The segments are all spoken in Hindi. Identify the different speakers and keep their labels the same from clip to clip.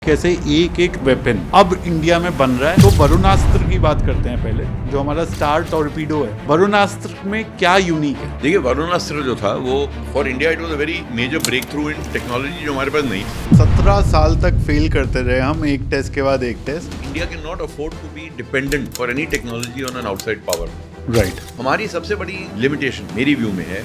Speaker 1: कैसे एक एक वेपन अब इंडिया में बन रहा है। तो वरुणास्त्र की बात करते हैं पहले, जो हमारा स्टार टॉर्पीडो है। वरुणास्त्र में क्या यूनिक है?
Speaker 2: देखिए, वरुणास्त्र जो था वो for India it was a very major breakthrough in technology जो हमारे पास नहीं थी।
Speaker 1: 17 साल तक फेल करते रहे हम, एक टेस्ट के बाद एक test.
Speaker 2: India can not afford to be dependent for any technology on an outside power.
Speaker 1: Right.
Speaker 2: हमारी सबसे बड़ी लिमिटेशन मेरी व्यू में है,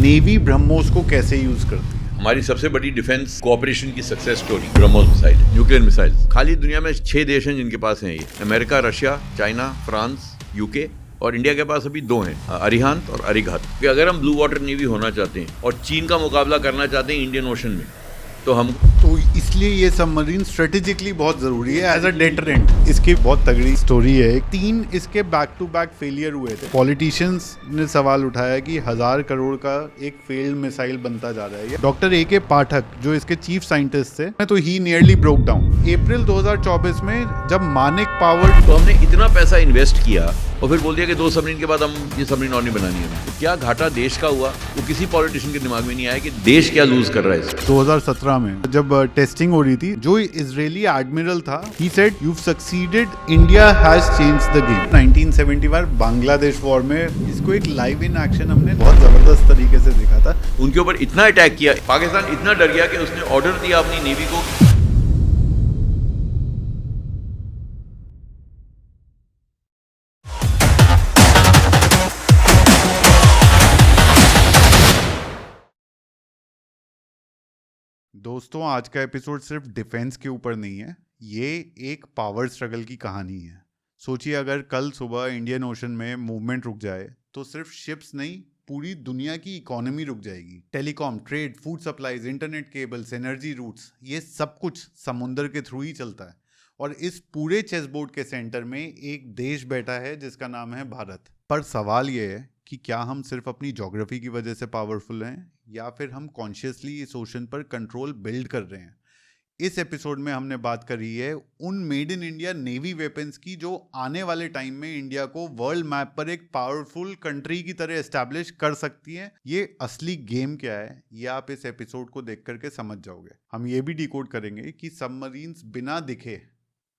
Speaker 1: नेवी ब्रह्मोस को कैसे यूज करती है।
Speaker 2: हमारी सबसे बड़ी डिफेंस कोऑपरेशन की success story BrahMos missile, nuclear missile. खाली दुनिया में 6 देश हैं जिनके पास हैं ये, America, Russia, China, France, UK, और इंडिया के पास अभी 2 हैं, अरिहंत और अरिघात। कि अगर हम ब्लू वाटर नेवी होना चाहते हैं और चीन का मुकाबला करना चाहते हैं इंडियन ओशन में, तो
Speaker 1: इसलिए ये सबमरीन स्ट्रेटेजिकली बहुत जरूरी है एज अ डेटरेंट। इसकी बहुत तगड़ी स्टोरी है। 3 इसके बैक टू बैक फेलियर हुए थे। पॉलिटिशियंस ने सवाल उठाया कि 1000 करोड़ का एक फेल्ड मिसाइल बनता जा रहा है। Doctor A K. पाठक जो इसके चीफ साइंटिस्ट थे, तो ही नियरली ब्रोक डाउन। अप्रैल 2024 में जब मानिक पावर,
Speaker 2: तो हमने इतना पैसा इन्वेस्ट किया और फिर बोल दिया कि 2 सबमरीन के बाद हम ये सबमरीन और नहीं बनानी है। तो क्या घाटा देश का हुआ, वो किसी पॉलिटिशियन के दिमाग में नहीं आया कि देश क्या लूज कर रहा है इसमें।
Speaker 1: 2017 में जब टेस्टिंग हो रही थी, जो इजरायली एडमिरल था, he said you succeeded, India has changed the game. 1971 Bangladesh war में इसको एक लाइव इन एक्शन हमने बहुत जबरदस्त तरीके से देखा था।
Speaker 2: उनके ऊपर इतना अटैक किया, पाकिस्तान इतना डर गया कि उसने ऑर्डर दिया अपनी नेवी को।
Speaker 1: दोस्तों, आज का एपिसोड सिर्फ डिफेंस के ऊपर नहीं है, ये एक पावर स्ट्रगल की कहानी है। सोचिए, अगर कल सुबह इंडियन ओशन में मूवमेंट रुक जाए तो सिर्फ शिप्स नहीं, पूरी दुनिया की इकोनॉमी रुक जाएगी। Telecom, trade, food supplies, internet cables, energy routes, ये सब कुछ समुंदर के थ्रू ही चलता है। और इस पूरे चेसबोर्ड के सेंटर में एक देश बैठा है जिसका नाम है भारत। पर सवाल ये है कि क्या हम सिर्फ अपनी ज्योग्राफी की वजह से पावरफुल हैं, या फिर हम कॉन्शियसली इस ओशन पर कंट्रोल बिल्ड कर रहे हैं। इस एपिसोड में हमने बात करी है उन made in India navy weapons की, जो आने वाले टाइम में इंडिया को वर्ल्ड मैप पर एक पावरफुल कंट्री की तरह एस्टैब्लिश कर सकती हैं। ये असली गेम क्या है, ये आप इस एपिसोड को देख करके समझ जाओगे। हम ये भी डिकोड करेंगे कि सबमरीन्स बिना दिखे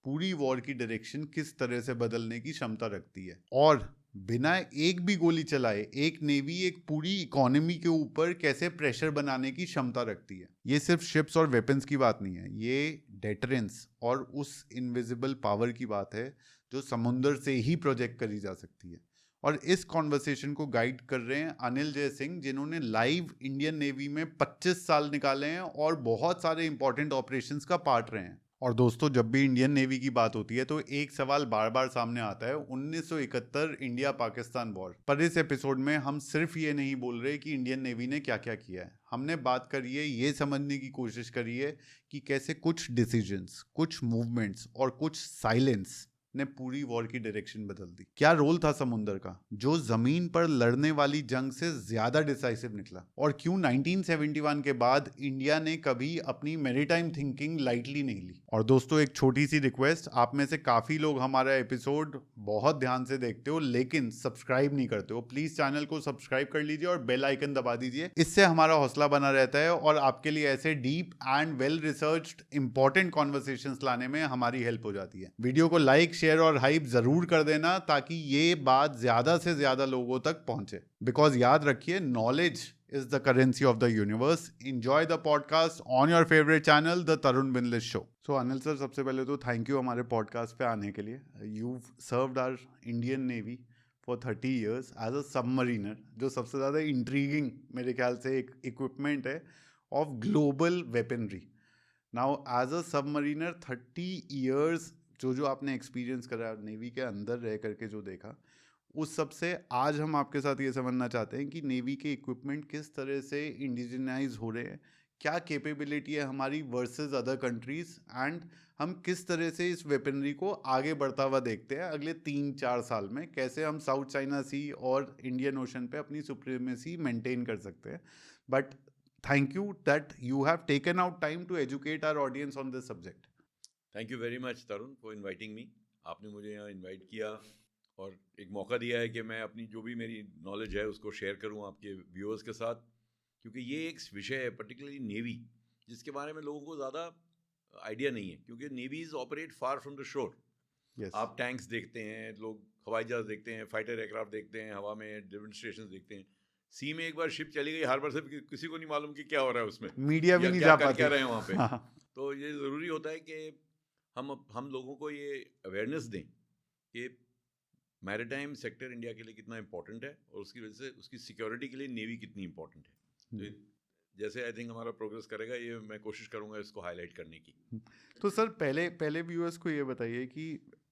Speaker 1: पूरी वॉर की डायरेक्शन किस तरह से बदलने की क्षमता रखती है, और बिना एक भी गोली चलाए एक नेवी एक पूरी इकोनॉमी के ऊपर कैसे प्रेशर बनाने की क्षमता रखती है। ये सिर्फ शिप्स और वेपन्स की बात नहीं है, ये डेटरेंस और उस इनविजिबल पावर की बात है जो समुंदर से ही प्रोजेक्ट करी जा सकती है। और इस कॉन्वर्सेशन को गाइड कर रहे हैं अनिल जय सिंह, जिन्होंने लाइव इंडियन नेवी में 25 साल निकाले हैं और बहुत सारे इंपॉर्टेंट ऑपरेशंस का पार्ट रहे हैं। और दोस्तों, जब भी इंडियन नेवी की बात होती है तो एक सवाल बार बार सामने आता है, 1971 इंडिया पाकिस्तान वॉर। पर इस एपिसोड में हम सिर्फ ये नहीं बोल रहे कि इंडियन नेवी ने क्या क्या किया है। हमने बात करी है, ये समझने की कोशिश करी है कि कैसे कुछ डिसीजंस, कुछ मूवमेंट्स और कुछ साइलेंस ने पूरी वॉर की डायरेक्शन बदल दी। क्या रोल था समुंदर का, जो जमीन पर लड़ने वाली जंग से ज्यादा डिसाइसिव निकला, और क्यों 1971 के बाद इंडिया ने कभी अपनी मैरीटाइम थिंकिंग लाइटली नहीं ली। और दोस्तों, एक छोटी सी रिक्वेस्ट, आप में से काफी लोग हमारा एपिसोड बहुत ध्यान से देखते हो लेकिन सब्सक्राइब नहीं करते हो। प्लीज चैनल को सब्सक्राइब कर लीजिए और बेल आइकन दबा दीजिए, इससे हमारा हौसला बना रहता है और आपके लिए ऐसे deep and well researched important conversations लाने में हमारी हेल्प हो जाती है। वीडियो को लाइक, शेयर और हाइप जरूर कर देना ताकि ये बात ज्यादा से ज्यादा लोगों तक पहुंचे। बिकॉज याद रखिए, knowledge is the currency of the universe. Enjoy the podcast on your favourite channel, the Tarun बिनलेस शो। सो अनिल सर, सबसे पहले तो थैंक यू हमारे पॉडकास्ट पे आने के लिए। You served our Indian navy for 30 years as a submariner, जो सबसे ज़्यादा इंट्रीगिंग मेरे ख्याल से एक इक्विपमेंट है of global weaponry. Now as a submariner 30 years, जो आपने एक्सपीरियंस करा नेवी के अंदर रह करके जो देखा, उस सब से आज हम आपके साथ ये समझना चाहते हैं कि नेवी के इक्विपमेंट किस तरह से इंडिजिनाइज हो रहे हैं, क्या कैपेबिलिटी है हमारी वर्सेस अदर कंट्रीज, एंड हम किस तरह से इस वेपनरी को आगे बढ़ता हुआ देखते हैं अगले 3-4 साल में, कैसे हम साउथ चाइना सी और इंडियन ओशन पे अपनी सुप्रीमेसी मेंटेन कर सकते हैं। But thank you that you have taken out time to educate our audience on this subject.
Speaker 2: Thank you very much Tarun for inviting me. आपने मुझे यहाँ इनवाइट किया और एक मौका दिया है कि मैं अपनी जो भी मेरी नॉलेज है उसको शेयर करूँ आपके व्यूअर्स के साथ, क्योंकि ये एक विषय है, पर्टिकुलरली नेवी, जिसके बारे में लोगों को ज़्यादा आइडिया नहीं है, क्योंकि navies operate far from the shore.
Speaker 1: Yes.
Speaker 2: आप टैंक्स देखते हैं, लोग हवाई जहाज देखते हैं, फाइटर एयरक्राफ्ट देखते हैं, हवा में डेमोन्स्ट्रेशंस देखते हैं। सी में एक बार शिप चली गई हार्बर से, किसी को नहीं मालूम कि क्या हो रहा है उसमें,
Speaker 1: मीडिया भी
Speaker 2: या
Speaker 1: नहीं
Speaker 2: क्या
Speaker 1: जा
Speaker 2: कर
Speaker 1: पाते।
Speaker 2: क्या रहे हैं वहाँ पे।
Speaker 1: हाँ।
Speaker 2: तो ये ज़रूरी होता है कि हम लोगों को ये अवेयरनेस दें कि मैरीटाइम सेक्टर इंडिया के लिए कितना इंपॉर्टेंट है, और उसकी वजह से उसकी सिक्योरिटी के लिए नेवी कितनी इंपॉर्टेंट है। तो जैसे आई थिंक हमारा प्रोग्रेस करेगा, ये मैं कोशिश करूंगा इसको हाईलाइट करने की।
Speaker 1: तो सर पहले व्यूअर्स को ये बताइए कि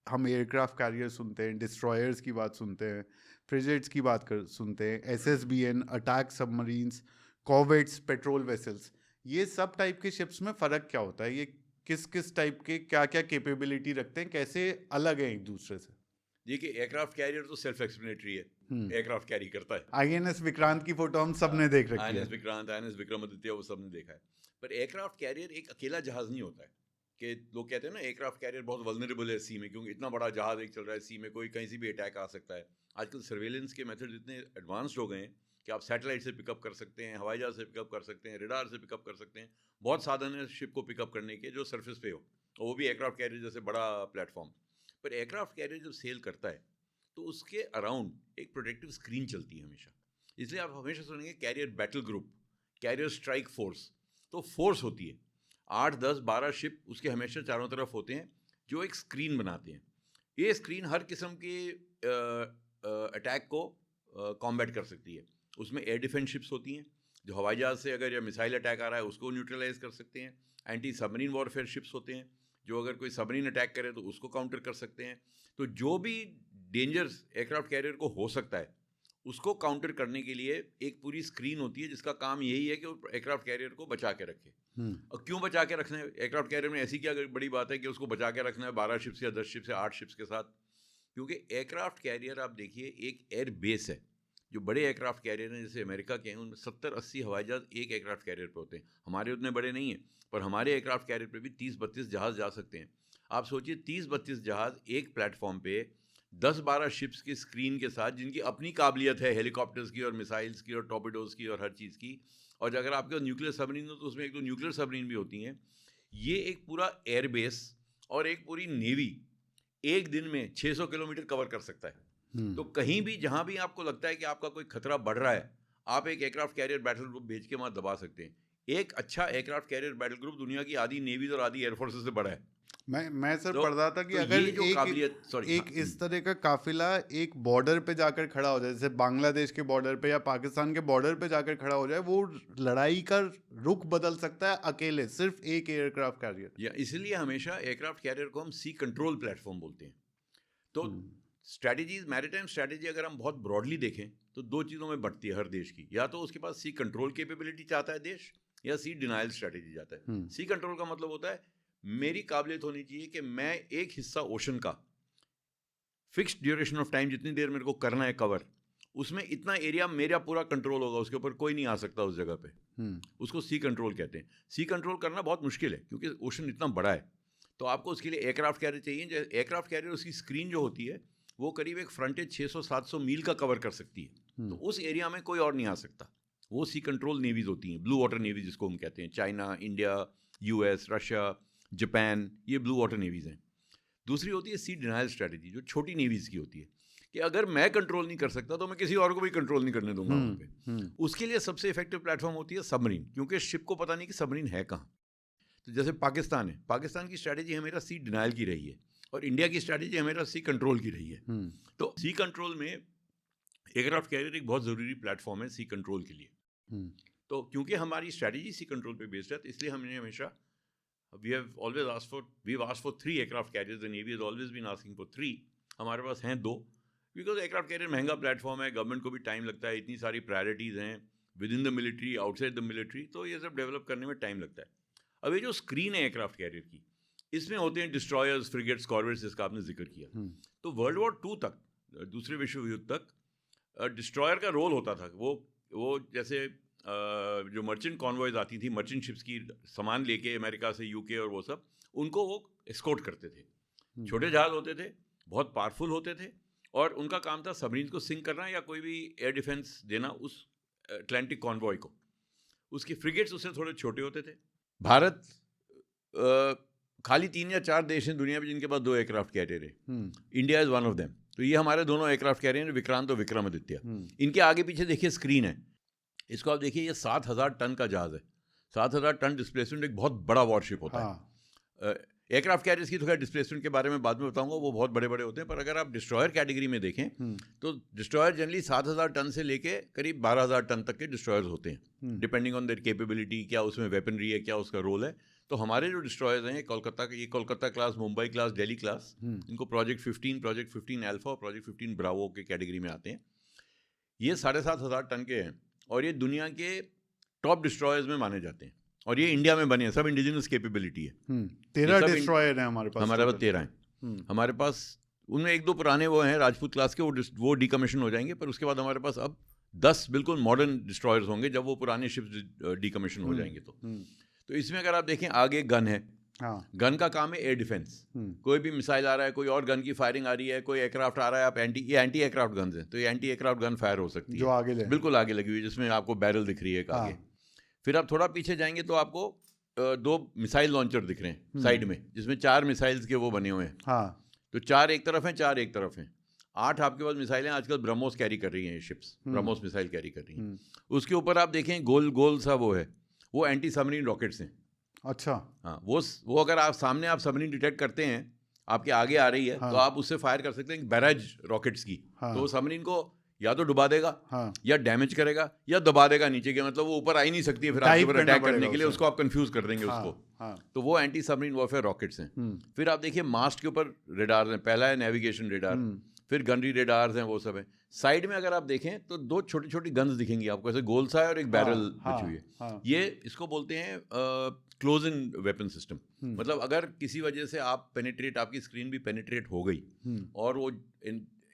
Speaker 1: हम एयरक्राफ्ट कैरियर सुनते हैं, डिस्ट्रॉयर्स की बात सुनते हैं, फ्रिगेट्स की बात सुनते हैं, SSBN, attack submarines, corvettes, patrol vessels, ये सब टाइप के शिप्स में फ़र्क क्या होता है? ये किस किस टाइप के क्या क्या कैपेबिलिटी रखते हैं, कैसे अलग हैं एक दूसरे से?
Speaker 2: देखिए, एयरक्राफ्ट कैरियर तो सेल्फ एक्सप्लेनेटरी है, एयरक्राफ्ट कैरी करता है।
Speaker 1: INS विक्रांत की फोटो हम सब ने देख रखी है।
Speaker 2: INS विक्रांत, INS विक्रमादित्य, वो सब ने देखा है। पर एयरक्राफ्ट कैरियर एक अकेला जहाज नहीं होता है, कि लोग कहते हैं ना एयरक्राफ्ट कैरियर बहुत वल्नरेबल है सी में, क्योंकि इतना बड़ा जहाज एक चल रहा है सी में, कोई कहीं से भी अटैक आ सकता है। आजकल सर्वेलेंस के मेथड इतने एडवांस्ड हो गए हैं कि आप सैटेलाइट से पिकअप कर सकते हैं, हवाई जहाज से पिकअप कर सकते हैं, रेडार से पिकअप कर सकते हैं। बहुत साधन है शिप को पिकअप करने के जो सरफेस पे हो, और वो भी एयरक्राफ्ट कैरियर जैसे बड़ा प्लेटफॉर्म। पर एयरक्राफ्ट कैरियर जब सेल करता है तो उसके अराउंड एक प्रोटेक्टिव स्क्रीन चलती है हमेशा। इसलिए आप हमेशा सुनेंगे carrier battle group, carrier strike force. तो फोर्स होती है 8, 10, 12 शिप, उसके हमेशा चारों तरफ होते हैं जो एक स्क्रीन बनाते हैं। ये स्क्रीन हर किस्म के अटैक को कॉम्बैट कर सकती है। उसमें एयर डिफेंस शिप्स होती हैं जो हवाई जहाज से अगर या मिसाइल अटैक आ रहा है उसको न्यूट्रलाइज कर सकते हैं। एंटी सबमरीन वॉरफेयर शिप्स होते हैं जो अगर कोई सबमरीन अटैक करे तो उसको काउंटर कर सकते हैं। तो जो भी डेंजर्स एयरक्राफ्ट कैरियर को हो सकता है उसको काउंटर करने के लिए एक पूरी स्क्रीन होती है जिसका काम यही है कि वो एयरक्राफ्ट कैरियर को बचा के रखे। और क्यों बचा के रखना है? एयरक्राफ्ट कैरियर में ऐसी क्या बड़ी बात है कि उसको बचा के रखना है 12 शिप्स या 10 शिप्स या 8 शिप्स के साथ? क्योंकि एयरक्राफ्ट कैरियर आप देखिए एक एयर बेस है। जो बड़े एयरक्राफ्ट कैरियर हैं जैसे अमेरिका के हैं, उनमें 70-80 हवाई जहाज एक एयरक्राफ्ट कैरियर पे होते हैं। हमारे उतने बड़े नहीं हैं, पर हमारे एयरक्राफ्ट कैरियर पे भी 30-32 जहाज जा सकते हैं। आप सोचिए 30-32 जहाज एक प्लेटफॉर्म पे 10-12 शिप्स की स्क्रीन के साथ, जिनकी अपनी काबिलियत है हेलीकॉप्टर्स की और मिसाइल्स की और टॉर्पेडोज़ की और हर चीज़ की। और अगर आपके न्यूक्लियर सबमरीन हो तो उसमें एक तो न्यूक्लियर सबमरीन भी होती हैं। ये एक पूरा एयरबेस और एक पूरी नेवी एक दिन में 600 किलोमीटर कवर कर सकता है। तो कहीं भी जहां भी आपको लगता है कि आपका कोई खतरा बढ़ रहा है, आप एक एयरक्राफ्ट कैरियर बैटल ग्रुप भेज के वहां दबा सकते हैं। एक अच्छा एयरक्राफ्ट कैरियर बैटल ग्रुप दुनिया की आधी नेवीज और आधी एयरफोर्सेस से बड़ा है।
Speaker 1: मैं सर पढ़ रहा था कि अगर
Speaker 2: ये जो काबिलियत
Speaker 1: एक इस तरह का काफिला एक बॉर्डर पे जाकर खड़ा हो जाए, जैसे बांग्लादेश के बॉर्डर पे या पाकिस्तान के बॉर्डर पे जाकर खड़ा हो जाए, वो लड़ाई का रुख बदल सकता है अकेले सिर्फ एक एयरक्राफ्ट कैरियर।
Speaker 2: या इसलिए हमेशा एयरक्राफ्ट कैरियर को हम सी कंट्रोल प्लेटफॉर्म बोलते हैं। तो स्ट्रैटेजीज, मैरीटाइम स्ट्रैटेजी अगर हम बहुत ब्रॉडली देखें तो दो चीज़ों में बढ़ती है हर देश की। या तो उसके पास सी कंट्रोल कैपेबिलिटी चाहता है देश, या सी डिनाइल स्ट्रैटेजी चाहता है। सी कंट्रोल का मतलब होता है मेरी काबिलियत होनी चाहिए कि मैं एक हिस्सा ओशन का फिक्स्ड ड्यूरेशन ऑफ टाइम, जितनी देर मेरे को करना है कवर, उसमें इतना एरिया मेरा पूरा कंट्रोल होगा, उसके ऊपर कोई नहीं आ सकता उस जगह पे। उसको सी कंट्रोल कहते हैं। सी कंट्रोल करना बहुत मुश्किल है क्योंकि ओशन इतना बड़ा है। तो आपको उसके लिए एयरक्राफ्ट कैरियर चाहिए। एयरक्राफ्ट कैरियर उसकी स्क्रीन जो होती है वो करीब एक फ्रंटेज 600-700 मील का कवर कर सकती है। तो उस एरिया में कोई और नहीं आ सकता। वो सी कंट्रोल नेवीज होती हैं, ब्लू वाटर नेवीज जिसको हम कहते हैं। China, India, US, Russia, Japan, ये ब्लू वाटर नेवीज हैं। दूसरी होती है सी डिनाइल स्ट्रैटेजी, जो छोटी नेवीज की होती है कि अगर मैं कंट्रोल नहीं कर सकता तो मैं किसी और को भी कंट्रोल नहीं करने दूंगा वहाँ पे। उसके लिए सबसे इफेक्टिव प्लेटफॉर्म होती है सबमरीन, क्योंकि शिप को पता नहीं कि सबमरीन है कहाँ। तो जैसे पाकिस्तान है, पाकिस्तान की स्ट्रैटेजी हमेशा सी डिनाइल की रही है, और इंडिया की स्ट्रैटेजी हमेशा सी कंट्रोल की रही है। तो सी कंट्रोल में एयरक्राफ्ट कैरियर एक बहुत ज़रूरी प्लेटफॉर्म है सी कंट्रोल के लिए। तो क्योंकि हमारी स्ट्रैटेजी सी कंट्रोल पे बेस्ड है, तो इसलिए हमने हमेशा we've asked for 3 aircraft carriers. The Navy has always been asking for 3. हमारे पास हैं 2, बिकॉज एयरक्राफ्ट कैरियर महंगा प्लेटफॉर्म है, गवर्नमेंट को भी टाइम लगता है, इतनी सारी प्रायोरिटीज़ हैं with in the military, outside the military, तो ये सब डेवलप करने में टाइम लगता है। अब ये जो स्क्रीन है एयरक्राफ्ट कैरियर की, इसमें होते हैं डिस्ट्रॉयर्स, फ्रिगेट्स, कॉर्वेट्स, जिसका आपने जिक्र किया। तो वर्ल्ड वॉर 2 तक, दूसरे विश्व युद्ध तक डिस्ट्रॉयर का रोल होता था। वो जैसे जो मर्चेंट कॉन्वॉयज आती थी, मर्चेंट शिप्स की सामान लेके अमेरिका से, UK और वो सब, उनको वो एस्कॉर्ट करते थे। छोटे जहाज होते थे, बहुत पावरफुल होते थे, और उनका काम था सबमरीन को सिंक करना या कोई भी एयर डिफेंस देना उस अटलांटिक कॉन्वॉय को। उसकी फ्रिगेट्स उससे थोड़े छोटे होते थे। भारत खाली 3 या 4 देश हैं दुनिया में जिनके पास 2 एयरक्राफ्ट कैरियर है। India is one of them. तो ये हमारे दोनों एयरक्राफ्ट कैरियर हैं, विक्रांत और विक्रमादित्य। इनके आगे पीछे देखिए स्क्रीन है, इसको आप देखिए, ये 7,000 टन का जहाज है। 7,000 टन डिस्प्लेसमेंट एक बहुत बड़ा वॉरशिप होता है। एयरक्राफ्ट कैरियर्स की तो खैर डिस्प्लेसमेंट के बारे में बाद में बताऊंगा, वो बहुत बड़े बड़े होते हैं। पर अगर आप डिस्ट्रॉयर कैटेगरी में देखें तो डिस्ट्रॉयर जनरली 7,000 टन से लेके करीब 12,000 टन तक के डिस्ट्रॉयर्स होते हैं, डिपेंडिंग ऑन देयर कैपेबिलिटी, क्या उसमें वेपनरी है, क्या उसका रोल है। तो हमारे जो डिस्ट्रॉयर्स हैं, ये Kolkata class, Mumbai class, Delhi class, इनको प्रोजेक्ट 15 अल्फा और प्रोजेक्ट 15 ब्रावो के कैटेगरी में आते हैं। ये 7,500 टन के हैं और ये दुनिया के टॉप डिस्ट्रॉयर्स में माने जाते हैं। और ये इंडिया में बने हैं, सब इंडिजिनस कैपेबिलिटी है।
Speaker 1: 13 डिस्ट्रॉयर हैं हमारे पास।
Speaker 2: हमारे पास 13 हैं। हमारे पास उनमें 1-2 पुराने वो हैं राजपूत क्लास के, वो डीकमीशन हो जाएंगे। पर उसके बाद हमारे पास अब 10 बिल्कुल मॉडर्न डिस्ट्रॉयर्स होंगे जब वो पुराने शिप्स डीकमीशन हो जाएंगे। तो इसमें अगर आप देखें, आगे गन है। गन का काम है एयर डिफेंस। कोई भी मिसाइल आ रहा है, कोई और गन की फायरिंग आ रही है, कोई एयरक्राफ्ट आ रहा है, आप ये एंटी एयरक्राफ्ट गन है, तो ये एंटी एयरक्राफ्ट गन फायर हो सकती है
Speaker 1: जो आगे
Speaker 2: बिल्कुल आगे लगी हुई, जिसमें आपको बैरल दिख रही है आगे। फिर आप थोड़ा पीछे जाएंगे तो आपको 2 मिसाइल लॉन्चर दिख रहे हैं साइड में, जिसमें 4 मिसाइल्स के वो बने हुए हैं। तो 4 एक तरफ हैं, 4 एक तरफ हैं। 8 आपके पास मिसाइलें आजकल ब्रह्मोस कैरी कर रही हैं, शिप्स ब्रह्मोस मिसाइल कैरी कर रही हैं। उसके ऊपर आप देखें गोल गोल सा वो है, वो एंटी सबमरीन रॉकेट्स हैं।
Speaker 1: अच्छा।
Speaker 2: हाँ, वो अगर आप सामने आप सबमरीन डिटेक्ट करते हैं, आपके आगे आ रही है, तो आप उससे फायर कर सकते हैं बैराज रॉकेट्स की। तो वो सबमरीन को या तो डुबा देगा, या डैमेज करेगा, या दबा देगा नीचे के, मतलब वो ऊपर आ ही नहीं सकती है फिर आपके ऊपर अटैक करने के लिए, उसको आप कंफ्यूज कर देंगे उसको। तो वो एंटी सबमरीन वॉरफेयर रॉकेट्स हैं। फिर आप देखिए मास्ट के ऊपर रेडार हैं। पहला है नेविगेशन रेडार, फिर गनरी रेडार्स हैं, वो सब है। साइड में अगर आप देखें तो 2 छोटी छोटी गन्स दिखेंगी आपको, ऐसे गोल सा है और एक बैरल बिछी हुई है। ये इसको बोलते हैं क्लोज इन वेपन सिस्टम। मतलब अगर किसी वजह से आपकी स्क्रीन भी पेनिट्रेट हो गई और वो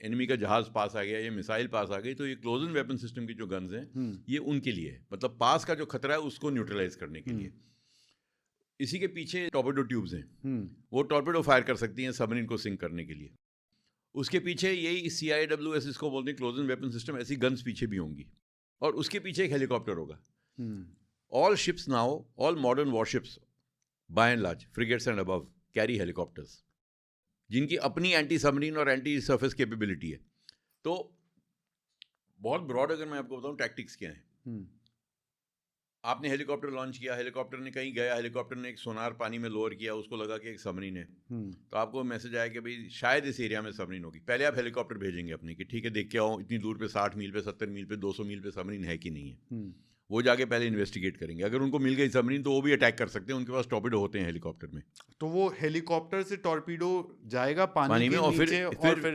Speaker 2: एनिमी का जहाज पास आ गया, ये मिसाइल पास आ गई, तो ये क्लोज इन वेपन सिस्टम की जो गन्स हैं ये उनके लिए है, मतलब पास का जो खतरा है उसको न्यूट्रलाइज करने के लिए। इसी के पीछे टॉर्पेडो ट्यूब्स हैं, वो टॉर्पेडो फायर कर सकती हैं सबमरीन को सिंक करने के लिए। उसके पीछे यही CIWS इसको बोलते हैं क्लोज इन वेपन सिस्टम, ऐसी गन्स पीछे भी होंगी। और उसके पीछे एक हेलीकॉप्टर होगा। All ships now, all modern warships by and large, frigates and above, carry helicopters, जिनकी अपनी एंटी सबमरीन और एंटी सरफेस कैपेबिलिटी है। तो बहुत ब्रॉड अगर मैं आपको बताऊं टैक्टिक्स क्या है। आपने हेलीकॉप्टर लॉन्च किया, हेलीकॉप्टर ने कहीं गया, हेलीकॉप्टर ने एक सोनार पानी में लोअर किया, उसको लगा कि एक सबमरीन है, तो आपको मैसेज आया कि भाई शायद इस एरिया में सबमरीन होगी। पहले आप हेलीकॉप्टर भेजेंगे अपनी कि ठीक है देख के आओ इतनी दूर पे 60 मील पे, 70 मील पे, 200 मील पे सबमरीन है कि नहीं है। वो जाके पहले इन्वेस्टिगेट करेंगे। अगर उनको मिल गई सबमरीन तो वो भी अटैक कर सकते हैं, उनके पास टॉर्पेडो होते हैं हेलीकॉप्टर में।
Speaker 1: तो वो हेलीकॉप्टर से टॉर्पीडो जाएगा पानी में और फिर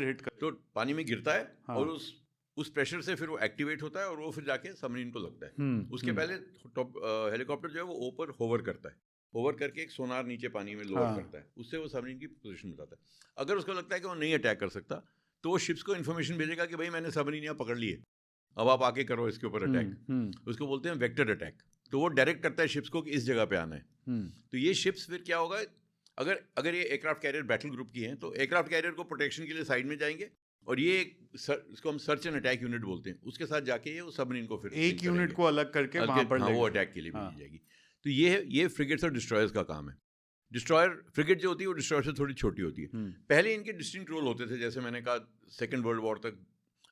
Speaker 1: हिट कर,
Speaker 2: तो पानी में गिरता है और उस प्रेशर से फिर वो एक्टिवेट होता है और वो फिर जाके सबमरीन को लगता है। उसके पहले हेलीकॉप्टर जो है वो ऊपर होवर करता है, होवर करके एक सोनार नीचे पानी में लोअर करता है, उससे वो सबमरीन की पोजीशन बताता है। अगर उसको लगता है कि वो नहीं अटैक कर सकता तो वो शिप्स को इन्फॉर्मेशन भेजेगा कि भाई मैंने सबमरीन यहाँ पकड़ ली है, अब आप आके करो इसके ऊपर अटैक। उसको बोलते हैं वेक्टर अटैक। तो वो डायरेक्ट करता है शिप्स को कि इस जगह पे आना है। तो ये शिप्स फिर क्या होगा, अगर ये एयरक्राफ्ट कैरियर बैटल ग्रुप की हैं तो एयरक्राफ्ट कैरियर को प्रोटेक्शन के लिए साइड में जाएंगे और ये इसको हम सर्च एंड अटैक यूनिट बोलते हैं, उसके साथ जाके ये सबमरीन को फिर
Speaker 1: एक यूनिट को अलग करके वहां पर
Speaker 2: वो अटैक के लिए भेजी जाएगी। तो ये फ्रिगेट्स और डिस्ट्रॉयर्स का काम है। डिस्ट्रॉयर फ्रिगेट जो होती है वो डिस्ट्रॉयर से थोड़ी छोटी होती है। पहले इनके डिस्टिंक्ट रोल होते थे, जैसे मैंने कहा 2nd वर्ल्ड वॉर तक।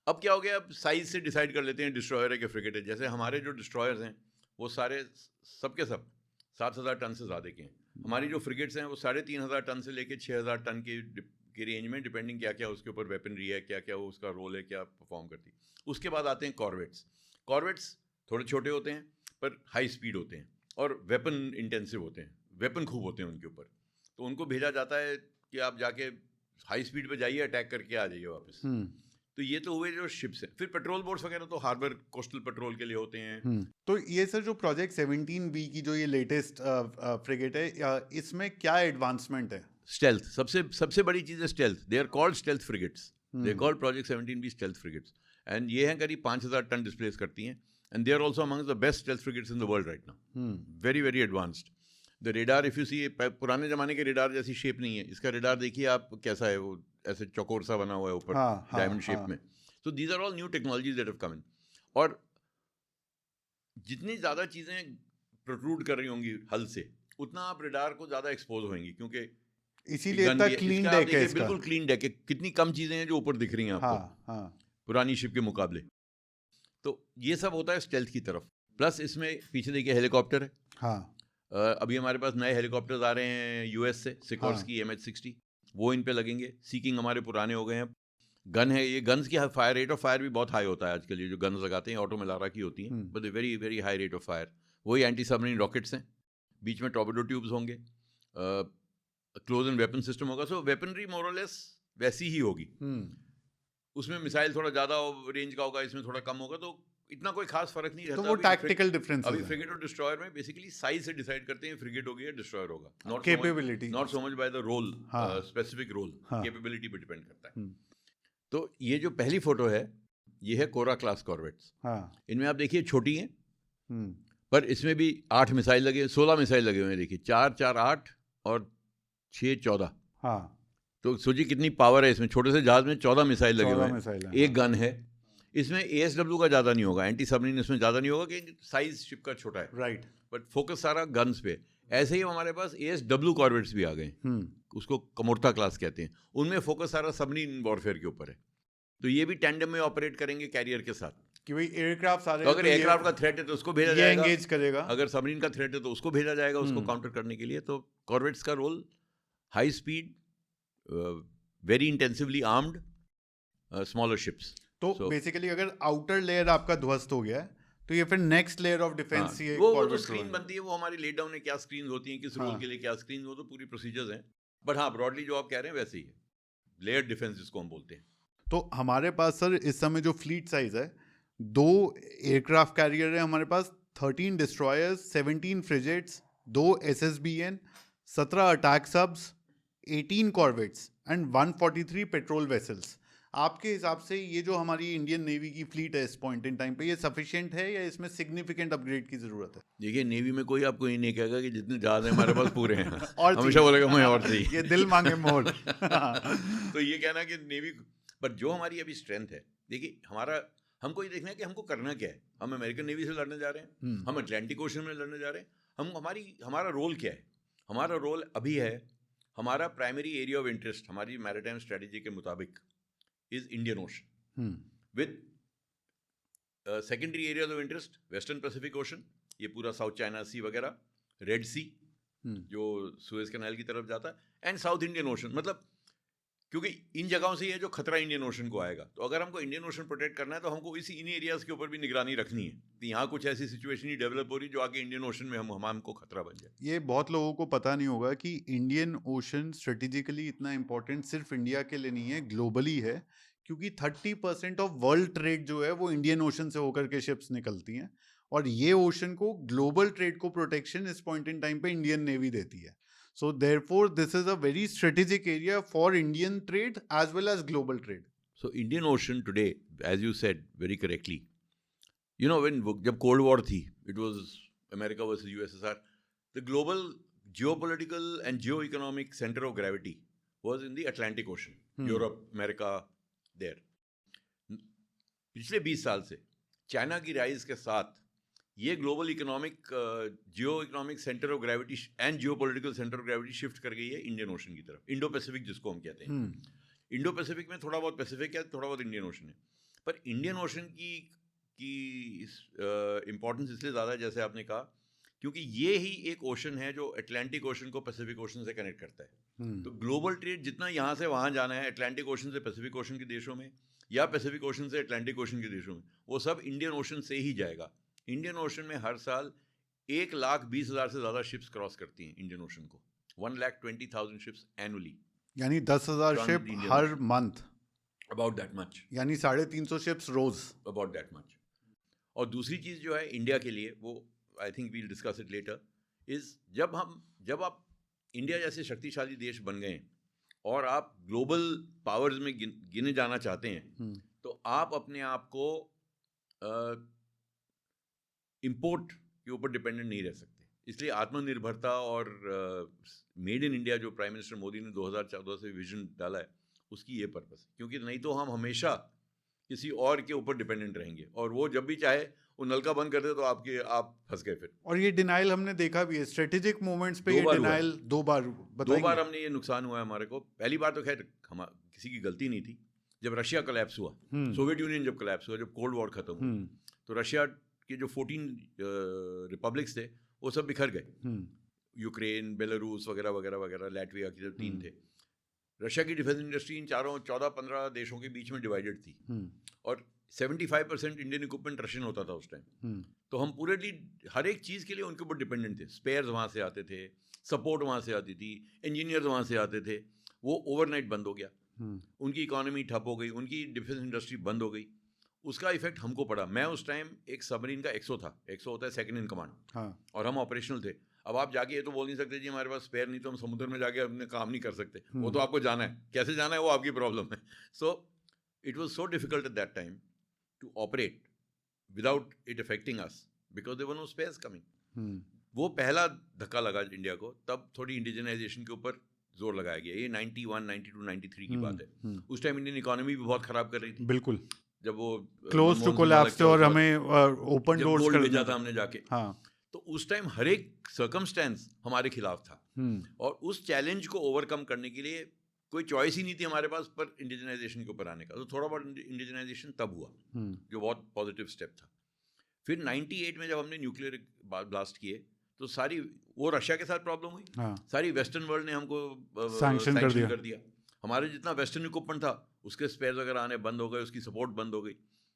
Speaker 2: अब क्या हो गया, अब साइज से डिसाइड कर लेते हैं डिस्ट्रॉयर है कि फ्रिगेट है। जैसे हमारे जो डिस्ट्रॉयर्स हैं वो सारे सबके सब 7,000 टन से ज़्यादा के हैं। हमारी जो फ्रिगेट्स हैं वो 3,500 टन से लेके 6,000 टन की रेंज में, डिपेंडिंग क्या क्या उसके ऊपर वेपनरी है, क्या क्या उसका रोल है, क्या परफॉर्म करती है। उसके बाद आते हैं कॉर्वेट्स। कॉर्वेट्स थोड़े छोटे होते हैं पर हाई स्पीड होते हैं और वेपन इंटेंसिव होते हैं, वेपन खूब होते हैं उनके ऊपर। तो उनको भेजा जाता है कि आप जाके हाई स्पीड पे जाइए, अटैक करके आ जाइए वापस। तो ये तो हुए जो शिप्स हैं। फिर पेट्रोल बोट्स वगैरह तो हार्बर कोस्टल पेट्रोल के लिए होते हैं।
Speaker 1: तो ये सर जो प्रोजेक्ट 17B की जो ये लेटेस्ट फ्रिगेट है, इसमें क्या एडवांसमेंट है?
Speaker 2: स्टेल्थ, सबसे बड़ी चीज़ है stealth. They are called stealth frigates, they are called project 17B stealth frigates. And ये हैं करीब 5,000 टन डिस्प्लेस करती हैं। And they are also amongst the best stealth frigates in the world right now. Very very advanced. The radar if you see, पुराने जमाने के रेडार जैसी शेप नहीं है इसका। रेडार देखिए आप कैसा है, वो ऐसे चौकोर सा बना हुआ है ऊपर, डायमंड शेप में। So these are all new technologies that have come in. और जितनी ज़्यादा चीज़ें प्रोट्रूड कर रही होंगी हल से, उतना आप रडार को ज़्यादा एक्सपोज होंगे, क्योंकि
Speaker 1: इसीलिए
Speaker 2: गन
Speaker 1: इतना
Speaker 2: भी है।
Speaker 1: क्लीन
Speaker 2: इसका आप
Speaker 1: डेक है
Speaker 2: देखिए,
Speaker 1: इसका।
Speaker 2: बिल्कुल क्लीन डेक है, कितनी कम चीज़ें हैं जो ऊपर दिख रही हैं आपको
Speaker 1: हाँ
Speaker 2: पुरानी शिप के मुकाबले। तो ये सब होता है स्टेल्थ की तरफ। प्लस इसमें पीछे देखिए हेलीकॉप्टर है।
Speaker 1: हाँ
Speaker 2: अभी हमारे पास नए हेलीकॉप्टर्स आ रहे हैं यूएस से, सिकोर्स्की MH-60, वो इन पे लगेंगे। सीकिंग हमारे पुराने हो गए हैं। गन है, ये गन्स की फायर रेट ऑफ फायर भी बहुत हाई होता है आजकल। ये जो गन्स लगाते हैं ऑटो मिलारा की होती हैं, but very very high rate of fire. वही एंटी सबमरीन रॉकेट्स हैं, बीच में टॉर्पेडो ट्यूब्स होंगे, क्लोज एंड वेपन सिस्टम होगा। सो वेपनरी मोर और लेस वैसी ही होगी। उसमें मिसाइल थोड़ा ज़्यादा रेंज का होगा, इसमें थोड़ा कम होगा, तो इतना कोई खास फर्क नहीं रहता।
Speaker 1: तो वो टैक्टिकल डिफरेंस
Speaker 2: अभी फ्रिगेट और डिस्ट्रॉयर में बेसिकली साइज से डिसाइड करते हैं, फ्रिगेट होगी या डिस्ट्रॉयर होगा।
Speaker 1: Capability,
Speaker 2: not so much by the role,
Speaker 1: हाँ,
Speaker 2: स्पेसिफिक रोल,
Speaker 1: हाँ,
Speaker 2: कैपेबिलिटी पे डिपेंड करता है। तो ये जो पहली फोटो है, ये है कोरा क्लास कॉर्वेट्स।
Speaker 1: हाँ,
Speaker 2: इनमें आप देखिए छोटी हैं, पर इसमें भी 8 मिसाइल लगे, 16 मिसाइल लगे हुए हैं। देखिए 4, 4, 8 और 6, 14।
Speaker 1: हाँ,
Speaker 2: तो सोचिए कितनी पावर है इसमें। छोटे से जहाज में 14 मिसाइल लगे हुए हैं, एक गन है। इसमें ASW का ज़्यादा नहीं होगा, एंटी सबमरीन इसमें ज़्यादा नहीं होगा, क्योंकि साइज शिप का छोटा है,
Speaker 1: राइट।
Speaker 2: बट फोकस सारा गन्स पे। ऐसे ही हमारे पास ASW कॉर्वेट्स भी आ गए, उसको कमोर्ता क्लास कहते हैं। उनमें फोकस सारा सबमरीन वॉरफेयर के ऊपर है। तो ये भी टैंडम में ऑपरेट करेंगे कैरियर के साथ,
Speaker 1: कि भाई एयरक्राफ्ट आ रहे
Speaker 2: तो
Speaker 1: हैं,
Speaker 2: अगर एयरक्राफ्ट का थ्रेट है तो उसको भेजा जाएगा,
Speaker 1: एंगेज करेगा।
Speaker 2: अगर सबमरीन का थ्रेट है तो उसको भेजा जाएगा, उसको काउंटर करने के लिए। तो कॉर्वेट्स का role high speed, very intensively armed smaller ships.
Speaker 1: तो बेसिकली अगर आउटर लेयर आपका ध्वस्त हो गया है, तो ये फिर नेक्स्ट लेयर ऑफ डिफेंस ये
Speaker 2: वो जो स्क्रीन बनती है, वो हमारी लेट डाउन में क्या स्क्रीन होती हैं, किस रोल के लिए क्या स्क्रीन, वो तो पूरी प्रोसीजर्स हैं। बट हाँ, ब्रॉडली जो आप कह रहे हैं वैसे ही है, लेयर डिफेंस जिसको हम बोलते हैं।
Speaker 1: तो हमारे पास सर इस समय जो फ्लीट साइज है, 2 एयरक्राफ्ट कैरियर है हमारे पास, 13 destroyers, 17 frigates, 2 SSBN, 17 attack subs, 18 corvettes and 143 patrol vessels. आपके हिसाब से ये जो हमारी इंडियन नेवी की फ्लीट है इस पॉइंट इन टाइम पे, ये सफिशिएंट है या इसमें सिग्निफिकेंट अपग्रेड की जरूरत है?
Speaker 2: देखिए, नेवी में कोई आपको ये नहीं कहेगा कि जितने जहाज हैं हमारे पास पूरे हैं
Speaker 1: और
Speaker 2: हमेशा बोलेगा मैं और चाहिए।
Speaker 1: ये दिल मांगे मोर।
Speaker 2: तो ये कहना कि नेवी, पर जो हमारी अभी स्ट्रेंथ है, देखिए हमको ये देखना है कि हमको करना क्या है। हम अमेरिकन नेवी से लड़ने जा रहे हैं, हम अटलांटिक ओशन में लड़ने जा रहे हैं, हमारा रोल क्या है? हमारा रोल अभी है, हमारा प्राइमरी एरिया ऑफ इंटरेस्ट हमारी मैरीटाइम स्ट्रेटेजी के मुताबिक is Indian ocean, with secondary areas of interest western Pacific ocean, ये पूरा साउथ चाइना सी वगैरह, रेड सी जो सुएज कैनाल की तरफ जाता है, एंड साउथ इंडियन ओशन। मतलब क्योंकि इन जगहों से ये जो खतरा इंडियन ओशन को आएगा, तो अगर हमको इंडियन ओशन प्रोटेक्ट करना है तो हमको इन एरियाज के ऊपर भी निगरानी रखनी है कि यहाँ कुछ ऐसी सिचुएशन ही डेवलप हो रही जो आगे इंडियन ओशन में हमको खतरा बन जाए।
Speaker 1: ये बहुत लोगों को पता नहीं होगा कि इंडियन ओशन स्ट्रेटेजिकली इतना इंपॉर्टेंट सिर्फ इंडिया के लिए नहीं है, ग्लोबली है, क्योंकि 30% ऑफ वर्ल्ड ट्रेड जो है वो इंडियन ओशन से होकर के शिप्स निकलती हैं, और ये ओशन को ग्लोबल ट्रेड को प्रोटेक्शन इस पॉइंट इन टाइम पे इंडियन नेवी देती है। So therefore, this is a very strategic area for Indian trade as well as global trade.
Speaker 2: So Indian Ocean today, as you said very correctly, you know, जब Cold War थी, it was America versus USSR. The global geopolitical and geo-economic center of gravity was in the Atlantic Ocean. Europe, America, there. पिछले 20 साल से चाइना की राइज के साथ ये global economic Jio economic centre of gravity and geo political centre of gravity shift कर गई है इंडियन ओशन की तरफ, इंडो पैसिफिक जिसको हम कहते हैं। इंडो पैसिफिक में थोड़ा बहुत पैसिफिक है, थोड़ा बहुत इंडियन ओशन है, पर इंडियन ओशन की इम्पोर्टेंस इसलिए ज़्यादा है, जैसे आपने कहा, क्योंकि ये ही एक ओशन है जो अटलांटिक ओशन को पैसिफिक ओशन से कनेक्ट करता है। तो ग्लोबल ट्रेड जितना यहाँ से वहाँ जाना है, अटलांटिक ओशन से पैसिफिक ओशन के देशों में या पैसिफिक ओशन से अटलांटिक ओशन के देशों में, वो सब इंडियन ओशन से ही जाएगा। इंडियन ओशन में हर साल 1,20,000 से ज़्यादा शिप्स क्रॉस करती हैं इंडियन ओशन को, 1,20,000 शिप्स एनुअली,
Speaker 1: यानी 10,000 शिप हर मंथ,
Speaker 2: अबाउट दैट मच,
Speaker 1: यानी 350 शिप्स रोज,
Speaker 2: अबाउट दैट मच। और दूसरी चीज़ जो है इंडिया के लिए, वो I think we'll discuss it later, is जब आप इंडिया जैसे शक्तिशाली देश बन गए और आप ग्लोबल पावर्स में गिने जाना चाहते हैं, तो आप अपने आप को इंपोर्ट के ऊपर डिपेंडेंट नहीं रह सकते। इसलिए आत्मनिर्भरता और मेड इन इंडिया जो प्राइम मिनिस्टर मोदी ने 2014 से विजन डाला है, उसकी ये पर्पस है, क्योंकि नहीं तो हम हमेशा किसी और के ऊपर डिपेंडेंट रहेंगे, और वो जब भी चाहे वो नलका बंद कर दे तो आप फंस गए फिर।
Speaker 1: और ये डिनाइल हमने देखा भी है स्ट्रेटेजिक मोमेंट्स पे, ये डिनाइल दो बार
Speaker 2: हमने ये नुकसान हुआ है हमारे को। पहली बार तो खैर किसी की गलती नहीं थी, जब रशिया कोलैप्स हुआ, सोवियत यूनियन जब कोलैप्स हुआ, जब कोल्ड वॉर खत्म हुआ, तो रशिया के जो 14 रिपब्लिक्स थे वो सब बिखर गए, यूक्रेन, बेलारूस वगैरह वगैरह वगैरह, लैटविया के जो 3 थे। रशिया की डिफेंस इंडस्ट्री इन 14-15 देशों के बीच में डिवाइडेड थी, और 75% इंडियन इक्विपमेंट रशियन होता था उस टाइम। तो हम पूरे हर एक चीज़ के लिए उनके ऊपर डिपेंडेंट थे। स्पेयर्स वहाँ से आते थे, सपोर्ट वहाँ से आती थी, इंजीनियर्स वहाँ से आते थे। वो ओवरनाइट बंद हो गया, उनकी इकोनॉमी ठप हो गई, उनकी डिफेंस इंडस्ट्री बंद हो गई। उसका इफेक्ट हमको पड़ा। मैं उस टाइम एक सबमरीन का एक्सो था, एक्सो होता है सेकंड इन कमांड, और हम ऑपरेशनल थे। अब आप जाके ये तो बोल नहीं सकते जी हमारे पास स्पेयर नहीं तो हम समुद्र में जाके अपने काम नहीं कर सकते, वो तो आपको जाना है, कैसे जाना है वो आपकी प्रॉब्लम है। So it was so difficult at that time to operate without it affecting us because there were no spares coming. वो पहला धक्का लगा इंडिया को। तब थोड़ी इंडिजनाइजेशन के ऊपर जोर लगाया गया। ये 91, 92, 93 की बात है। उस टाइम इंडियन इकोनॉमी भी बहुत खराब कर रही थी,
Speaker 1: बिल्कुल,
Speaker 2: जब वो
Speaker 1: क्लोज टू कोलैप्स थे और हमें ओपन डोर्स कर
Speaker 2: भेजा था हमने जाके। तो उस टाइम हर एक सर्कमस्टेंस हमारे खिलाफ था, और उस चैलेंज को ओवरकम करने के लिए कोई चॉइस ही नहीं थी हमारे पास पर इंडिजनाइजेशन के ऊपर आने का। तो थोड़ा बहुत इंडिजनाइजेशन तब हुआ, जो बहुत पॉजिटिव स्टेप था। फिर 98 में जब हमने न्यूक्लियर ब्लास्ट किए तो सारी वो रशिया के साथ प्रॉब्लम हुई, सारी वेस्टर्न वर्ल्ड ने हमको सैंक्शन कर दिया। हमारे जितना वेस्टर्न इक्विपमेंट था उसके स्पेयर वगैरह आने बंद हो गए, उसकी सपोर्ट बंद हो गई।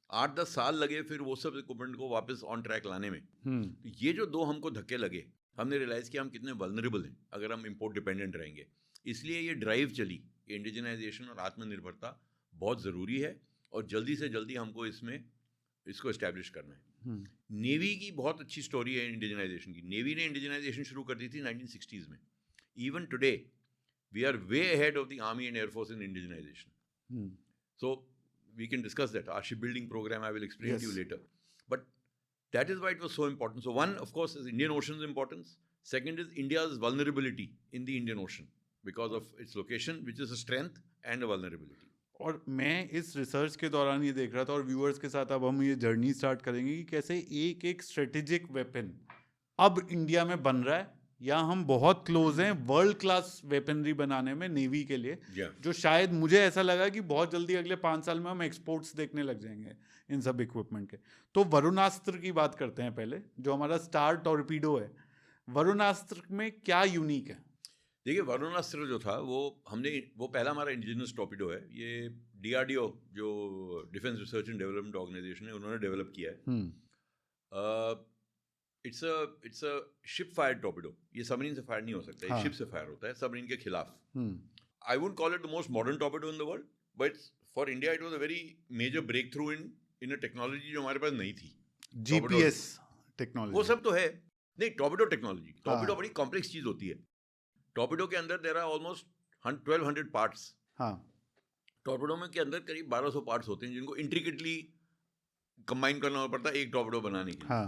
Speaker 2: 8-10 साल लगे फिर वो सब इक्विपमेंट को वापस ऑन ट्रैक लाने में। तो ये जो 2 हमको धक्के लगे, हमने रियलाइज़ किया हम कितने वल्नरेबल हैं अगर हम इम्पोर्ट डिपेंडेंट रहेंगे। इसलिए ये ड्राइव चली, इंडिजनाइजेशन और आत्मनिर्भरता बहुत ज़रूरी है, और जल्दी से जल्दी हमको इसको इस्टेब्लिश करना है। नेवी की बहुत अच्छी स्टोरी है इंडिजनाइजेशन की। नेवी ने इंडिजनाइजेशन शुरू कर दी थी 1960s में। Even today we are way ahead of the army and air force in indigenisation. So we can discuss that. Our shipbuilding program, I will explain to you later. But that is why it was so important. So one, of course, is Indian Ocean's importance. Second is India's vulnerability in the Indian Ocean because of its location, which is a strength and a vulnerability.
Speaker 1: और मैं इस रिसर्च के दौरान ये देख रहा था, और व्यूअर्स के साथ अब हम ये जर्नी स्टार्ट करेंगे कि कैसे एक एक स्ट्रेटेजिक वेपन अब इंडिया में बन रहा है, या हम बहुत क्लोज हैं वर्ल्ड क्लास वेपनरी बनाने में नेवी के लिए, जो शायद मुझे ऐसा लगा कि बहुत जल्दी अगले 5 साल में हम एक्सपोर्ट्स देखने लग जाएंगे इन सब इक्विपमेंट के। तो वरुणास्त्र की बात करते हैं पहले, जो हमारा स्टार टॉर्पीडो है। वरुणास्त्र में क्या यूनिक है?
Speaker 2: देखिए, वरुणास्त्र जो था वो पहला हमारा इंडिजिनस टॉर्पीडो है। ये DRDO जो defence research and development organisation है, उन्होंने डेवलप किया है। It's a ship fire torpedo. ये सबमरीन से फायर नहीं हो सकता, ये शिप से फायर होता है सबमरीन के खिलाफ। I would call it the most modern torpedo in the world, but for India it was a very major breakthrough in a technology जो हमारे पास नहीं थी।
Speaker 1: GPS टेक्नोलॉजी,
Speaker 2: वो सब तो है नहीं। टॉर्पीडो टेक्नोलॉजी, टॉर्पीडो बड़ी कॉम्प्लेक्स चीज होती है। टॉर्पीडो के अंदर there are almost 1200 parts. Torpedo में के अंदर करीब 1200 पार्ट्स होते हैं जिनको इंट्रिकेटली कंबाइन करना पड़ता है एक टॉर्पीडो बनाने के लिए।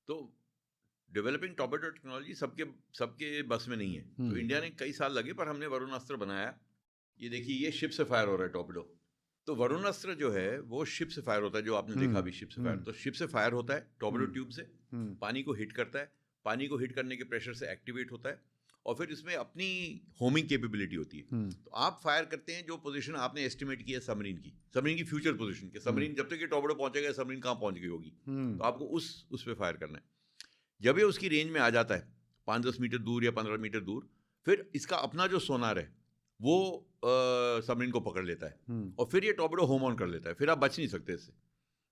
Speaker 2: तो डेवलपिंग टॉर्पीडो टेक्नोलॉजी सबके बस में नहीं है। तो इंडिया ने कई साल लगे, पर हमने वरुणास्त्र बनाया। ये देखिए, ये शिप से फायर हो रहा है टॉर्पीडो। तो वरुणास्त्र जो है वो शिप से फायर होता है, जो आपने देखा अभी शिप से फायर। तो शिप से फायर होता है टॉर्पीडो ट्यूब से, पानी को हिट करता है, पानी को हिट करने के प्रेशर से एक्टिवेट होता है, और फिर इसमें अपनी होमिंग कैपेबिलिटी होती है। तो आप फायर करते हैं जो पोजीशन आपने एस्टिमेट की है सबमरीन की फ्यूचर पोजीशन के। सबमरीन जब तक ये टॉर्पीडो पहुंचेगा, सबमरीन कहाँ पहुंच गई होगी, तो आपको उस पे फायर करना है। जब ये उसकी रेंज में आ जाता है 5-10 मीटर दूर या 15 मीटर दूर, फिर इसका अपना जो सोनार है वो सबमरीन को पकड़ लेता है, और फिर ये टॉर्पीडो होम ऑन कर लेता है। फिर आप बच नहीं सकते इससे,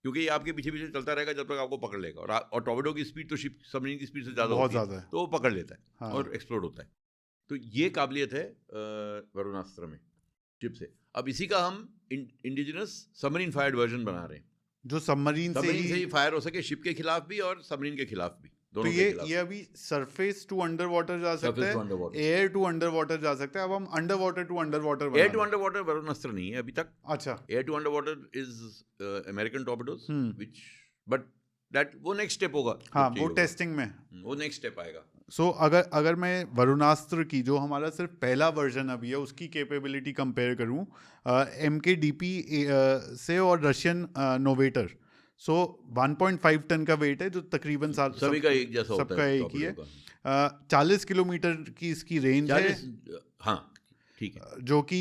Speaker 2: क्योंकि ये आपके पीछे पीछे चलता रहेगा जब तक आपको पकड़ लेगा। और टॉर्पीडो की स्पीड तो सबमरीन की स्पीड से ज़्यादा होती है, तो वो पकड़ लेता है और एक्सप्लोड होता है। तो ये काबिलियत है वरुणास्त्र में शिप से। अब इसी का हम इंडिजिनस सबमरीन फायर्ड वर्जन बना रहे हैं, जो सबमरीन से ही फायर हो सके, शिप के खिलाफ भी और सबमरीन के खिलाफ भी।
Speaker 1: तो ये अभी सरफेस टू अंडर वाटर जा सकता है, एयर टू अंडर वाटर जा सकता है। अब हम underwater to underwater,
Speaker 2: air to underwater Varunastra नहीं है अभी तक।
Speaker 1: अच्छा,
Speaker 2: air to underwater is American torpedoes, which but that वो नेक्स्ट स्टेप होगा।
Speaker 1: हाँ, वो टेस्टिंग में,
Speaker 2: वो नेक्स्ट स्टेप आएगा।
Speaker 1: सो अगर मैं वरुणास्त्र की जो हमारा सिर्फ पहला वर्जन अभी है उसकी कैपेबिलिटी कंपेयर करूं MKDP से और रशियन नोवेटर, सो 1.5 टन का वेट है जो तकरीबन
Speaker 2: सभी का एक जैसा होता
Speaker 1: सबका
Speaker 2: है
Speaker 1: एक ही है।
Speaker 2: टॉर्पेडो का।
Speaker 1: 40 किलोमीटर की इसकी रेंज है,
Speaker 2: 40, हाँ ठीक है।
Speaker 1: जो कि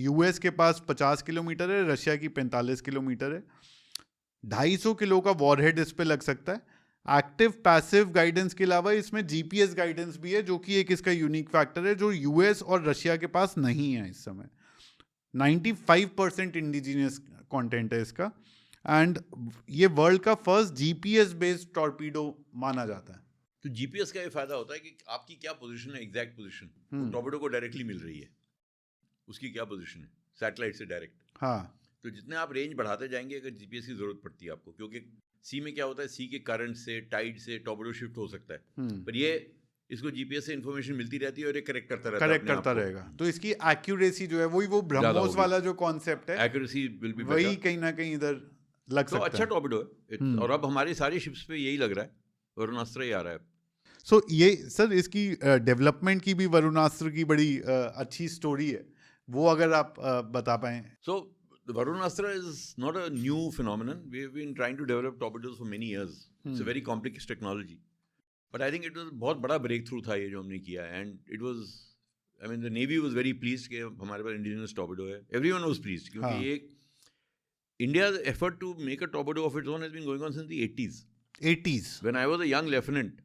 Speaker 1: US के पास 50 किलोमीटर है, रशिया की 45 किलोमीटर है। 250 किलो का वॉरहेड इस पे लग सकता है। एक्टिव पैसिव गाइडेंस के अलावा इसमें GPS गाइडेंस भी है, जो कि एक इसका यूनिक फैक्टर है जो US और रशिया के पास नहीं है इस समय। 95% इंडिजिनियस कंटेंट है इसका, एंड ये वर्ल्ड का फर्स्ट GPS बेस्ड टॉर्पीडो माना जाता है।
Speaker 2: तो जीपीएस का ये फायदा होता है कि आपकी क्या पोजीशन है, एग्जैक्ट पोजीशन टॉर्पेडो को डायरेक्टली मिल रही है, उसकी क्या पोजीशन है सैटेलाइट से डायरेक्ट।
Speaker 1: हाँ,
Speaker 2: तो जितने आप रेंज बढ़ाते जाएंगे, अगर जीपीएस की जरूरत पड़ती है आपको, क्योंकि सी में क्या होता है, सी के करंट से टाइड से टॉर्पेडो शिफ्ट हो सकता है, पर ये इसको जीपीएस से इन्फॉर्मेशन मिलती रहती है और ये करेक्ट करता रहता है,
Speaker 1: करेक्ट करता रहेगा। तो इसकी एक्यूरेसी जो है वही वो ब्रह्मोस
Speaker 2: होगी।
Speaker 1: वाला जो कॉन्सेप्ट है,
Speaker 2: एक्यूरेसी विल बी
Speaker 1: वही कहीं ना कहीं इधर लग
Speaker 2: तो
Speaker 1: सकता
Speaker 2: अच्छा
Speaker 1: है।
Speaker 2: टॉर्पेडो है। और अब हमारी सारी शिप्स पे यही लग रहा है, वरुणास्त्र ही आ रहा है।
Speaker 1: सो ये सर इसकी डेवलपमेंट की भी वरुणास्त्र की बड़ी अच्छी स्टोरी है, वो अगर आप बता पाएं।
Speaker 2: So the Varunastra is not a new phenomenon. We have been trying to develop torpedoes for many years. It's a very complex technology. But I think it was बहुत बड़ा breakthrough था ये जो हमने किया, and it was, I mean the Navy was very pleased कि हमारे पास indigenous torpedo है. Everyone was pleased क्योंकि ये India's effort to make a torpedo of its own has been going on since the 80s. When I was a young lieutenant,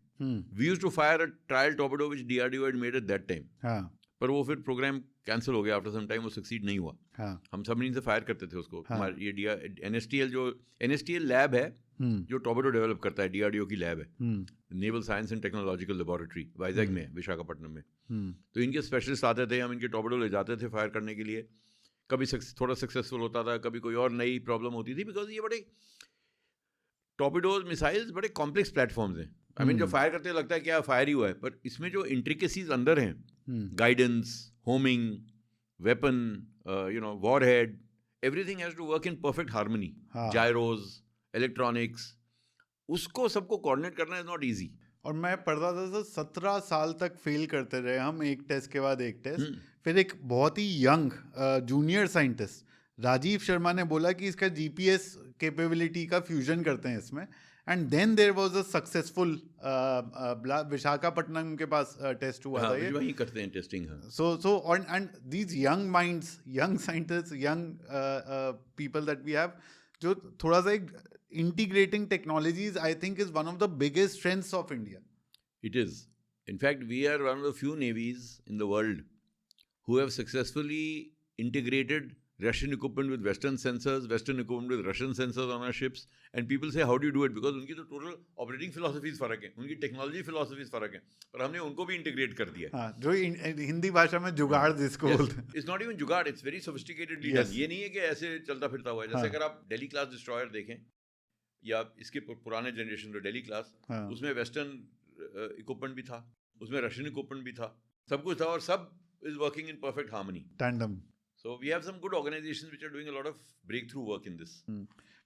Speaker 2: we used to fire a trial torpedo which DRDO had made at that time.
Speaker 1: हाँ,
Speaker 2: पर वो फिर प्रोग्राम कैंसिल हो गया आफ्टर सम टाइम, वो सक्सीड नहीं हुआ।
Speaker 1: हाँ,
Speaker 2: हम सबमरीन से फायर करते थे उसको। हमारे ये NSTL जो NSTL लैब है जो टॉर्पेडो डेवलप करता है, DRDO की लैब है, naval science and technological laboratory Vizag में, विशाखापट्टनम में। तो इनके स्पेशलिस्ट आते थे, हम इनके टॉर्पेडो ले जाते थे फायर करने के लिए। कभी थोड़ा सक्सेसफुल होता था, कभी कोई और नई प्रॉब्लम होती थी, बिकॉज ये बड़े टॉर्पेडोज मिसाइल्स बड़े कॉम्प्लेक्स प्लेटफॉर्म्स हैं। आई मीन जो फायर करते लगता है क्या फायर ही हुआ है, पर इसमें जो इंट्रिकेसीज अंदर हैं, guidance, homing, weapon, warhead, everything has to work in perfect harmony, gyros, electronics, उसको सबको कोऑर्डिनेट करना इज नॉट इजी।
Speaker 1: और मैं पढ़ता था सर 17 साल तक फेल करते रहे हम, एक टेस्ट के बाद एक टेस्ट। फिर एक बहुत ही young junior scientist Rajiv Sharma ने बोला कि इसका GPS कैपेबिलिटी का फ्यूजन करते हैं इसमें, and then there was a successful Visakhapatnam के पास टेस्ट हुआ था ये,
Speaker 2: वही करते हैं testing.
Speaker 1: so and these young minds, young scientists, young people that we have, जो थोड़ा सा एक integrating technologies I think is one of the biggest strengths of India.
Speaker 2: It is. In fact, we are one of the few navies in the world who have successfully integrated Russian equipment with Western sensors, Western equipment with Russian sensors on our ships, and people say how do you do it, because उनकी तो total operating philosophies फर्क है, उनकी technology philosophies फर्क है, पर हमने उनको भी integrate कर दिया।
Speaker 1: हाँ, जो हिंदी भाषा में जुगाड़ जिसको बोलते हैं।
Speaker 2: It's not even जुगाड़, it's very sophisticatedly done. ये नहीं है कि ऐसे चलता फिरता हुआ है। जैसे अगर आप डेली क्लास डिस्ट्रॉयर देखें या इसके पुराने जनरेशन जो डेली क्लास, उसमें वेस्टर्न इक्विपमेंट भी था, उसमें रशियन इक्विपमेंट भी था, सब कुछ था, और सब is working in perfect harmony.
Speaker 1: Tandem.
Speaker 2: So we have some good organizations which are doing a lot of breakthrough work in this.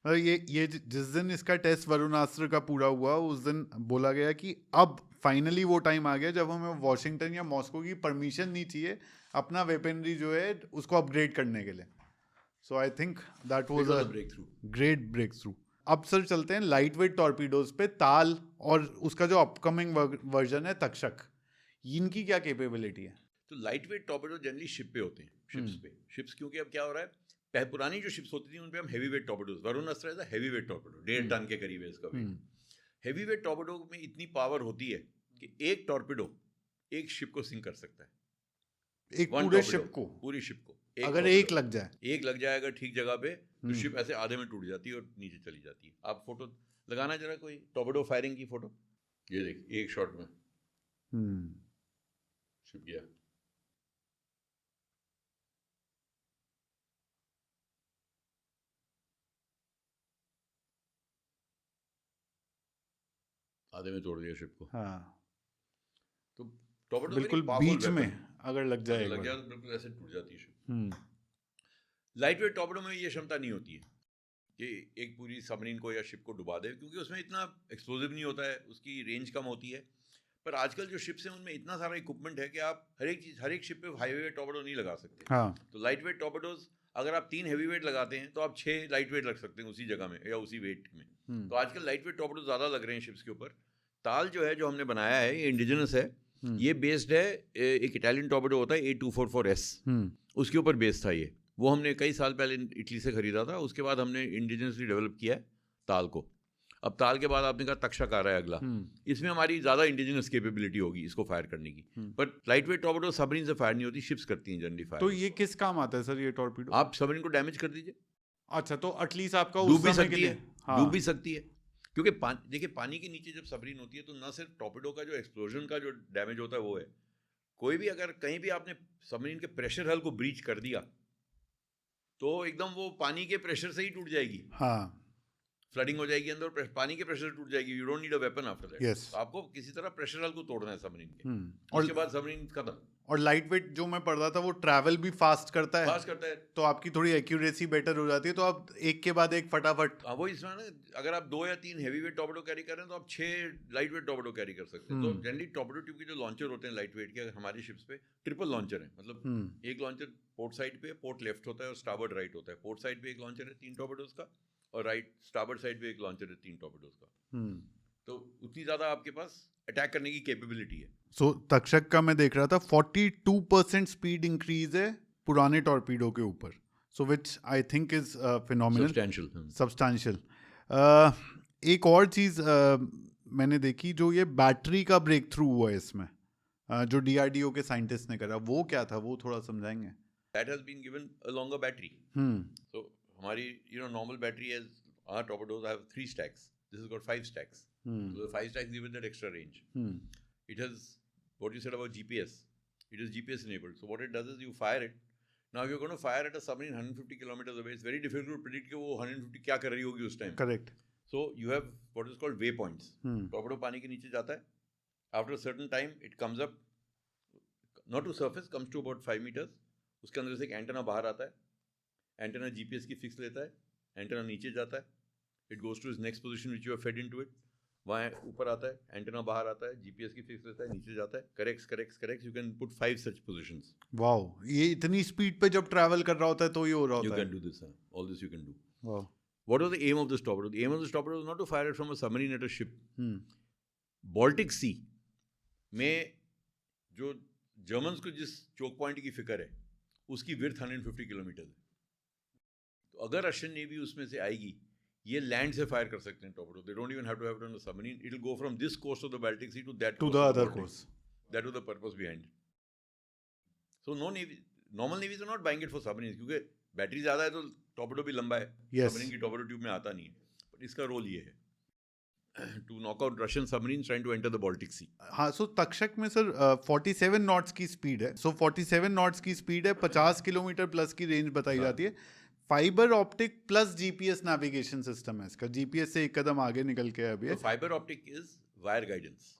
Speaker 1: ये जिस दिन इसका टेस्ट वरुणास्त्र का पूरा हुआ, उस दिन बोला गया कि अब फाइनली वो टाइम आ गया जब हमें वॉशिंगटन या मॉस्को की परमिशन नहीं चाहिए अपना वेपनरी जो है उसको अपग्रेड करने के लिए। So I think that was a great breakthrough. अब सर चलते हैं लाइट वेट टॉर्पीडोज पे, ताल और उसका जो अपकमिंग वर्जन है तक्षक, इनकी क्या कैपेबिलिटी है?
Speaker 2: तो light weight torpedo generally ship पे होते हैं, शिप्स पे। शिप्स क्योंकि अब क्या हो रहा है, पुरानी जो शिप्स होती थी उन पे हम heavy weight torpedoes, Varunastra is a heavy weight torpedo, 1.5 ton के करीब है इसका वेट। हैवी वेट टॉर्पेडो में इतनी पावर होती है कि एक टॉर्पेडो एक शिप को सिंक कर सकता है,
Speaker 1: एक पूरे शिप को,
Speaker 2: पूरी शिप को।
Speaker 1: अगर एक लग जाए अगर
Speaker 2: ठीक जगह पे, तो शिप ऐसे आधे में टूट जाती है और नीचे चली जाती है। आप फोटो लगाना जरा कोई टॉर्पेडो फायरिंग की फोटो, ये देख एक शॉट में शिप गया। आधे में तोड़ दिया शिप को।
Speaker 1: हाँ,
Speaker 2: तो टॉर्पेडो
Speaker 1: बिल्कुल बीच में अगर लग जाए
Speaker 2: तो बिल्कुल ऐसे टूट जाती है शिप। लाइट वेट टॉर्पेडो में ये क्षमता नहीं होती है कि एक पूरी सबमरीन को या शिप को डुबा दे, क्योंकि उसमें इतना एक्सप्लोजिव नहीं होता है, उसकी रेंज कम होती है। पर आजकल जो शिप्स हैं उनमें इतना सारा इक्विपमेंट है कि आप हर एक शिप पे हाई वेट टॉर्पेडो नहीं लगा सकते।
Speaker 1: हाँ
Speaker 2: तो लाइट वेट टॉर्पेडोज अगर आप 3 हैवी वेट लगाते हैं तो आप 6 लाइट वेट रख सकते हैं उसी जगह में या उसी वेट में। तो आजकल लाइट वेट टॉर्पेडो ज़्यादा लग रहे हैं शिप्स के ऊपर। ताल जो है जो हमने बनाया है ये इंडिजिनस है। ये बेस्ड है एक इटालियन टॉर्पेडो होता है A244S, उसके ऊपर बेस्ड था ये। वो हमने कई साल पहले इटली से खरीदा था। उसके बाद हमने इंडिजिनसली डेवलप किया है ताल को। अब ताल के बाद आपने कहा तक्षक आ रहा है अगला। इसमें हमारी ज़्यादा इंडिजिनस कैपेबिलिटी होगी इसको फायर करने की। But light weight torpedo submarine से फायर नहीं होती, शिप्स करती हैं जनरली फायर।
Speaker 1: तो ये किस काम आता है सर ये टॉर्पीडो?
Speaker 2: आप सबमरीन को डैमेज कर दीजिए।
Speaker 1: अच्छा तो एटलीस्ट आपका
Speaker 2: डूब
Speaker 1: उस
Speaker 2: भी
Speaker 1: समय के
Speaker 2: सकती
Speaker 1: लिए
Speaker 2: है, डूब भी सकती है क्योंकि देखिए पानी के नीचे जब सबमरीन होती है तो ना सिर्फ टॉर्पेडो का जो एक्सप्लोजन का जो डैमेज होता है वो है, कोई भी अगर कहीं भी आपने सबमरीन के प्रेशर हल को ब्रीच कर दिया तो एकदम वो पानी के प्रेशर से ही टूट जाएगी।
Speaker 1: हाँ
Speaker 2: फ्लडिंग हो जाएगी अंदर, पानी के प्रेशर टूट जाएगी। You don't need a weapon after that.
Speaker 1: Yes.
Speaker 2: तो आपको किसी तरह प्रेशर हल को तोड़ना है सबमरीन के।
Speaker 1: और
Speaker 2: उसके बाद सबमरीन खत्म।
Speaker 1: और लाइट वेट जो मैं पढ़ रहा था वो ट्रैवल भी फास्ट करता है,
Speaker 2: पास करता है।
Speaker 1: तो आपकी थोड़ी एक्यूरेसी बेटर हो जाती है, तो आप एक के बाद एक फटाफट।
Speaker 2: हाँ वो इसमें ना अगर आप 2 या 3 हैवी वेट टॉर्पेडो कैरी कर रहे हैं तो आप 6 लाइट वेट टॉर्पेडो कैरी कर सकते हैं। तो जनरली टॉर्पेडो ट्यूब के जो लॉन्चर होते हैं लाइट वेट के हमारी शिप्स पे ट्रिपल लॉन्चर है। मतलब एक लॉन्चर पोर्ट साइड पे, पोर्ट लेफ्ट होता है और स्टारबोर्ड राइट होता है। पोर्ट साइड पे एक लॉन्चर है 3 टॉर्पेडोज का और राइट स्टारबोर्ड साइड पे एक लॉन्चर है 3 टॉर्पेडोज का। तो उतनी ज़्यादा आपके पास अटैक करने की कैपेबिलिटी है।
Speaker 1: सो तक्षक का मैं देख रहा था 42% स्पीड इंक्रीज है पुराने टॉर्पीडो के ऊपर, so which I think is phenomenal, substantial. एक और चीज़ मैंने देखी जो ये बैटरी का ब्रेक थ्रू हुआ है इसमें, जो DRDO के साइंटिस्ट ने करा, वो क्या था वो थोड़ा समझाएंगे?
Speaker 2: That has been given a longer battery. So हमारी normal battery has our torpedoes have 3 stacks. This has got 5 stacks. So the 5 stacks give it that extra range. It has what you said about GPS. It is GPS enabled. So what it does is you fire it. Now if you're going to fire at a submarine 150 kilometers away, it's very difficult to predict कि वो 150 क्या कर रही होगी उस time.
Speaker 1: Correct.
Speaker 2: So you have what is called waypoints. Torpedo पानी के नीचे जाता है. After a certain time, it comes up, not to surface, comes to about 5 meters. उसके अंदर से एक एंटेना बाहर आता है, एंटेना GPS की फिक्स लेता है, एंटेना नीचे जाता है, it goes two is next position which you have fade into it, वहाँ ऊपर आता है, एंटेना बाहर आता है, GPS की फिक्स लेता है, नीचे जाता है, corrects, you can put 5 such positions.
Speaker 1: Wow, ये इतनी स्पीड पे जब ट्रैवल कर रहा होता है तो ये हो रहा होता है।
Speaker 2: You can do this, all this you can do.
Speaker 1: Wow.
Speaker 2: What was the aim of this torpedo? The aim of this torpedo was not to fire it from a submarine at a ship. Baltic Sea में जो जर्मन्स को जिस चोक पॉइंट की फिक्र है उसकी विड्थ 150 किलोमीटर है। तो अगर रशियन नेवी उसमें से आएगी, ये लैंड से फायर कर सकते हैं torpedo. They don't even have to have it on the submarine, it will go from this coast of the Baltic sea to that
Speaker 1: to the other coast.
Speaker 2: That was the purpose behind. So no navy, normal navies are not buying it for submarine क्योंकि बैटरी ज़्यादा है तो टॉर्पेडो भी लंबा है, सबमरीन की टॉर्पेडो ट्यूब में आता नहीं है। बट इसका रोल ये है to knock out Russian submarines trying to enter the Baltic Sea.
Speaker 1: हाँ, सो तक्षक में सर 47 नॉट्स की स्पीड है। सो 47 नॉट्स की स्पीड है, 50 किलोमीटर प्लस की रेंज बताई जाती है। Fibre optic plus GPS navigation system है इसका, GPS से एक कदम आगे निकल के अभी है।
Speaker 2: Fibre optic is wire guidance.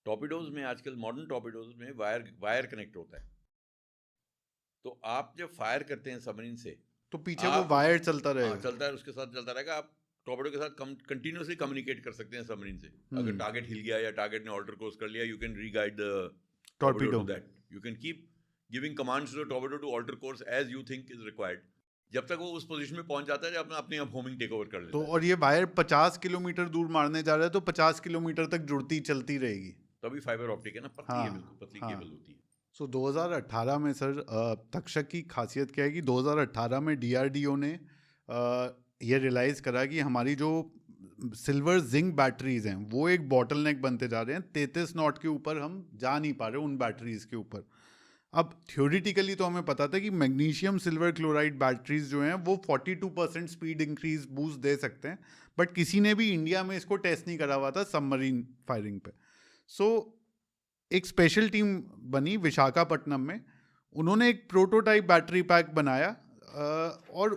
Speaker 2: Torpedoes में आजकल मॉडर्न टॉर्पेडोज में वायर कनेक्ट होता है। तो आप जब फायर करते हैं सबमरीन से
Speaker 1: तो पीछे वो वायर चलता रहेगा,
Speaker 2: चलता है, उसके साथ चलता रहेगा। आप टॉर्पेडो के साथ कंटिन्यूसली कम्युनिकेट कर सकते हैं सबमरीन से। अगर टारगेट हिल गया या टारगेट ने ऑल्टर कोर्स कर लिया, you can reguide the torpedo to that. You can keep giving commands to the torpedo to alter course as you think is required, जब तक वो उस पोजीशन में पहुंच जाता है जब अपने आप होमिंग टेक ओवर कर लेता है।
Speaker 1: तो और ये वायर 50 किलोमीटर दूर मारने जा रहा है तो 50 किलोमीटर तक जुड़ती चलती रहेगी।
Speaker 2: तभी फाइबर ऑप्टिक है ना, पतली है, बिल्कुल पतली केबल होती है।
Speaker 1: सो 2018 में सर तक्षक की खासियत क्या है कि 2018 में DRDO ने ये रियलाइज़ करा कि हमारी जो सिल्वर जिंक बैटरीज हैं वो एक बॉटलनेक बनते जा रहे हैं। 33 नॉट के ऊपर हम जा नहीं पा रहे उन बैटरीज के ऊपर। अब थ्योरेटिकली तो हमें पता था कि मैग्नीशियम सिल्वर क्लोराइड बैटरीज जो हैं वो 42% स्पीड इंक्रीज बूस्ट दे सकते हैं, बट किसी ने भी इंडिया में इसको टेस्ट नहीं करा हुआ था सबमरीन फायरिंग पे। सो एक स्पेशल टीम बनी विशाखापट्टनम में, उन्होंने एक प्रोटोटाइप बैटरी पैक बनाया और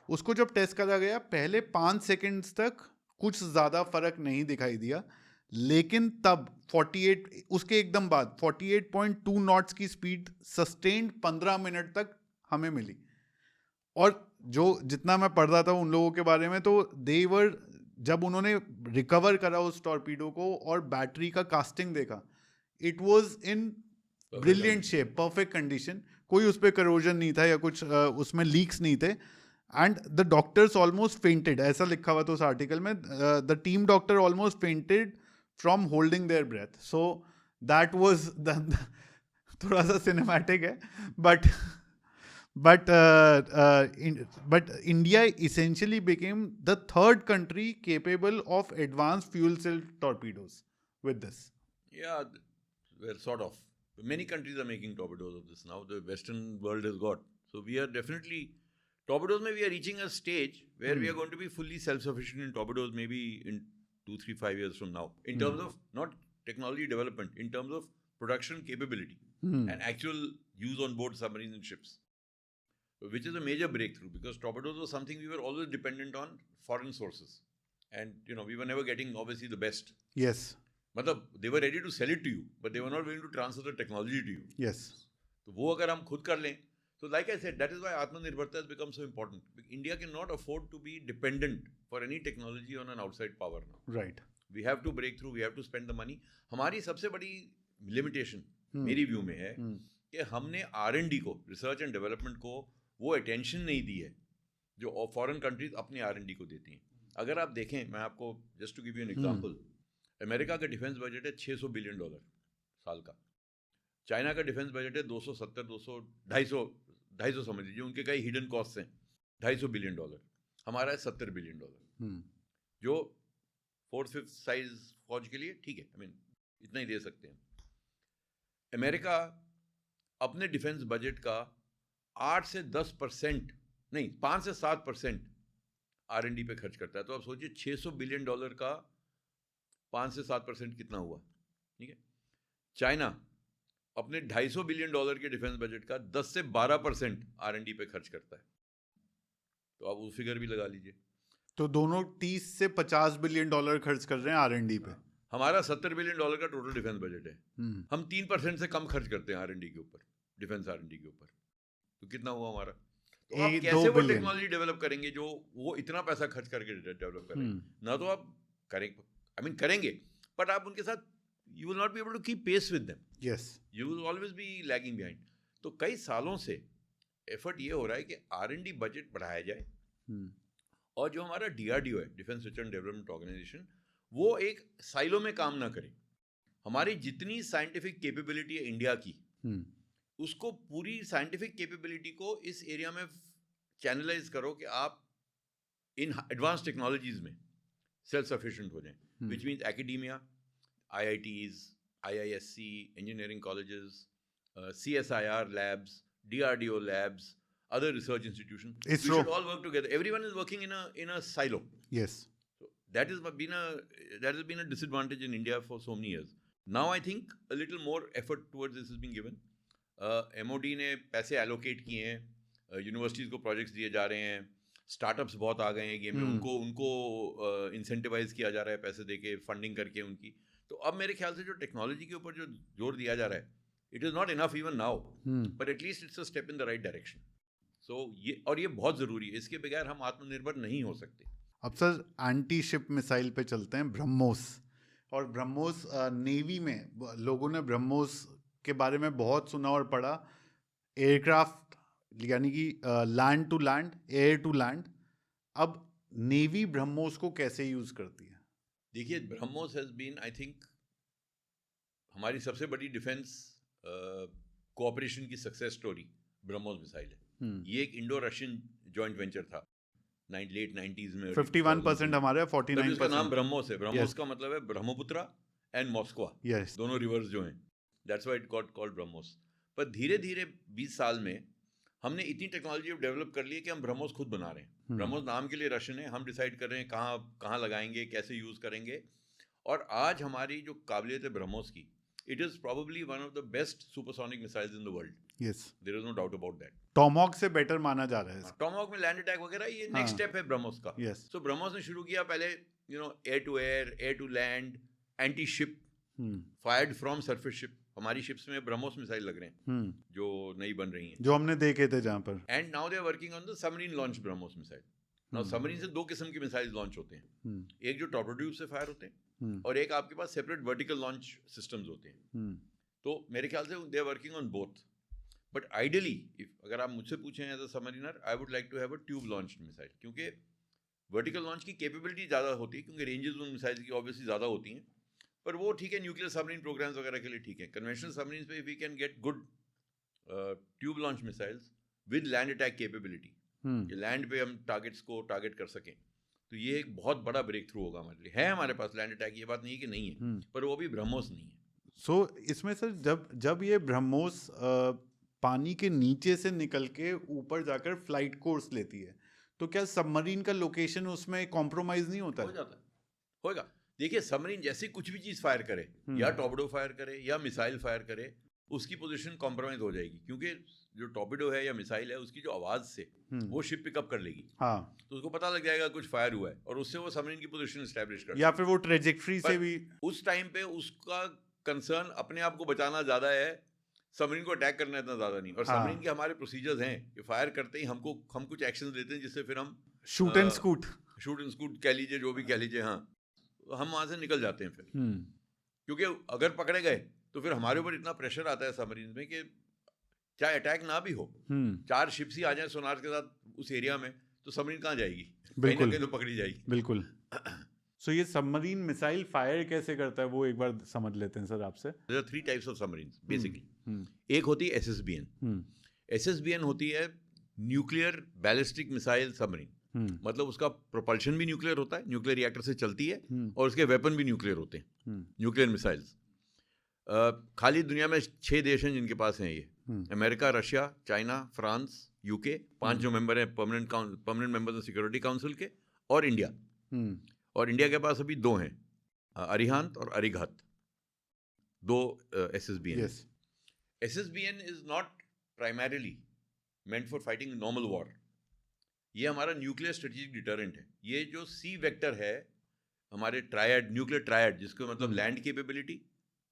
Speaker 1: उसको जब टेस्ट करा गया पहले 5 सेकंड्स तक कुछ ज़्यादा फर्क नहीं दिखाई दिया, लेकिन तब 48 उसके एकदम बाद 48.2 नॉट्स की स्पीड सस्टेन्ड 15 मिनट तक हमें मिली। और जो जितना मैं पढ़ रहा था उन लोगों के बारे में, तो जब उन्होंने रिकवर करा उस टॉर्पीडो को और बैटरी का कास्टिंग देखा, it was in brilliant shape, perfect condition, कोई उस पर करोजन नहीं था या कुछ उसमें लीक्स नहीं थे. And the doctors almost fainted, ऐसा लिखा हुआ था उस आर्टिकल में, the team doctor almost fainted from holding their breath. So that was थोड़ा सा सिनेमैटिक है, but India essentially became the third country capable of advanced fuel cell torpedoes with this.
Speaker 2: Yeah, we're sort of. Many countries are making torpedoes of this now. The Western world has got. So we are definitely, torpedoes, we are reaching a stage where we are going to be fully self-sufficient in torpedoes maybe in 2, 3, 5 years from now. In terms of not technology development, in terms of production capability and actual use on board submarines and ships. Which is a major breakthrough, because torpedoes was something we were always dependent on foreign sources. And, we were never getting, obviously, the best.
Speaker 1: Yes.
Speaker 2: They were ready to sell it to you, but they were not willing to transfer the technology to you.
Speaker 1: Yes.
Speaker 2: So, वो अगर हम खुद कर लें, so like I said, that is why Atmanirbharta has become so important. India cannot afford to be dependent for any technology on an outside power now.
Speaker 1: Right.
Speaker 2: We have to break through, we have to spend the money. हमारी सबसे बड़ी limitation, मेरी व्यू में है, कि हमने R&D को, रिसर्च एंड डेवलपमेंट को, वो अटेंशन नहीं दी है जो फॉरेन कंट्रीज अपने R&D को देती हैं. अगर आप देखें, मैं आपको just to give you an example, America का डिफेंस बजट है $600 बिलियन साल का. चाइना का डिफेंस बजट है 250 समझ लीजिए, उनके कई हिडन कॉस्ट हैं, $250 बिलियन. हमारा है $70 बिलियन, जो 4/5 साइज फौज के लिए ठीक है, इतना ही दे सकते हैं. अमेरिका अपने डिफेंस बजट का 8 से 10% नहीं, 5 से 7% R&D पे खर्च करता है. तो आप सोचिए $600 बिलियन का 5 से 7% कितना हुआ. ठीक है. चाइना अपने $250 बिलियन के डिफेंस बजट का 10 से 12% R&D पे खर्च करता है. तो आप वो फिगर भी लगा लीजिए.
Speaker 1: तो दोनों 30 से 50 बिलियन डॉलर खर्च कर रहे हैं R&D पे.
Speaker 2: हमारा $70 बिलियन का टोटल डिफेंस बजट है. हम 3% से कम खर्च करते हैं R&D के ऊपर, डिफेंस R&D के ऊपर. तो कितना हुआ हमारा? तो आप कैसे वो टेक्नोलॉजी डेवलप करेंगे जो वो इतना पैसा खर्च करके डेवलप करेंगे? ना तो आप करेंगे, बट आप उनके साथ you will not be able to keep pace with them.
Speaker 1: Yes.
Speaker 2: You will always be lagging behind. तो कई सालों से एफर्ट ये हो रहा है कि R&D बजट बढ़ाया जाए, और जो हमारा DRDO है, defence research and development organisation, वो एक साइलो में काम ना करे. हमारी जितनी साइंटिफिक कैपेबिलिटी है इंडिया की, उसको पूरी साइंटिफिक कैपेबिलिटी को इस एरिया में चैनलाइज करो कि आप इन एडवांस टेक्नोलॉजीज में सेल्फ सफिशिएंट हो जाएं, which means academia, IITs, IISc, engineering colleges, CSIR labs, DRDO labs, other research institutions. We should all work together. Everyone is working in a silo.
Speaker 1: Yes.
Speaker 2: So that has been a disadvantage in India for so many years. Now I think a little more effort towards this has been given. MOD ने पैसे allocate किए हैं, यूनिवर्सिटीज़ को प्रोजेक्ट्स दिए जा रहे हैं, स्टार्टअप्स बहुत आ गए हैं गेम में, उनको इंसेंटिवाइज किया जा रहा है पैसे देके, फंडिंग करके उनकी. तो अब मेरे ख्याल से जो टेक्नोलॉजी के ऊपर जो जोर दिया जा रहा है, it is not enough even now, but at least it's a step in the right direction. So ये बहुत ज़रूरी है, इसके बगैर हम आत्मनिर्भर नहीं हो सकते.
Speaker 1: अब सर एंटी शिप मिसाइल पे चलते हैं, ब्रह्मोस. और ब्रह्मोस नेवी में लोगों ने ब्रह्मोस के बारे में बहुत सुना और पढ़ा. एयरक्राफ्ट यानी कि land to land, air to land. अब नेवी ब्रह्मोस को कैसे यूज़ करती है?
Speaker 2: देखिए, BrahMos has been, I think, हमारी सबसे बड़ी डिफेंस कोऑपरेशन की सक्सेस स्टोरी ब्रह्मोस मिसाइल है. ये एक इंडो रशियन जॉइंट वेंचर था लेट 90s में.
Speaker 1: 51% हमारे, 49%.
Speaker 2: इसका नाम ब्रह्मोस है. ब्रह्मोस का मतलब है ब्रह्मपुत्रा एंड मॉस्को.
Speaker 1: Yes.
Speaker 2: दोनों रिवर्स जो हैं, that's why it got called BrahMos. पर धीरे धीरे 20 साल में हमने इतनी टेक्नोलॉजी डेवलप कर ली है कि हम ब्रह्मोस खुद बना रहे हैं. ब्रह्मोस नाम के लिए रशियन है, हम डिसाइड कर रहे हैं कहाँ लगाएंगे, कैसे यूज़ करेंगे. और आज हमारी जो काबिलियत है ब्रह्मोस की, it is probably one of the best supersonic missiles in the world.
Speaker 1: Yes.
Speaker 2: There is no doubt about that.
Speaker 1: Tomahawk से बेटर माना जा रहा है.
Speaker 2: टॉमहॉक में लैंड अटैक वगैरह, ये नेक्स्ट स्टेप है ब्रह्मोस का.
Speaker 1: Yes.
Speaker 2: सो ब्रह्मोस ने शुरू किया पहले, air to air, air to land, anti ship, fired from surface ship. हमारी शिप्स में ब्रह्मोस मिसाइल लग रहे हैं जो नई बन रही हैं,
Speaker 1: जो हमने देखे थे जहाँ पर.
Speaker 2: And now they are working on the submarine launch BrahMos missile. ना सबमरीन से दो किस्म के मिसाइल लॉन्च होते हैं, एक जो टॉर्पेडो ट्यूब से फायर होते हैं और एक आपके पास सेपरेट वर्टिकल लॉन्च सिस्टम्स होते हैं। तो मेरे ख्याल से they are working on both, but ideally अगर आप मुझसे पूछें as a submariner, I would like to have a tube launched missile, क्योंकि वर्टिकल लॉन्च की कैपेबिलिटी ज़्यादा होती है, क्योंकि रेंजेस उन मिसाइल की ऑब्वियसली ज़्यादा होती हैं। पर वो ठीक है, न्यूक्लियर सबमरीन प्रोग्राम्स वगैरह के लिए ठीक है। कन्वेंशनल सबमरीन पे we can get good tube launch missiles with land attack capability, कि लैंड पे हम टारगेट्स को टारगेट कर सकें, तो ये एक बहुत बड़ा ब्रेक थ्रू होगा हमारे लिए। है हमारे पास लैंड अटैक, ये बात नहीं है कि नहीं है, पर वो भी ब्रह्मोस नहीं है।
Speaker 1: सो इसमें सर जब ये ब्रह्मोस पानी के नीचे से निकल के ऊपर जाकर फ्लाइट कोर्स लेती है, तो क्या सबमरीन का लोकेशन उसमें कॉम्प्रोमाइज नहीं होता?
Speaker 2: हो जाता है, होगा। देखिए सबमरीन जैसे कुछ भी चीज़ फायर करे, या टॉर्पेडो फायर करे या मिसाइल फायर करे, उसकी पोजीशन कॉम्प्रोमाइज हो जाएगी, क्योंकि जो टॉर्पेडो है या मिसाइल है उसकी जो आवाज़ से वो शिप पिकअप कर लेगी।
Speaker 1: हाँ,
Speaker 2: तो उसको पता लग जाएगा कुछ फायर हुआ है, और उससे वो सबमरीन की पोजीशन एस्टैब्लिश कर,
Speaker 1: या फिर वो ट्रेजेक्ट्री से भी।
Speaker 2: उस टाइम पे उसका कंसर्न अपने आप को बचाना ज़्यादा है, सबमरीन को अटैक करना इतना ज़्यादा नहीं। और सबमरीन के हमारे प्रोसीजर्स हैं कि फायर करते ही हम कुछ एक्शन लेते हैं, जिससे फिर हम
Speaker 1: शूट एंड स्कूट
Speaker 2: कह लीजिए, जो भी कह लीजिए, हाँ, हम वहाँ से निकल जाते हैं फिर। क्योंकि अगर पकड़े गए तो फिर हमारे ऊपर इतना प्रेशर आता है सबमरीन में कि चाहे अटैक ना भी हो, 4 शिप्स ही आ जाए सोनार के साथ उस एरिया में, तो सबमरीन कहाँ जाएगी?
Speaker 1: बिल्कुल,
Speaker 2: कहीं तो पकड़ी जाएगी।
Speaker 1: बिल्कुल। सो ये सबमरीन मिसाइल फायर कैसे करता है, वो एक बार समझ लेते हैं सर आपसे।
Speaker 2: There are 3 types of submarines basically. एक होती है एसएसबीएन। एसएसबीएन होती है न्यूक्लियर बैलिस्टिक मिसाइल सबमरीन, मतलब उसका प्रोपल्शन भी न्यूक्लियर होता है, न्यूक्लियर रिएक्टर से चलती है, और उसके वेपन भी न्यूक्लियर होते हैं, न्यूक्लियर मिसाइल्स। खाली दुनिया में 6 देश हैं जिनके पास हैं ये, America, Russia, China, France, UK, 5 जो मेंबर हैं परमानेंट मेंबर्स हैं सिक्योरिटी काउंसिल के, और इंडिया। और इंडिया के पास अभी 2 हैं, अरिहंत और Arighat, 2 SSBN. SSBN is not primarily meant for fighting normal war. ये हमारा न्यूक्लियर स्ट्रेटेजिक डिटरेंट है। ये जो सी वेक्टर है हमारे ट्रायड, न्यूक्लियर ट्रायड, जिसको मतलब land capability,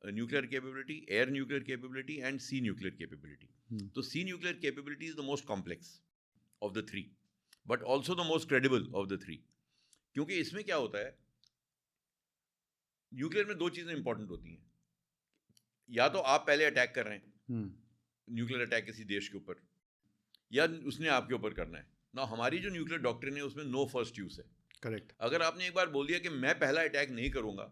Speaker 2: nuclear capability, air nuclear capability and sea nuclear capability. तो sea nuclear capability is the most complex of the 3, but also the most credible of the 3। क्योंकि इसमें क्या होता है, न्यूक्लियर में 2 चीज़ें इंपॉर्टेंट होती हैं। या तो आप पहले अटैक कर रहे हैं, न्यूक्लियर अटैक किसी देश के ऊपर, या उसने आपके ऊपर करना है ना। हमारी जो न्यूक्लियर डॉक्ट्रिन है उसमें नो फर्स्ट यूज है।
Speaker 1: करेक्ट।
Speaker 2: अगर आपने एक बार बोल दिया कि मैं पहला अटैक नहीं करूंगा,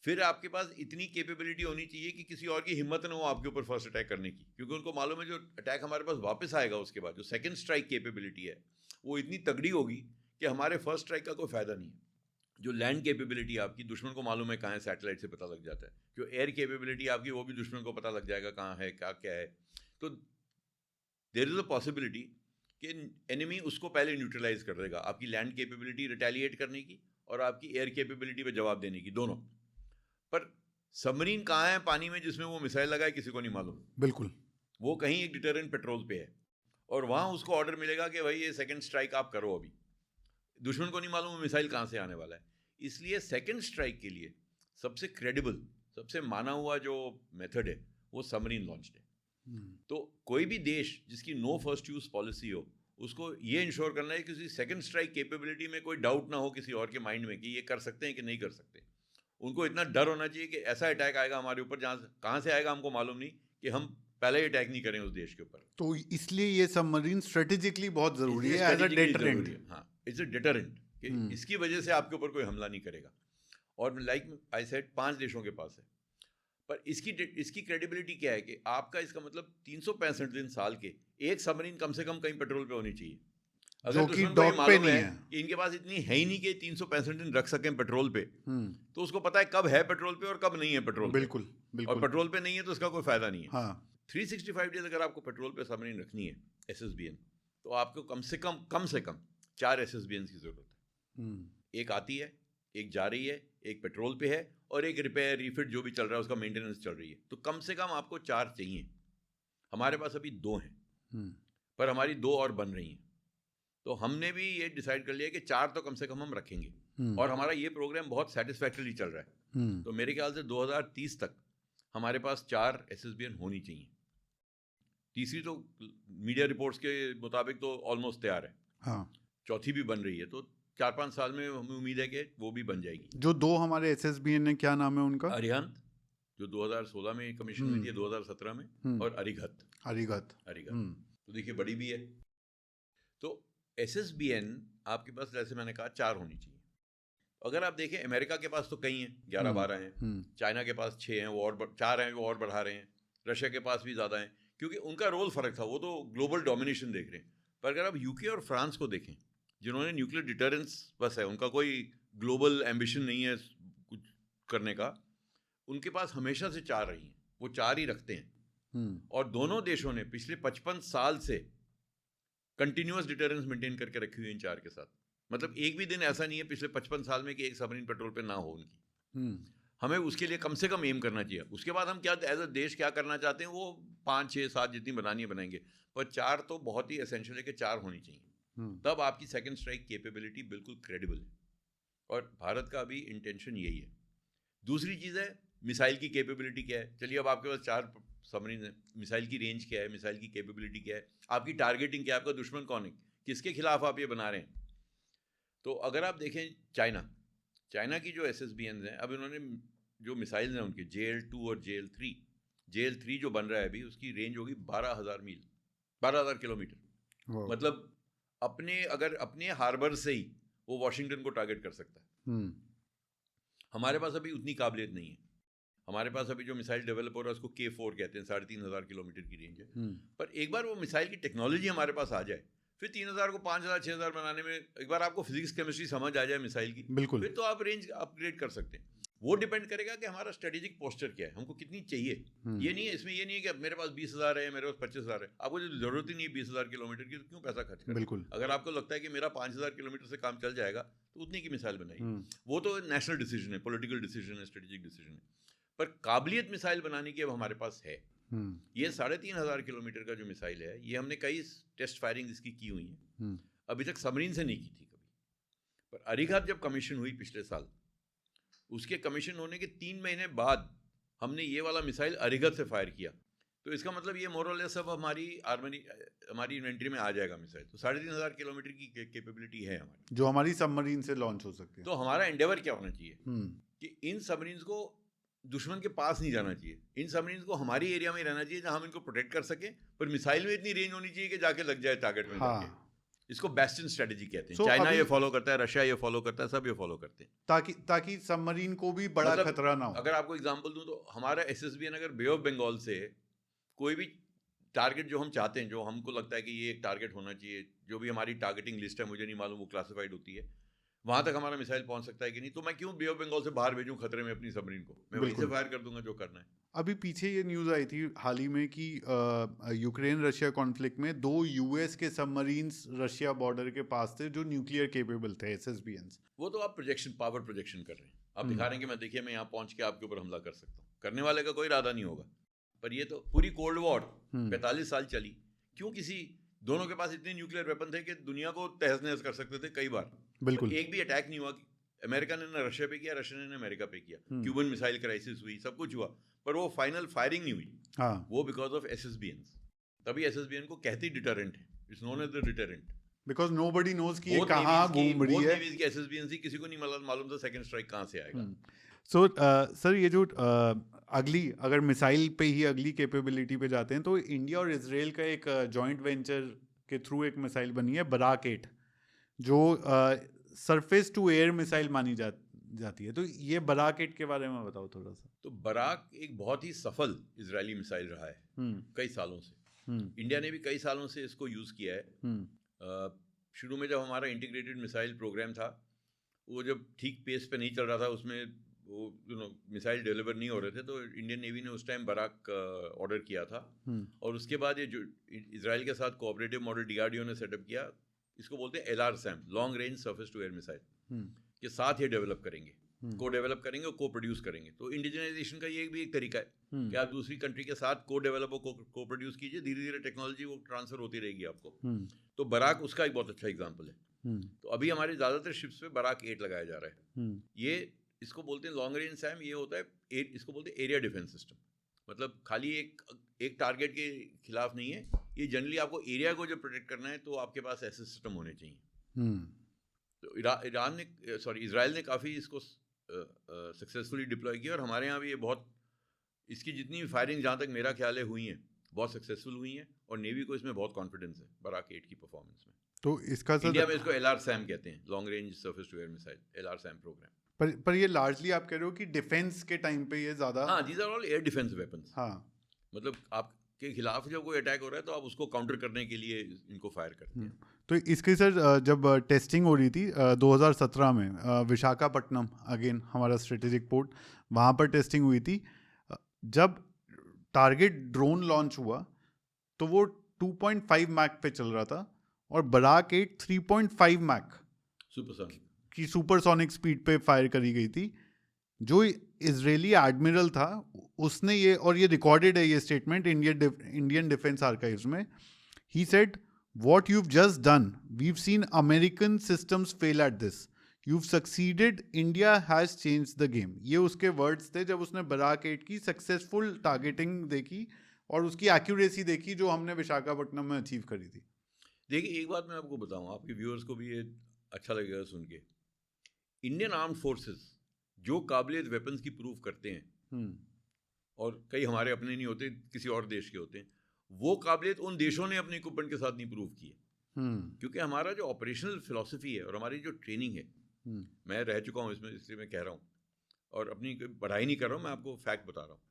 Speaker 2: फिर आपके पास इतनी कैपेबिलिटी होनी चाहिए कि किसी और की हिम्मत ना हो आपके ऊपर फर्स्ट अटैक करने की, क्योंकि उनको मालूम है जो अटैक हमारे पास वापस आएगा उसके बाद, जो सेकंड स्ट्राइक कैपेबिलिटी है वो इतनी तगड़ी होगी कि हमारे फर्स्ट स्ट्राइक का कोई फायदा नहीं है। जो लैंड कैपेबिलिटी आपकी, दुश्मन को मालूम है कहाँ है, सैटेलाइट से पता लग जाता है। जो एयर कैपेबिलिटी आपकी, वो भी दुश्मन को पता लग जाएगा कहाँ है, क्या है। तो देयर इज अ पॉसिबिलिटी कि एनिमी उसको पहले न्यूट्रलाइज कर देगा, आपकी लैंड कैपेबिलिटी रिटेलिएट करने की और आपकी एयर कैपेबिलिटी पे जवाब देने की, दोनों। पर सबमरीन कहाँ है पानी में जिसमें वो मिसाइल लगाए, किसी को नहीं मालूम।
Speaker 1: बिल्कुल।
Speaker 2: वो कहीं एक डिटरेंट पेट्रोल पे है, और वहाँ उसको ऑर्डर मिलेगा कि भाई ये सेकंड स्ट्राइक आप करो। अभी दुश्मन को नहीं मालूम मिसाइल कहाँ से आने वाला है। इसलिए सेकंड स्ट्राइक के लिए सबसे क्रेडिबल, सबसे माना हुआ जो मेथड है वो सबमरीन लॉन्च्ड है। तो कोई भी देश जिसकी नो फर्स्ट यूज पॉलिसी हो, उसको ये इंश्योर करना है कि किसी सेकंड स्ट्राइक कैपेबिलिटी में कोई डाउट ना हो किसी और के माइंड में कि ये कर सकते हैं कि नहीं कर सकते। उनको इतना डर होना चाहिए कि ऐसा अटैक आएगा हमारे ऊपर जहाँ कहाँ से आएगा हमको मालूम नहीं, कि हम पहले ही अटैक नहीं करें उस देश के ऊपर।
Speaker 1: तो इसलिए ये सबमरीन स्ट्रेटेजिकली बहुत जरूरी है एज अ डिटरेंट।
Speaker 2: हाँ, इट्स अ डिटरेंट कि इसकी वजह से आपके ऊपर कोई हमला नहीं करेगा। और लाइक आई सेड 5 देशों के पास है, पर इसकी क्रेडिबिलिटी क्या है कि आपका, इसका मतलब 365 दिन साल के एक सबमरीन कम से कम कहीं पेट्रोल पे होनी चाहिए। अगर
Speaker 1: जो कि डॉक पे नहीं है
Speaker 2: कि इनके पास इतनी है ही नहीं कि 365 दिन रख सकें पेट्रोल पे, तो उसको पता है कब है पेट्रोल पे और कब नहीं है पेट्रोल पे।
Speaker 1: बिल्कुल, बिल्कुल।
Speaker 2: और पेट्रोल पे नहीं है तो इसका कोई फायदा नहीं है।
Speaker 1: हाँ।
Speaker 2: 365 डेज अगर आपको पेट्रोल पे सबमरीन रखनी है एसएसबीएन, तो आपको कम से कम 4 एसएसबीएन की जरूरत है। एक आती है, एक जा रही है, एक पेट्रोल पे है, और एक रिपेयर रिफिट जो भी चल रहा है उसका मेंटेनेंस चल रही है। तो कम से कम आपको 4 चाहिए। हमारे पास अभी 2 हैं, पर हमारी 2 और बन रही हैं। तो हमने भी ये डिसाइड कर लिया कि 4 तो कम से कम हम रखेंगे, और हमारा ये प्रोग्राम बहुत सेटिस्फैक्टरीली चल रहा है। तो मेरे ख्याल से 2030 तक हमारे पास 4 एसएसबीएन होनी चाहिए। तीसरी तो मीडिया रिपोर्ट्स के मुताबिक तो ऑलमोस्ट तैयार है।
Speaker 1: हाँ।
Speaker 2: चौथी भी बन रही है, तो 4-5 साल में हमें उम्मीद है कि वो भी बन जाएगी।
Speaker 1: जो 2 हमारे SSBN है, क्या नाम है उनका?
Speaker 2: अरिहंत जो 2016 में कमीशन हुई थी, 2017 में, और अरिघत।
Speaker 1: अरिघत।
Speaker 2: तो देखिए बड़ी भी है। तो SSBN आपके पास, जैसे मैंने कहा, 4 होनी चाहिए। अगर आप देखें, अमेरिका के पास तो कई हैं, 11-12 हैं, चाइना के पास 6 हैं, वो और 4 हैं, वो और बढ़ा रहे हैं, रशिया के पास भी ज़्यादा हैं, क्योंकि उनका रोल फ़र्क था, वो तो ग्लोबल डोमिनेशन देख रहे हैं। पर अगर आप यूके और फ्रांस को देखें, जिन्होंने न्यूक्लियर डिटरेंस बस है, उनका कोई ग्लोबल एम्बिशन नहीं है कुछ करने का, उनके पास हमेशा से 4 रही हैं, वो 4 ही रखते हैं। और दोनों देशों ने पिछले 55 साल से कंटिन्यूअस डिटरेंस मेंटेन करके रखी हुई है इन 4 के साथ। मतलब एक भी दिन ऐसा नहीं है पिछले 55 साल में कि एक सबमरीन पेट्रोल पे ना हो उनकी। हमें उसके लिए कम से कम एम करना चाहिए। उसके बाद हम क्या एज अ देश क्या करना चाहते हैं, वो 5, 6, 7 जितनी बनानी है बनाएंगे, पर 4 तो बहुत ही एसेंशियल है कि 4 होनी चाहिए। तब आपकी सेकंड स्ट्राइक कैपेबिलिटी बिल्कुल क्रेडिबल है, और भारत का अभी इंटेंशन यही है। दूसरी चीज़ है मिसाइल की कैपेबिलिटी क्या है। चलिए, अब आपके पास 4 सबमरीन है, मिसाइल की रेंज क्या है, मिसाइल की कैपेबिलिटी क्या है, आपकी टारगेटिंग क्या है, आपका दुश्मन कौन है, किसके खिलाफ आप ये बना रहे हैं। तो अगर आप देखें चाइना की जो SSBNs हैं, अब इन्होंने जो मिसाइल्स हैं उनके JL2 और JL3 जो बन रहा है अभी, उसकी रेंज होगी 12,000 मील, 12,000 किलोमीटर। मतलब अपने हार्बर से ही वो वॉशिंगटन को टारगेट कर सकता है। हमारे पास अभी उतनी काबिलियत नहीं है। हमारे पास अभी जो मिसाइल डेवलप हो रहा है उसको K4 कहते हैं, 3,500 किलोमीटर की रेंज है। पर एक बार वो मिसाइल की टेक्नोलॉजी हमारे पास आ जाए, फिर 3,000 को 5,000 6,000 बनाने में एक बार आपको फिजिक्स केमिस्ट्री समझ आ जाए मिसाइल की,
Speaker 1: बिल्कुल,
Speaker 2: फिर तो आप रेंज अपग्रेड कर सकते हैं। वो डिपेंड करेगा कि हमारा स्ट्रेटेजिक पोस्चर क्या है, हमको कितनी चाहिए। ये नहीं है, इसमें ये नहीं है कि मेरे पास 20,000 है, मेरे पास 25,000 है। आपको जरूरत ही नहीं है 20,000 किलोमीटर की, तो क्यों पैसा खर्च करें।
Speaker 1: बिल्कुल,
Speaker 2: अगर आपको लगता है कि मेरा 5,000 किलोमीटर से काम चल जाएगा, तो उतनी की मिसाइल बनाइए। वो तो नेशनल डिसीजन है, पॉलिटिकल डिसीजन है, स्ट्रेटेजिक डिसीजन है। पर काबिलियत मिसाइल बनाने की अब हमारे पास है। ये 3,500 किलोमीटर का जो मिसाइल है, ये हमने कई टेस्ट फायरिंग इसकी की हुई है, अभी तक सबमरीन से नहीं की थी कभी। पर अरिघात जब कमीशन हुई पिछले साल, उसके कमीशन होने के 3 महीने बाद हमने ये वाला मिसाइल अरिघात से फायर किया। तो इसका मतलब ये मोरल सब हमारी इन्वेंट्री में आ जाएगा मिसाइल। तो 3,500 किलोमीटर की कैपेबिलिटी है हमारी,
Speaker 1: जो हमारी सबमरीन से लॉन्च हो सकती है।
Speaker 2: तो हमारा एंडेवर क्या होना चाहिए कि इन सबमरीन को दुश्मन के पास नहीं जाना चाहिए, इन सबमरीन को हमारी एरिया में रहना चाहिए जहां हम इनको प्रोटेक्ट कर सकें, पर मिसाइल में इतनी रेंज होनी चाहिए कि जाके लग जाए टारगेट में। जाके इसको बेस्टन स्ट्रेटजी कहते हैं। चाइना ये फॉलो करता है, रशिया ये फॉलो करता है, सब ये फॉलो करते हैं,
Speaker 1: ताकि सबमरीन को भी बड़ा खतरा ना हो।
Speaker 2: अगर आपको एग्जांपल दूं, तो हमारा SSBN अगर बे ऑफ बंगाल से कोई भी टारगेट जो हम चाहते हैं, जो हमको लगता है कि ये एक टारगेट होना चाहिए, जो भी हमारी टारगेटिंग लिस्ट है, मुझे नहीं मालूम वो क्लासिफाइड होती है, वहां तक हमारा मिसाइल पहुंच सकता है कि नहीं, तो मैं क्यों बे ऑफ बंगाल से बाहर भेजूं खतरे में अपनी सबमरीन को, मैं वहीं से फायर कर दूंगा जो करना है।
Speaker 1: अभी पीछे ये न्यूज़ आई थी हाल ही में कि यूक्रेन रशिया कॉन्फ्लिक्ट में 2 US के सबमरीन्स रशिया बॉर्डर के पास थे जो न्यूक्लियर केपेबल थे, SSBNs।
Speaker 2: वो तो आप पावर प्रोजेक्शन कर रहे हैं, आप दिखा रहे हैं कि मैं देखिए मैं यहाँ पहुंच के आपके ऊपर हमला कर सकता हूँ। करने वाले का कोई इरादा नहीं होगा। पर ये तो पूरी कोल्ड वॉर 45 साल चली, क्यों किसी दोनों के पास इतने न्यूक्लियर वेपन थे कि दुनिया को तहस नहस कर सकते थे कई बार।
Speaker 1: बिल्कुल,
Speaker 2: एक भी अटैक नहीं हुआ। अमेरिका ने ना रशिया पे किया, रशिया ने अमेरिका पे किया, क्यूबन मिसाइल क्राइसिस हुई, सब कुछ हुआ, पर वो फाइनल फायरिंग नहीं हुई। वो बिकॉज ऑफ SSBNs। तभी SSBN को कहते ही डिटरेंट है, it's known as the deterrent,
Speaker 1: because nobody knows कि ये कहाँ घूम रही है।
Speaker 2: SSBN किसी को नहीं मालूम था सेकंड स्ट्राइक कहाँ से आएगा।
Speaker 1: सो सर, ये जो अगर मिसाइल पे ही अगली कैपेबिलिटी पे जाते हैं, तो इंडिया और इजराइल का एक जॉइंट वेंचर के थ्रू एक मिसाइल बनी है बराक 8, जो सरफेस टू एयर मिसाइल मानी जाती है। तो ये बराक 8 के बारे में बताओ थोड़ा सा।
Speaker 2: तो बराक एक बहुत ही सफल इजरायली मिसाइल रहा है कई सालों से। इंडिया ने भी कई सालों से इसको यूज किया है। शुरू में जब हमारा इंटीग्रेटेड मिसाइल प्रोग्राम था, वो जब ठीक पेस पे नहीं चल रहा था, उसमें वो मिसाइल डिलीवर नहीं हो रहे थे, तो इंडियन नेवी ने उस टाइम बराक ऑर्डर किया था। और उसके बाद ये जो इजराइल के साथ कोऑपरेटिव मॉडल DRDO ने सेटअप किया, इसको बोलते हैं LRSAM, long range surface to air missile, के साथ ये डेवलप करेंगे, को डेवलप करेंगे और को प्रोड्यूस करेंगे। तो इंडिजिनाइजेशन का ये भी एक तरीका है कि आप दूसरी कंट्री के साथ को डेवलप और को प्रोड्यूस कीजिए, धीरे धीरे टेक्नोलॉजी वो ट्रांसफर होती रहेगी आपको। तो बराक उसका एक बहुत अच्छा एग्जाम्पल है। तो अभी हमारे ज़्यादातर शिप्स पे बराक 8 लगाया जा रहा है। ये इसको बोलते हैं लॉन्ग रेंज सैम, ये होता है इसको बोलते हैं एरिया डिफेंस सिस्टम। मतलब खाली एक टारगेट के खिलाफ नहीं है, ये जनरली आपको एरिया को जब प्रोटेक्ट करना है तो आपके पास ऐसे सिस्टम होने चाहिए। तो इजराइल ने काफ़ी इसको सक्सेसफुली डिप्लॉय किया, और हमारे यहाँ भी ये बहुत, इसकी जितनी भी फायरिंग जहाँ तक मेरा ख्याल है हुई हैं बहुत सक्सेसफुल हुई हैं, और नेवी को इसमें बहुत कॉन्फिडेंस है बराक 8 की परफॉर्मेंस में।
Speaker 1: तो इसका सर
Speaker 2: इंडिया में इसको LRSAM कहते हैं, long range surface to air missile, LRSAM program.
Speaker 1: पर ये लार्जली आप कह रहे हो कि डिफेंस के टाइम पे ये ज्यादा,
Speaker 2: हाँ, these are all air defence weapons.
Speaker 1: हाँ,
Speaker 2: मतलब आपके खिलाफ जब कोई अटैक हो रहा है तो आप उसको काउंटर करने के लिए इनको फायर करते हैं।
Speaker 1: तो इसकी सर जब टेस्टिंग हो रही थी 2017 में विशाखापट्टनम, अगेन हमारा स्ट्रेटेजिक पोर्ट, वहाँ पर टेस्टिंग हुई थी। जब टारगेट ड्रोन लॉन्च हुआ तो वो 2.5 मैक पे चल रहा था, और बराक 8 3.5 मैक
Speaker 2: सुपरसोनिक
Speaker 1: की सुपरसोनिक स्पीड पे फायर करी गई थी। जो इजरायली एडमिरल था उसने ये, और ये रिकॉर्डेड है ये स्टेटमेंट इंडियन डिफेंस आर्काइव्स में, he said what you've just done, we've seen American systems fail at this, you've succeeded, India has changed the game। ये उसके वर्ड्स थे जब उसने बराक 8 की सक्सेसफुल टारगेटिंग देखी और उसकी एक्यूरेसी देखी जो हमने विशाखापट्टनम में अचीव करी थी।
Speaker 2: देखिए, एक बात मैं आपको बताऊं, आपके व्यूअर्स को भी ये अच्छा लगेगा सुन के, इंडियन आर्म्ड फोर्सेस जो काबिलियत वेपन्स की प्रूव करते हैं, और कई हमारे अपने नहीं होते, किसी और देश के होते हैं, वो काबिलियत उन देशों ने अपने इक्विपमेंट के साथ नहीं प्रूव की है। क्योंकि हमारा जो ऑपरेशनल फिलॉसफी है और हमारी जो ट्रेनिंग है, मैं रह चुका हूँ इसमें, इसलिए मैं कह रहा हूँ, और अपनी पढ़ाई नहीं कर रहा हूँ, मैं आपको फैक्ट बता रहा हूँ।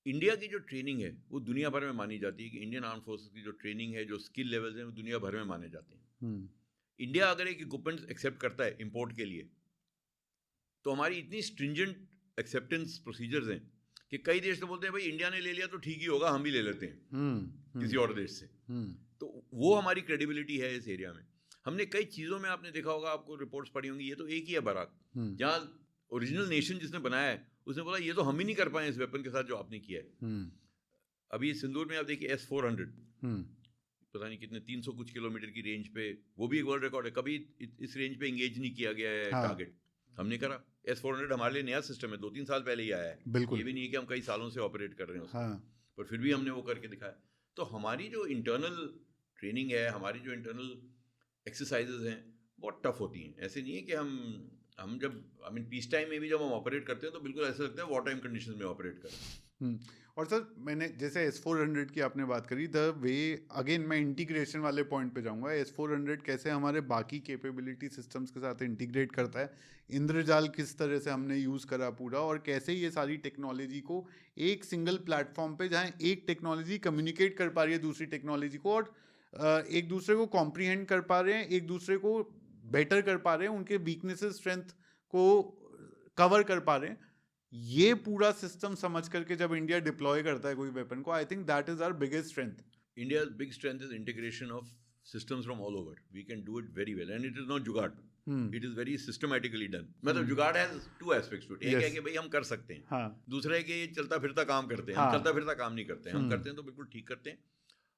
Speaker 2: इंडिया की जो ट्रेनिंग है वो दुनिया भर में मानी जाती है कि इंडियन आर्म फोर्सेस की जो ट्रेनिंग है, जो स्किल लेवल्स हैं, वो दुनिया भर में माने जाते हैं। इंडिया अगर एक इक्विपमेंट एक्सेप्ट करता है इम्पोर्ट के लिए, तो हमारी इतनी स्ट्रिंजेंट एक्सेप्टेंस प्रोसीजर्स हैं कि कई देश तो बोलते हैं भाई इंडिया ने ले लिया तो ठीक ही होगा, हम भी ले लेते हैं किसी और देश से। तो वो हमारी क्रेडिबिलिटी है इस एरिया में। हमने कई चीज़ों में, आपने देखा होगा, आपको रिपोर्ट्स पढ़ी होंगी, ये तो एक ही है बराक, जहाँ ओरिजिनल नेशन जिसने बनाया है उसने बोला ये तो हम ही नहीं कर पाए इस वेपन के साथ जो आपने किया है। अभी सिंदूर में आप देखिए S-400, पता नहीं कितने 300 कुछ किलोमीटर की रेंज पे, वो भी एक वर्ल्ड रिकॉर्ड है। कभी इस रेंज पे एंगेज नहीं किया गया है टारगेट, हमने करा। S-400 हमारे लिए नया सिस्टम है, 2-3 साल पहले ही आया है, ये भी नहीं है कि हम कई सालों से ऑपरेट कर रहे हैं उसको, पर फिर भी हमने वो करके दिखाया। तो हमारी जो इंटरनल ट्रेनिंग है, हमारी जो इंटरनल एक्सरसाइजेज हैं, बहुत टफ होती हैं। ऐसे नहीं है कि हम जब पीस टाइम में भी जब हम ऑपरेट करते हैं तो बिल्कुल ऐसा लगता है वॉर टाइम कंडीशंस में ऑपरेट कर रहे हैं।
Speaker 1: और सर मैंने जैसे S-400 की आपने बात करी, द वे, अगेन मैं इंटीग्रेशन वाले पॉइंट पे जाऊंगा, S-400 कैसे हमारे बाकी कैपेबिलिटी सिस्टम्स के साथ इंटीग्रेट करता है, इंद्रजाल किस तरह से हमने यूज़ करा पूरा, और कैसे ये सारी टेक्नोलॉजी को एक सिंगल प्लेटफॉर्म पे, जहाँ एक टेक्नोलॉजी कम्युनिकेट कर पा रही है दूसरी टेक्नोलॉजी को, और एक दूसरे को कॉम्प्रीहेंड कर पा रहे हैं, एक दूसरे को बेटर कर पा रहे हैं, उनके वीकनेसेस स्ट्रेंथ को कवर कर पा रहे हैं। ये पूरा सिस्टम समझ करके जब इंडिया डिप्लॉय करता है कोई वेपन को, I think that is our biggest strength.
Speaker 2: India's big strength is integration of systems from all over. We can do it very well, and it is not जुगाड़, it is very systematically done. मतलब जुगाड़ has two aspects to it. एक है कि भाई हम कर सकते हैं, दूसरा है कि ये चलता फिरता काम करते हैं। हम चलता फिरता काम नहीं करते हैं, हम करते हैं तो बिल्कुल ठीक करते हैं,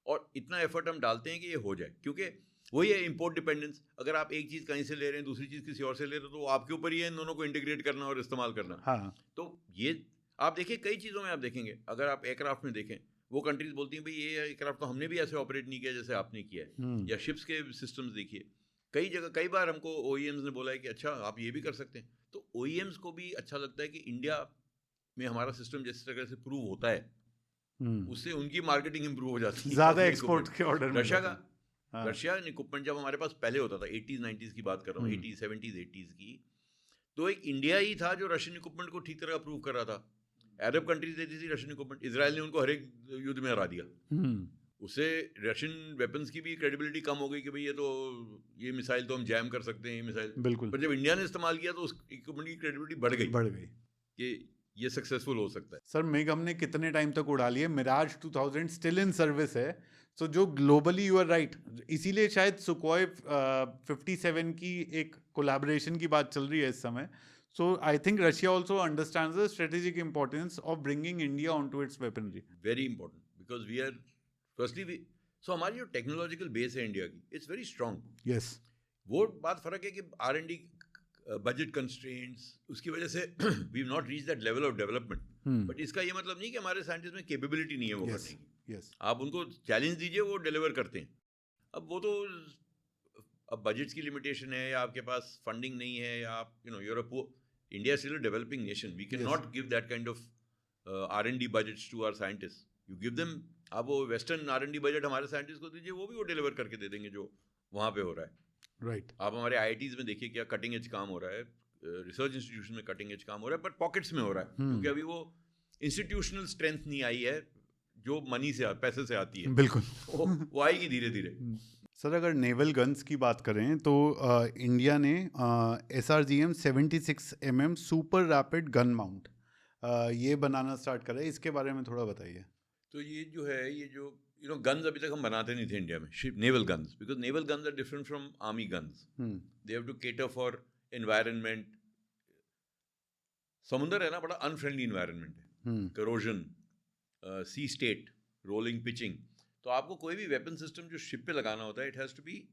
Speaker 2: और इतना एफर्ट हम डालते हैं कि ये हो जाए। क्योंकि वही है इम्पोर्ट डिपेंडेंस, अगर आप एक चीज़ कहीं से ले रहे हैं, दूसरी चीज़ किसी और से ले रहे हो, तो आपके ऊपर ही है इन दोनों को इंटीग्रेट करना और इस्तेमाल करना। तो ये आप देखिए, कई चीज़ों में आप देखेंगे, अगर आप एयरक्राफ्ट में देखें, वो कंट्रीज बोलती हैं भाई ये एयरक्राफ्ट तो हमने भी ऐसे ऑपरेट नहीं किया जैसे आपने किया है, या शिप्स के सिस्टम्स देखिए, कई जगह कई बार हमको OEMs ने बोला है कि अच्छा आप ये भी कर सकते हैं। तो OEMs को भी अच्छा लगता है कि इंडिया में हमारा सिस्टम जिस तरह से प्रूव होता है, उससे उनकी मार्केटिंग इंप्रूव हो जाती है, ज़्यादा एक्सपोर्ट के ऑर्डर। रशिया इक्विपमेंट जब हमारे पास पहले होता था, 80s 90s की बात कर रहा हूँ, 80s 70s 80s की, तो एक इंडिया ही था जो रशियन इक्विपमेंट को ठीक तरह अप्रूव कर रहा था। अरब कंट्रीज देती थी रशियन इक्विपमेंट, इजराइल ने उनको हर एक युद्ध में हरा दिया। उससे रशियन वेपन्स की भी क्रेडिबिलिटी कम हो गई कि भाई ये मिसाइल तो हम जैम कर सकते हैं, ये मिसाइल बिल्कुल। पर जब इंडिया ने इस्तेमाल किया तो उस इक्विपमेंट की क्रेडिबिलिटी बढ़ गई कि ये सक्सेसफुल हो सकता है।
Speaker 1: सर मिग हमने कितने टाइम तक उड़ा लिए, मिराज 2000 स्टिल इन सर्विस है, सो जो ग्लोबली यू आर राइट, इसीलिए शायद सुखोई 57 की एक कोलैबोरेशन की बात चल रही है इस समय। So I think Russia also understands the strategic importance of bringing India onto its weaponry.
Speaker 2: Very important, because we are, firstly, so हमारी जो टेक्नोलॉजिकल बेस है इंडिया की, it's very strong.
Speaker 1: Yes.
Speaker 2: वो बात फर्क है कि R&D बजट कंस्ट्रेंट्स, उसकी वजह से we've not reached that level of development. But इसका ये मतलब नहीं कि हमारे साइंटिस्ट में कैपेबिलिटी नहीं है वो करने की।
Speaker 1: Yes.
Speaker 2: आप उनको चैलेंज दीजिए, वो डिलीवर करते हैं। अब वो तो अब बजट्स की लिमिटेशन है, या आपके पास फंडिंग नहीं है, या आप Europe, India still a developing nation, we can not give that kind of R&D budgets to our scientist. You give them, आप वो वेस्टर्न R&D बजट हमारे साइंटिस्ट को दीजिए, वो भी वो डिलीवर करके दे देंगे जो वहाँ पे हो रहा है.
Speaker 1: राइट.
Speaker 2: आप हमारे IITs में देखिए क्या कटिंग एज काम हो रहा है, रिसर्च इंस्टीट्यूशन में कटिंग एज काम हो रहा है, बट पॉकेट्स में हो रहा है, क्योंकि अभी वो इंस्टीट्यूशनल स्ट्रेंथ नहीं आई है जो मनी से पैसे से आती है.
Speaker 1: बिल्कुल.
Speaker 2: वो आएगी धीरे धीरे.
Speaker 1: सर अगर नेवल गन्स की बात करें तो इंडिया ने SRGM 76mm super rapid gun mount ये बनाना स्टार्ट करा है, इसके बारे में थोड़ा बताइए.
Speaker 2: तो ये जो है, ये जो गन्स अभी तक हम बनाते नहीं थे इंडिया में, naval guns, because naval guns are different from army guns. They have to cater for environment. समुंदर है ना, बड़ा अनफ्रेंडली एनवायरनमेंट है, corrosion, sea state, rolling, pitching. तो आपको कोई भी वेपन सिस्टम जो शिप पे लगाना होता है, it has to be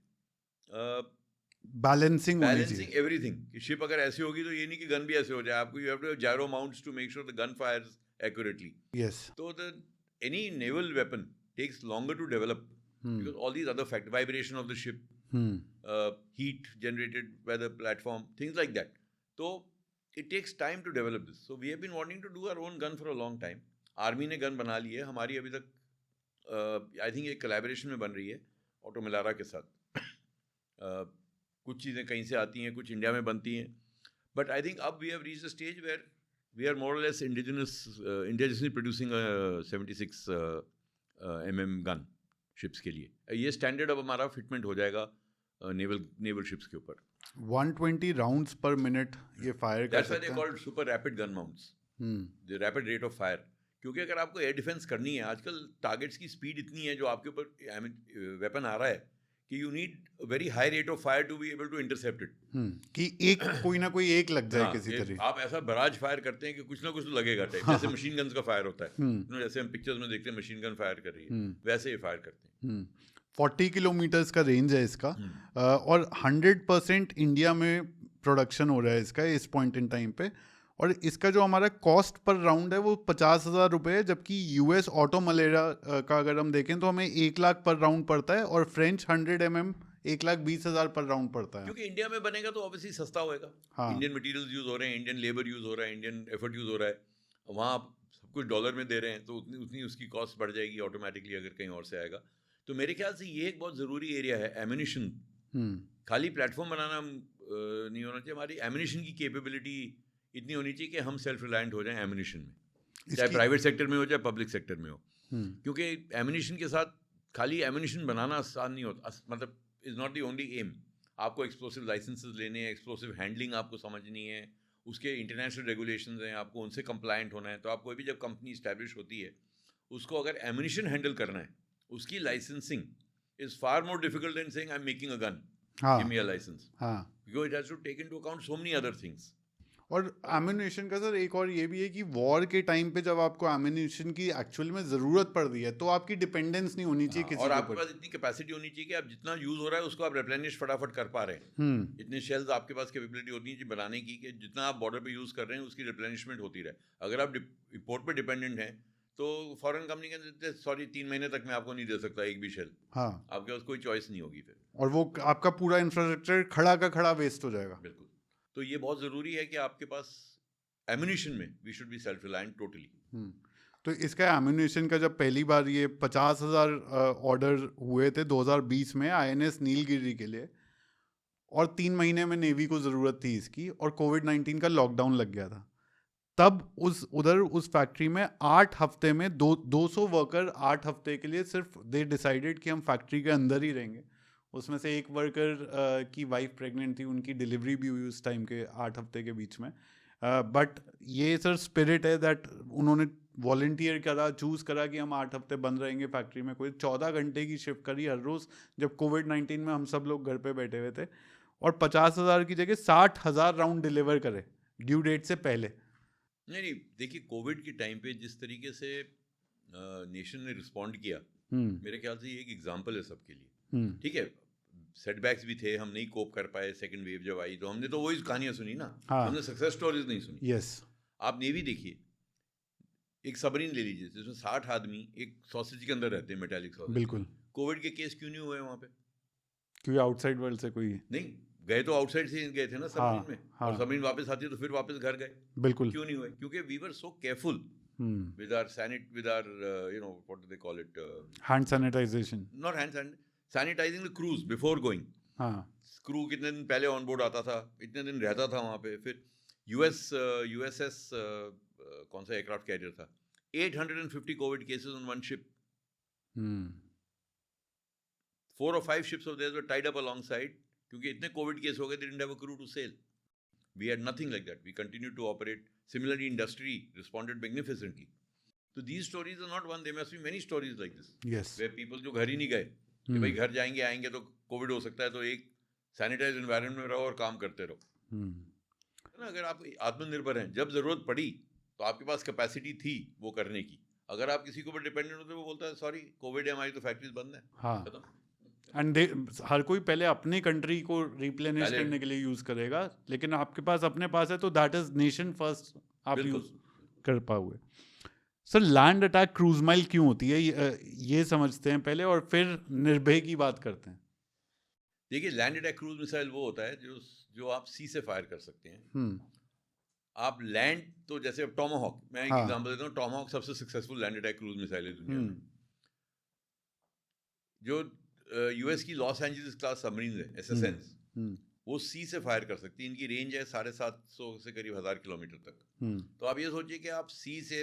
Speaker 1: balancing
Speaker 2: everything. कि शिप अगर ऐसी होगी तो ये नहीं कि गन भी ऐसे हो जाए, आपको you have to gyro mounts to make sure the gun fires accurately.
Speaker 1: Yes.
Speaker 2: तो the any naval weapon takes longer to develop because all these other factors, vibration of the ship, heat generated by the platform, things like that. So it takes time to develop this. So we have been wanting to do our own gun for a long time. Army ने गन बना ली है, हमारी अभी तक आई थिंक एक कोलैबोरेशन में बन रही है ऑटो मिलारा के साथ. कुछ चीज़ें कहीं से आती हैं, कुछ इंडिया में बनती हैं, बट आई थिंक अब we have reached a stage where we are more और less indigenously producing 76mm gun ships के लिए. ये स्टैंडर्ड अब हमारा फिटमेंट हो जाएगा नेवल शिप्स के ऊपर.
Speaker 1: 120 राउंड्स पर मिनट ये फायर कर सकते हैं.
Speaker 2: That's why they called super rapid gun mounts, the rapid rate of fire. क्योंकि अगर आपको एयर डिफेंस करनी है, आजकल टारगेट्स की स्पीड इतनी है जो आपके ऊपर वेपन आ रहा है कि you need very high rate of fire to be able to intercept it.
Speaker 1: कि एक कोई ना कोई एक लग जाए किसी तरह.
Speaker 2: आप ऐसा बराज फायर करते हैं कि कुछ ना कुछ तो लगेगा टाइप. जैसे मशीन गन्स का फायर होता है, जैसे हम पिक्चर्स में देखते हैं मशीन गन फायर कर रही है, वैसे ही फायर करते हैं.
Speaker 1: 40 किलोमीटर्स का रेंज है इसका, और 100% इंडिया में प्रोडक्शन हो रहा है इसका इस पॉइंट इन टाइम पे. और इसका जो हमारा कॉस्ट पर राउंड है वो 50,000 रुपये है, जबकि US ऑटो मलेरा का अगर हम देखें तो हमें 1 लाख पर राउंड पड़ता है, और फ्रेंच 100mm 1,20,000 पर राउंड पड़ता है.
Speaker 2: क्योंकि इंडिया में बनेगा तो ऑब्वियसली सस्ता होएगा. इंडियन मटेरियल्स यूज हो रहे हैं, इंडियन लेबर यूज हो रहा है, इंडियन एफर्ट यूज हो रहा है. वहाँ आप सब कुछ डॉलर में दे रहे हैं, तो उतनी उसकी कॉस्ट बढ़ जाएगी ऑटोमेटिकली अगर कहीं और से आएगा. तो मेरे ख्याल से ये एक बहुत ज़रूरी एरिया है एम्यूनिशन. खाली प्लेटफॉर्म बनाना नहीं होना चाहिए, हमारी एम्यूनिशन की कैपेबिलिटी इतनी होनी चाहिए कि हम सेल्फ रिलायंट हो जाएं एम्यूनिशन में, चाहे प्राइवेट सेक्टर में हो चाहे पब्लिक सेक्टर में हो. क्योंकि एम्यूनिशन के साथ खाली एम्यूनिशन बनाना आसान नहीं होता, मतलब is not the only aim. आपको एक्सप्लोसिव लाइसेंसेस लेने हैं, एक्सप्लोसिव हैंडलिंग आपको समझनी है, उसके इंटरनेशनल रेगुलेशंस हैं, आपको उनसे कंप्लायंट होना है. तो आपको भी जब कंपनी इस्टेब्लिश होती है, उसको अगर एम्यूनिशन हैंडल करना है, उसकी licensing is far more difficult than saying I am making a gun, give me a licence, because it has to take into account so many other things.
Speaker 1: और एम्यूनिशन का सर एक और ये भी है कि वॉर के टाइम पे जब आपको एम्यूनिशन की एक्चुअल में ज़रूरत पड़ रही है तो आपकी डिपेंडेंस नहीं होनी चाहिए किसी
Speaker 2: और आपके पास इतनी कैपेसिटी होनी चाहिए कि आप जितना यूज़ हो रहा है उसको आप रिप्लेनिश फटाफट कर पा रहे हैं. इतने शेल्स आपके पास कैपेबिलिटी होती है बनाने की कि जितना आप बॉर्डर पे यूज़ कर रहे हैं उसकी रिप्लेनिशमेंट होती रहे. अगर आप इम्पोर्ट पे डिपेंडेंट हैं तो फॉरेन कंपनी कहते सॉरी 3 महीने तक मैं आपको नहीं दे सकता एक भी शेल. आपके पास कोई चॉइस नहीं होगी फिर, और
Speaker 1: वो आपका पूरा इंफ्रास्ट्रक्चर खड़ा का खड़ा वेस्ट हो जाएगा.
Speaker 2: बिल्कुल. तो ये बहुत ज़रूरी है कि आपके पास एम्यूनिशन में we should be self reliant totally.
Speaker 1: तो इसका एम्यूनिशन का जब पहली बार ये 50,000 ऑर्डर हुए थे 2020 में INS नीलगिरी के लिए, और 3 महीने में नेवी को ज़रूरत थी इसकी, और कोविड-19 का लॉकडाउन लग गया था. तब उस फैक्ट्री में 8 हफ्ते में 200 वर्कर 8 हफ्ते के लिए सिर्फ दे डिसाइडेड कि हम फैक्ट्री के अंदर ही रहेंगे. उसमें से एक वर्कर की वाइफ प्रेग्नेंट थी, उनकी डिलीवरी भी हुई उस टाइम के 8 हफ्ते के बीच में. बट ये सर स्पिरिट है दैट उन्होंने वॉलंटियर करा, चूज़ करा कि हम 8 हफ्ते बंद रहेंगे फैक्ट्री में. कोई 14 घंटे की शिफ्ट करी हर रोज़, जब कोविड-19 में हम सब लोग घर पे बैठे हुए थे, और 50,000 की जगह 60,000 राउंड डिलीवर करे ड्यू डेट से पहले.
Speaker 2: नहीं, देखिए कोविड के टाइम पे जिस तरीके से नेशन ने रिस्पॉन्ड किया, मेरे ख्याल से ये एक एग्जाम्पल है सबके लिए. ठीक है, सेटबैक्स भी थे, हम नहीं कोप कर पाए, सेकंड वेव जब आई तो हमने तो वही कहानियां सुनी ना. हमने सक्सेस स्टोरीज नहीं सुनी.
Speaker 1: यस.
Speaker 2: आप नेवी देखिए, एक सबरीन ले लीजिए जिसमें 60 आदमी एक सॉसेज के अंदर रहते हैं, मेटालिक सॉसेज.
Speaker 1: बिल्कुल.
Speaker 2: कोविड के केस क्यों नहीं हुए वहाँ पे?
Speaker 1: क्योंकि आउटसाइड वर्ल्ड से कोई
Speaker 2: नहीं गए तो आउटसाइड से गए थे ना सबमरीन में,
Speaker 1: हाँ।
Speaker 2: और सबमरीन वापस आती तो फिर वापस घर गए।
Speaker 1: बिल्कुल।
Speaker 2: क्यों नहीं हुए? क्योंकि we were so careful with our what do they call it,
Speaker 1: hand sanitization,
Speaker 2: not sanitizing the crews before going.
Speaker 1: हाँ
Speaker 2: क्रू कितने दिन पहले ऑन बोर्ड आता था, इतने दिन रहता था वहाँ पे। फिर USS कौन सा एयरक्राफ्ट कैरियर था, 850 Covid cases on one ship, 4 or 5 ships of theirs were tied up alongside, क्योंकि इतने कोविड केस हो गए, they didn't have a crew to sail. We had nothing like that. We continued to operate. Similarly, industry responded magnificently. So these stories are not one. There must be many stories like this.
Speaker 1: Yes.
Speaker 2: Where people जो घर ही नहीं गए, कि भाई घर जाएंगे आएंगे तो कोविड हो सकता है, तो एक सैनिटाइज एनवायरनमेंट में रहो और काम करते रहो। ना, अगर आप आत्मनिर्भर हैं, जब जरूरत पड़ी तो आपके पास कैपेसिटी थी वो करने की। अगर आप किसी के ऊपर डिपेंडेंट होते, वो बोलता है सॉरी कोविड है, हमारी तो फैक्ट्रीज बंद है।
Speaker 1: हाँ। एंड हर कोई पहले अपनी कंट्री को रिप्लेनिश करने के लिए यूज करेगा, लेकिन आपके पास अपने पास है तो दैट इज नेशन फर्स्ट, आप यूज कर पाओगे। Sir land attack cruise mile क्यों होती है, ये समझते हैं पहले और फिर निर्भय की बात करते हैं।
Speaker 2: देखिए लैंड अटैक क्रूज मिसाइल वो होता है जो आप सी से फायर कर सकते हैं। आप लैंड तो जैसे अब टॉमाहॉक, मैं एक एग्जांपल देता हूँ, टॉमाहॉक सबसे successful land attack cruise missile है दुनिया में। जो यूएस की लॉस एंजलिस क्लास सबमरीन है SSNs, वो सी से फायर कर सकती है। इनकी रेंज है 750 से करीब 1000 किलोमीटर तक। तो आप ये सोचिए कि आप सी से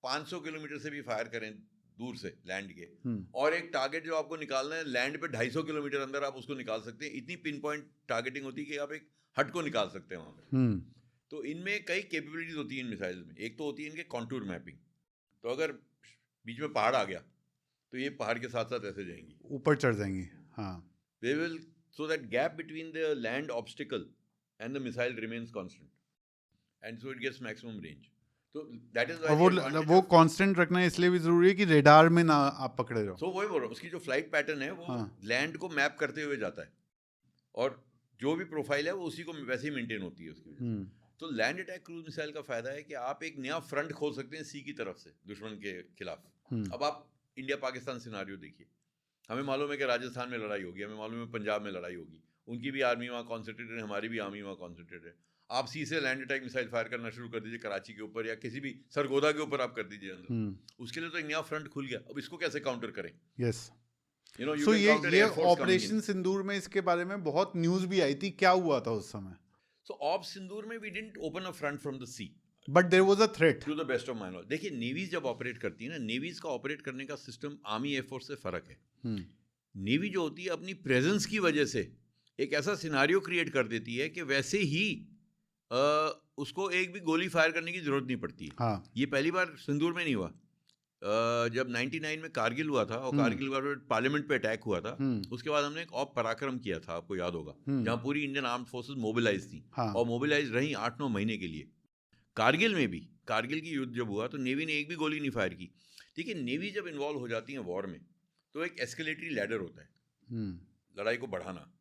Speaker 2: 500 किलोमीटर से भी फायर करें दूर से लैंड के, और एक टारगेट जो आपको निकालना है लैंड पे 250 किलोमीटर अंदर आप उसको निकाल सकते हैं। इतनी पिन पॉइंट टारगेटिंग होती है कि आप एक हट को निकाल सकते हैं वहाँ पे। तो इनमें कई कैपेबिलिटीज होती है इन मिसाइल्स में। एक तो होती है इनके कॉन्टूर मैपिंग, तो अगर बीच में पहाड़ आ गया तो ये पहाड़ के साथ साथ ऐसे जाएंगी,
Speaker 1: ऊपर चढ़ जाएंगी। हाँ,
Speaker 2: they will, so that gap between the land obstacle and the missile remains constant, and so it gets maximum range. So that is why
Speaker 1: वो कांस्टेंट रखना इसलिए भी जरूरी है कि रेडार में ना आप पकड़े रहो।
Speaker 2: So वही बोल रहा हूँ, उसकी जो फ्लाइट पैटर्न है वो लैंड को मैप करते हुए जाता है, और जो भी प्रोफाइल है वो उसी को वैसे ही मेंटेन होती है उसकी वजह से। तो लैंड अटैक क्रूज मिसाइल का फायदा है कि आप एक नया फ्रंट खोल सकते हैं सी की तरफ से दुश्मन के खिलाफ। अब आप इंडिया पाकिस्तान सिनारियो देखिए, हमें मालूम है कि राजस्थान में लड़ाई होगी, हमें मालूम है पंजाब में लड़ाई होगी, उनकी भी आर्मी वहाँ कॉन्सेंट्रेटेड है, हमारी भी आर्मी वहाँ कॉन्सेंट्रेटेड है। आप सी से लैंड अटैक मिसाइल फायर करना शुरू कर दीजिए कराची के ऊपर या किसी भी सरगोदा के ऊपर आप कर दीजिए अंदर, उसके लिए तो एक नया फ्रंट खुल गया। अब इसको कैसे काउंटर करें?
Speaker 1: यस,
Speaker 2: you know,
Speaker 1: so ये ऑपरेशन सिंदूर में इसके बारे में बहुत न्यूज भी आई थी, क्या हुआ था उस समय?
Speaker 2: So ऑप सिंदूर में we didn't open a front from the sea,
Speaker 1: but there was a threat
Speaker 2: to the best of my knowledge. देखिए नेवीज जब ऑपरेट करती है ना, नेवीज का ऑपरेट करने का सिस्टम आर्मी एयरफोर्स से फर्क है। नेवी जो होती है अपनी प्रेजेंस की वजह से एक ऐसा सिनारियो क्रिएट कर देती है कि वैसे ही उसको एक भी गोली फायर करने की जरूरत नहीं पड़ती है।
Speaker 1: हाँ।
Speaker 2: ये पहली बार सिंदूर में नहीं हुआ। जब 99 में कारगिल हुआ था और कारगिल के बाद पार्लियामेंट पे अटैक हुआ था, उसके बाद हमने एक ऑप पराक्रम किया था, आपको याद होगा, जहाँ पूरी इंडियन आर्म्ड फोर्सेस मोबिलाइज थी। और मोबिलाइज रही 8-9 महीने के लिए। कारगिल में भी, कारगिल की युद्ध जब हुआ तो नेवी ने एक भी गोली नहीं फायर की। देखिए नेवी जब इन्वॉल्व हो जाती है वॉर में तो एक एस्केलेटरी लैडर होता है लड़ाई को बढ़ाना।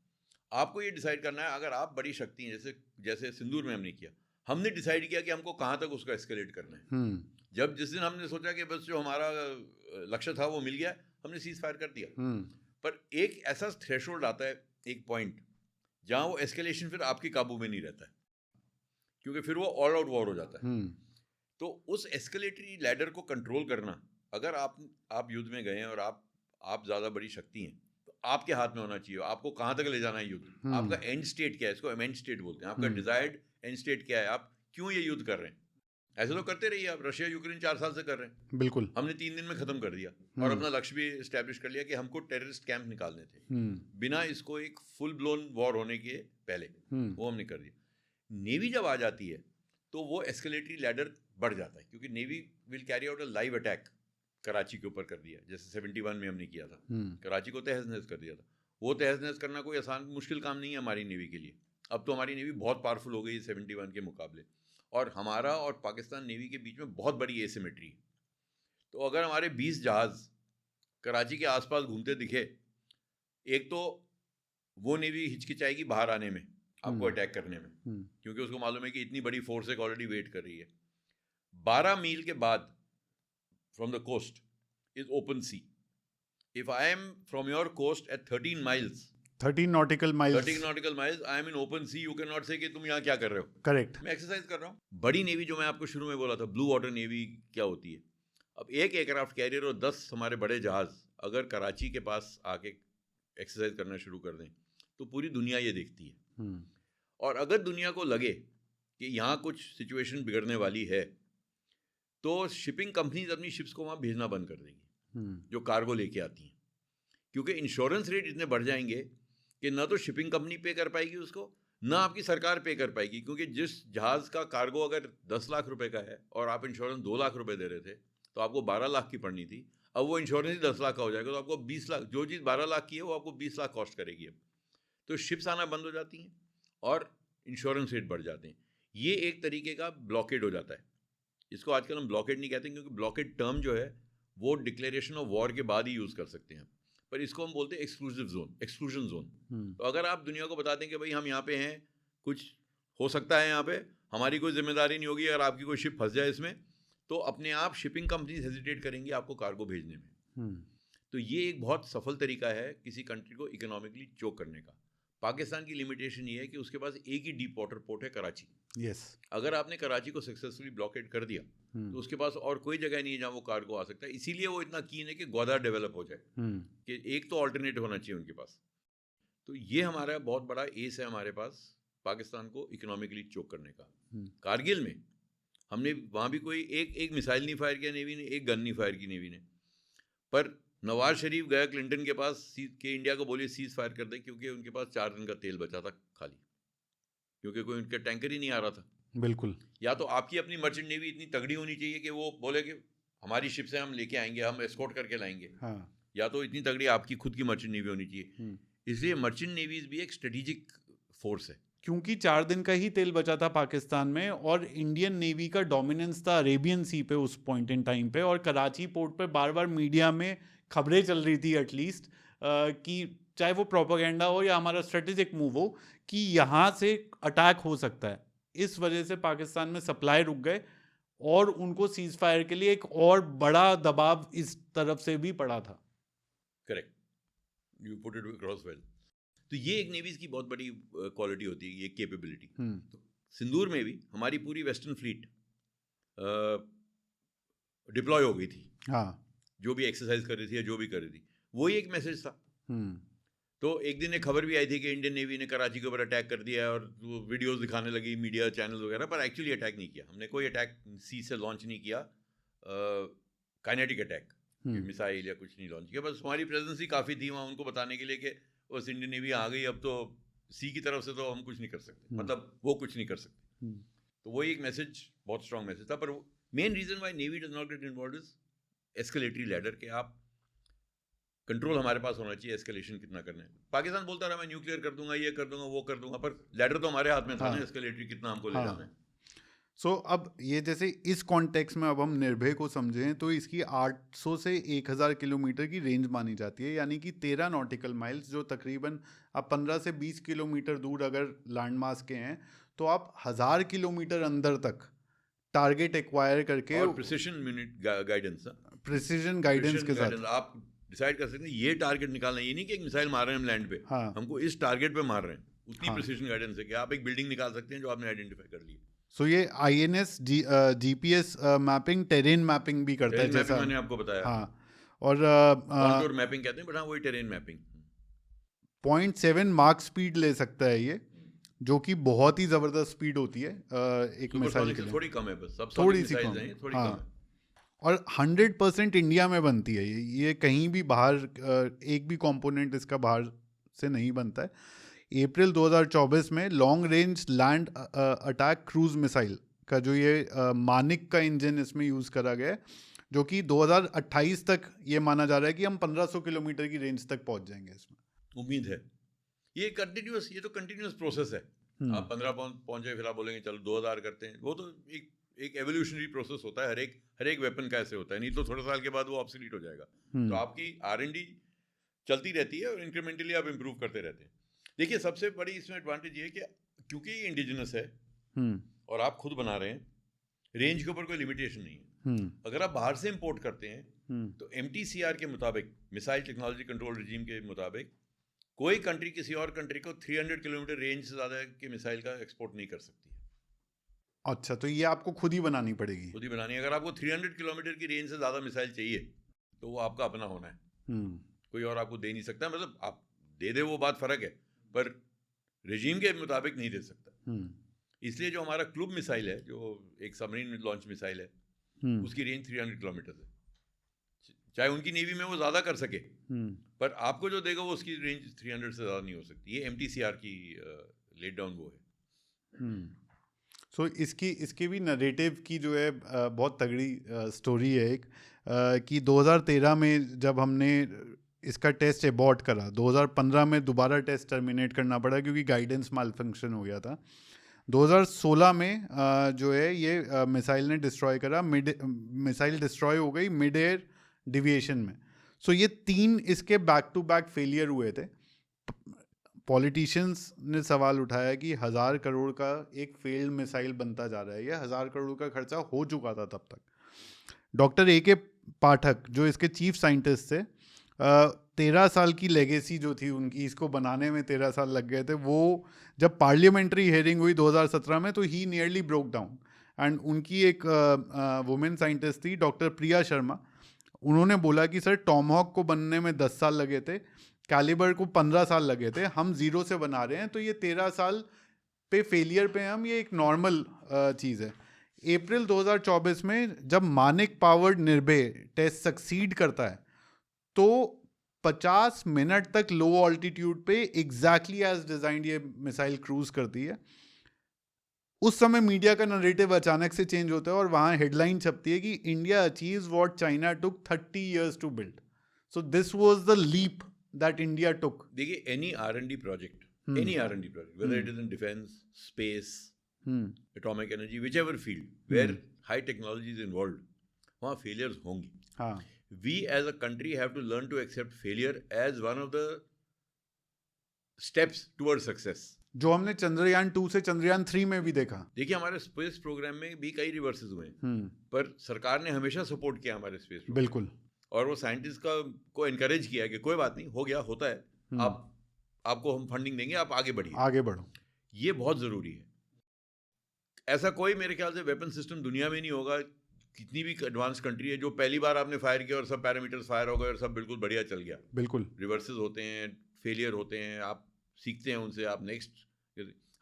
Speaker 2: आपको ये डिसाइड करना है, अगर आप बड़ी शक्ति हैं, जैसे सिंदूर में हमने किया, हमने डिसाइड किया कि हमको कहाँ तक उसको एस्केलेट करना है। जब जिस दिन हमने सोचा कि बस जो हमारा लक्ष्य था वो मिल गया, हमने सीज फायर कर दिया। पर एक ऐसा थ्रेशोल्ड आता है, एक पॉइंट, जहाँ वो एस्केलेशन फिर आपके काबू में नहीं रहता है, क्योंकि फिर वो ऑल आउट वॉर हो जाता है। तो उस एस्केलेटरी लैडर को कंट्रोल करना, अगर आप युद्ध में गए हैं और आप ज़्यादा बड़ी शक्ति हैं तो आपके हाथ में होना चाहिए। आपको कहाँ तक ले जाना है युद्ध, आपका एंड स्टेट क्या है, इसको एंड स्टेट बोलते हैं। आपका डिजायर्ड एंड स्टेट क्या है, आप क्यों ये युद्ध कर रहे हैं। ऐसे तो करते रहिए आप, रशिया यूक्रेन 4 साल से कर रहे हैं, बिल्कुल, हमने 3 दिन में खत्म कर दिया और अपना लक्ष्य भी एस्टेब्लिश कर लिया कि हमको टेररिस्ट कैंप निकालने थे, बिना इसको एक फुल ब्लोन वॉर होने के पहले, वो हमने कर दिया। नेवी जब आ जाती है तो वो एस्केलेटरी लैडर बढ़ जाता है, क्योंकि navy will carry out a live attack. Karachi के ऊपर कर दिया, जैसे 71 में हमने किया था, कराची को तहस नहस कर दिया था। वो तहस नहस करना कोई आसान मुश्किल काम नहीं है हमारी नेवी के लिए। अब तो हमारी नेवी बहुत पावरफुल हो गई है 71 के मुकाबले, और हमारा और पाकिस्तान नेवी के बीच में बहुत बड़ी एसिमेट्री है। तो अगर हमारे 20 जहाज कराची के आसपास घूमते दिखे, एक तो वो नेवी हिचकिचाएगी बाहर आने में, आपको अटैक करने में, क्योंकि उसको मालूम है कि इतनी बड़ी फोर्स एक ऑलरेडी वेट कर रही है। 12 मील के बाद from the coast is open sea. If I am from your coast at 13 miles
Speaker 1: 13 nautical miles.
Speaker 2: 13 nautical miles, I am in open sea, you can not say कि तुम यहाँ क्या कर रहे हो।
Speaker 1: करेक्ट।
Speaker 2: मैं एक्सरसाइज कर रहा हूँ। बड़ी नेवी जो मैं आपको शुरू में बोला था, ब्लू वाटर नेवी क्या होती है। अब एक एयरक्राफ्ट कैरियर और 10 हमारे बड़े जहाज अगर कराची के पास आके एक्सरसाइज करना शुरू कर दें तो पूरी दुनिया ये देखती है। और अगर दुनिया को लगे कि यहाँ कुछ सिचुएशन बिगड़ने वाली है तो शिपिंग कंपनीज अपनी शिप्स को वहाँ भेजना बंद कर देंगी जो कार्गो लेके आती हैं, क्योंकि इंश्योरेंस रेट इतने बढ़ जाएंगे कि ना तो शिपिंग कंपनी पे कर पाएगी उसको, ना आपकी सरकार पे कर पाएगी। क्योंकि जिस जहाज़ का कार्गो अगर 10 लाख रुपए का है और आप इंश्योरेंस 2 लाख रुपए दे रहे थे तो आपको 12 लाख की पड़नी थी, अब वो इंश्योरेंस ही 10 लाख का हो जाएगा तो आपको 20 लाख, जो चीज़ 12 लाख की है वो आपको 20 लाख कॉस्ट करेगी। अब तो शिप्स आना बंद हो जाती हैं और इंश्योरेंस रेट बढ़ जाते हैं। ये एक तरीके का ब्लॉकेड हो जाता है। इसको आजकल हम ब्लॉकेड नहीं कहते क्योंकि ब्लॉकेड टर्म जो है वो डिक्लेरेशन ऑफ वॉर के बाद ही यूज़ कर सकते हैं, पर इसको हम बोलते हैं एक्सक्लूसिव जोन, एक्सक्लूजन जोन। तो अगर आप दुनिया को बता दें कि भाई हम यहाँ पे हैं, कुछ हो सकता है यहाँ पे, हमारी कोई जिम्मेदारी नहीं होगी, अगर आपकी कोई शिप फंस जाए इसमें तो अपने आप शिपिंग कंपनीज हेजिटेट करेंगी आपको कार्गो भेजने में। तो ये एक बहुत सफल तरीका है किसी कंट्री को इकोनॉमिकली चोक करने का। पाकिस्तान की लिमिटेशन ये है कि उसके पास एक ही डीप वाटर पोर्ट है, कराची।
Speaker 1: यस।
Speaker 2: अगर आपने कराची को सक्सेसफुली ब्लॉकेड कर दिया तो उसके पास और कोई जगह नहीं है जहाँ वो कार्गो आ सकता है। इसीलिए वो इतना कीन है कि ग्वादर डेवलप हो जाए, कि एक तो ऑल्टरनेट होना चाहिए उनके पास। तो ये हमारा बहुत बड़ा एस है हमारे पास, पाकिस्तान को इकोनॉमिकली चोक करने का। कारगिल में हमने वहाँ भी कोई एक मिसाइल नहीं फायर किया नेवी ने, एक गन नहीं फायर की नेवी ने, पर नवाज शरीफ गया क्लिंटन के पास कि इंडिया को बोलिए सीज फायर कर दे, क्योंकि उनके पास 4 दिन का तेल बचा था खाली, क्योंकि कोई उनका टैंकर ही नहीं आ रहा था।
Speaker 1: बिल्कुल।
Speaker 2: या तो आपकी अपनी मर्चेंट नेवी इतनी तगड़ी होनी चाहिए कि वो बोले कि हमारी शिप से हम लेके आएंगे, हम एस्कॉर्ट करके लाएंगे।
Speaker 1: हाँ।
Speaker 2: या तो इतनी तगड़ी आपकी खुद की मर्चेंट नेवी होनी चाहिए। इसलिए मर्चेंट नेवीज भी एक स्ट्रेटेजिक फोर्स है।
Speaker 1: क्योंकि 4 दिन का ही तेल बचा था पाकिस्तान में और इंडियन नेवी का डोमिनेंस था अरेबियन सी पे उस पॉइंट इन टाइम पे, और कराची पोर्ट पे बार बार मीडिया में खबरें चल रही थी एटलीस्ट कि चाहे वो प्रोपेगेंडा हो या हमारा स्ट्रेटेजिक मूव हो कि यहाँ से अटैक हो सकता है। इस वजह से पाकिस्तान में सप्लाई रुक गए और उनको सीज फायर के लिए एक और बड़ा दबाव इस तरफ से भी पड़ा था।
Speaker 2: Correct, you put it across well. तो ये एक नेवीज की बहुत बड़ी क्वालिटी होती है, ये कैपेबिलिटी। तो सिंदूर में भी हमारी पूरी वेस्टर्न फ्लीट डिप्लॉय हो गई थी।
Speaker 1: हाँ।
Speaker 2: जो भी एक्सरसाइज कर रही थी या जो भी कर रही थी, वही एक मैसेज था। तो एक दिन एक खबर भी आई थी कि इंडियन नेवी ने कराची के ऊपर अटैक कर दिया है, और वो वीडियोस दिखाने लगी मीडिया चैनल वगैरह, पर एक्चुअली अटैक नहीं किया हमने, कोई अटैक सी से लॉन्च नहीं किया, काइनेटिक अटैक, मिसाइल या कुछ नहीं लॉन्च किया। बस हमारी प्रेजेंस ही काफ़ी थी वहाँ उनको बताने के लिए कि बस इंडियन नेवी आ गई, अब तो सी की तरफ से तो हम कुछ नहीं कर सकते, मतलब वो कुछ नहीं कर सकते। तो वही एक मैसेज, बहुत स्ट्रॉन्ग मैसेज था। पर main reason why navy does not gate involved is escalatory ladder, के आप कंट्रोल हमारे पास होना चाहिए एस्केलेशन कितना करना है। पाकिस्तान बोलता रहा मैं न्यूक्लियर कर दूंगा, ये कर दूंगा, वो कर दूंगा, पर लैडर तो हमारे हाथ में था ना, एस्केलेटरी कितना हमको ले जाना है।
Speaker 1: सो अब ये जैसे इस कॉन्टेक्स्ट में अब हम निर्भय को समझें तो इसकी 800 से 1000 किलोमीटर की रेंज मानी जाती है, यानी कि 13 नॉटिकल माइल्स, जो तकरीबन अब 15 से 20 किलोमीटर दूर अगर लैंड मास के हैं तो आप 1000 किलोमीटर अंदर तक टारगेट एक्वायर करके,
Speaker 2: और प्रिसिशन गाइडेंस,
Speaker 1: प्रिसिजन गाइडेंस के साथ
Speaker 2: आप डिसाइड कर सकते हैं ये टारगेट निकालना। ये नहीं कि एक मिसाइल मार रहे हैं हम लैंड पे,
Speaker 1: हाँ,
Speaker 2: हमको इस टारगेट पे मार रहे हैं, उतनी प्रिसिशन गाइडेंस है कि आप एक बिल्डिंग निकाल सकते हैं जो आपने आइडेंटिफाई कर ली।
Speaker 1: सो ये INS GPS mapping, terrain mapping भी करता है, जैसा
Speaker 2: मैंने आपको बताया।
Speaker 1: हाँ, और
Speaker 2: कॉन्टूर मैपिंग कहते हैं, बट हाँ वही टेरेन मैपिंग।
Speaker 1: 0.7 मार्क स्पीड ले सकता है ये, जो कि बहुत ही जबरदस्त स्पीड होती है एक मिसाइल के लिए।
Speaker 2: थोड़ी कम है, बस सब
Speaker 1: थोड़ी सी कम,
Speaker 2: थोड़ी
Speaker 1: हाँ,
Speaker 2: कम है।
Speaker 1: और 100% इंडिया में बनती है ये कहीं भी बाहर एक भी कंपोनेंट इसका बाहर से नहीं बनता है। अप्रैल 2024 में long range land attack cruise missile का जो ये मानिक का इंजन इसमें यूज़ करा गया है, जो कि 2028 तक ये माना जा रहा है कि हम 1500 किलोमीटर की रेंज तक पहुंच जाएंगे इसमें।
Speaker 2: उम्मीद है। ये तो कंटिन्यूस प्रोसेस है। आप 15 पहुंचे, फिर आप बोलेंगे चलो 2000 करते हैं, वो तो एक एवोल्यूशनरी प्रोसेस होता है। हर एक वेपन का ऐसे होता है, नहीं तो थोड़े साल के बाद वो ऑब्सोलीट हो जाएगा। तो आपकी R&D चलती रहती है और इंक्रीमेंटली आप इम्प्रूव करते रहते हैं। देखिए सबसे बड़ी इसमें एडवांटेज ये है कि क्योंकि ये इंडिजिनस है और आप खुद बना रहे हैं, रेंज के ऊपर कोई लिमिटेशन नहीं है। अगर आप बाहर से इंपोर्ट करते हैं तो MTCR के मुताबिक, मिसाइल टेक्नोलॉजी कंट्रोल रिजीम के मुताबिक, कोई कंट्री किसी और कंट्री को 300 किलोमीटर रेंज से ज़्यादा के मिसाइल का एक्सपोर्ट नहीं कर सकती है।
Speaker 1: अच्छा, तो ये आपको खुद ही बनानी पड़ेगी।
Speaker 2: खुद ही बनानी है। अगर आपको 300 किलोमीटर की रेंज से ज़्यादा मिसाइल चाहिए तो वो आपका अपना होना है, कोई और आपको दे नहीं सकता। मतलब आप दे दे वो बात फ़र्क है, पर रेजीम के मुताबिक नहीं दे सकता। इसलिए जो हमारा क्लूब मिसाइल है, जो एक सबमरीन लॉन्च मिसाइल है, उसकी रेंज 300 किलोमीटर है। चाहे उनकी नेवी में वो ज़्यादा कर सके, पर आपको जो देगा वो उसकी रेंज 300 से ज़्यादा नहीं हो सकती। ये MTCR की लेट डाउन वो है।
Speaker 1: सो इसकी भी नरेटिव की जो है बहुत तगड़ी स्टोरी है एक, कि 2013 में जब हमने इसका टेस्ट एबॉर्ट करा, 2015 में दोबारा टेस्ट टर्मिनेट करना पड़ा क्योंकि गाइडेंस माल फंक्शन हो गया था। 2016 में जो है ये मिसाइल ने डिस्ट्रॉय करा, मिसाइल डिस्ट्रॉय हो गई मिड एयर डिविएशन में। सो ये 3 इसके बैक टू बैक फेलियर हुए थे। पॉलिटिशियंस ने सवाल उठाया कि 1000 करोड़ का एक फेल्ड मिसाइल बनता जा रहा है। ये 1000 करोड़ का खर्चा हो चुका था तब तक। डॉक्टर AK पाठक जो इसके चीफ साइंटिस्ट थे, 13 साल की लेगेसी जो थी उनकी, इसको बनाने में 13 साल लग गए थे। वो जब पार्लियामेंट्री हेयरिंग हुई 2017 में तो ही नियरली ब्रोक डाउन। एंड उनकी एक वुमेन साइंटिस्ट थी डॉक्टर प्रिया शर्मा, उन्होंने बोला कि सर टॉमहॉक को बनने में 10 साल लगे थे, कैलिबर को 15 साल लगे थे, हम 0 से बना रहे हैं, तो ये 13 साल पे फेलियर पे हम, ये एक नॉर्मल चीज़ है। अप्रैल 2024 में जब मानिक पावर्ड निर्भय टेस्ट सक्सीड करता है तो 50 मिनट तक लो ऑल्टीट्यूड पे एग्जैक्टली एज डिजाइंड ये मिसाइल क्रूज करती है। उस समय मीडिया का नरेटिव अचानक से चेंज होता है और वहाँ हेडलाइन छपती है कि India achieves what China took 30 years to build. So this was the leap that India took.
Speaker 2: देखिए, any R&D project, whether it is in defense, space, atomic energy, whichever field where high technology is involved, वहाँ failures होंगी।
Speaker 1: हाँ,
Speaker 2: we as a country have to learn to accept failure as one of the steps towards success।
Speaker 1: जो हमने चंद्रयान 2 से चंद्रयान 3 में भी देखा।
Speaker 2: देखिए, हमारे स्पेस प्रोग्राम में भी कई रिवर्सेस हुए हैं, पर सरकार ने हमेशा सपोर्ट किया हमारे स्पेस प्रोग्राम।
Speaker 1: बिल्कुल।
Speaker 2: और वो साइंटिस्ट को एनकरेज किया कि कोई बात नहीं, हो गया, होता है, आपको हम फंडिंग देंगे, आप आगे बढ़िए,
Speaker 1: आगे बढ़ो।
Speaker 2: ये बहुत ज़रूरी है। ऐसा कोई मेरे ख्याल से वेपन सिस्टम दुनिया में नहीं होगा, कितनी भी एडवांस कंट्री है, जो पहली बार आपने फायर किया और सब पैरामीटर्स फायर हो गए और सब बिल्कुल बढ़िया चल गया।
Speaker 1: बिल्कुल।
Speaker 2: रिवर्सेस होते हैं, फेलियर होते हैं, आप सीखते हैं उनसे, आप नेक्स्ट।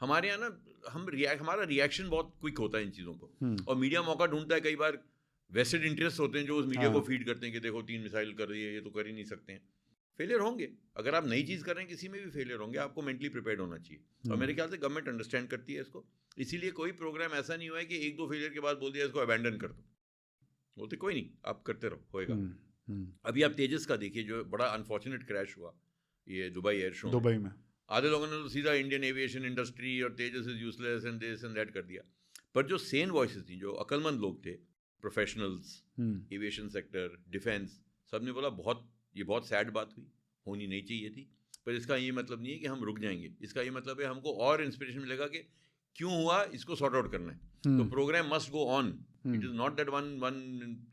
Speaker 2: हमारे यहाँ ना हमारा रिएक्शन बहुत क्विक होता है इन चीज़ों को, और मीडिया मौका ढूंढता है। कई बार वेस्टेड इंटरेस्ट होते हैं जो उस मीडिया को फीड करते हैं कि देखो 3 मिसाइल कर रही है, ये तो कर ही नहीं सकते हैं। फेलियर होंगे, अगर आप नई चीज़ कर रहे हैं किसी में भी फेलियर होंगे, आपको मेंटली प्रिपेयर्ड होना चाहिए। और मेरे ख्याल से गवर्नमेंट अंडरस्टैंड करती है इसको, इसीलिए कोई प्रोग्राम ऐसा नहीं हुआ है कि 1-2 फेलियर के बाद बोल दिया इसको अबैंडन कर दो। बोलते कोई नहीं, आप करते रहो, होएगा। अभी आप तेजस का देखिए, जो बड़ा अनफॉर्चुनेट क्रैश हुआ ये दुबई एयर शो
Speaker 1: दुबई में।
Speaker 2: आधे लोगों ने तो सीधा इंडियन एविएशन इंडस्ट्री और Tejas is useless and this and that कर दिया। पर जो सेन वॉइसेस थी, जो अक्लमंद लोग थे, प्रोफेशनल्स, एविएशन सेक्टर, डिफेंस, सब ने बोला ये बहुत सैड बात हुई, होनी नहीं चाहिए थी। पर इसका ये मतलब नहीं है कि हम रुक जाएंगे, इसका ये मतलब है हमको और इंस्पिरेशन मिलेगा कि क्यों हुआ, इसको सॉर्ट आउट करना है। तो program must go on. It is not that one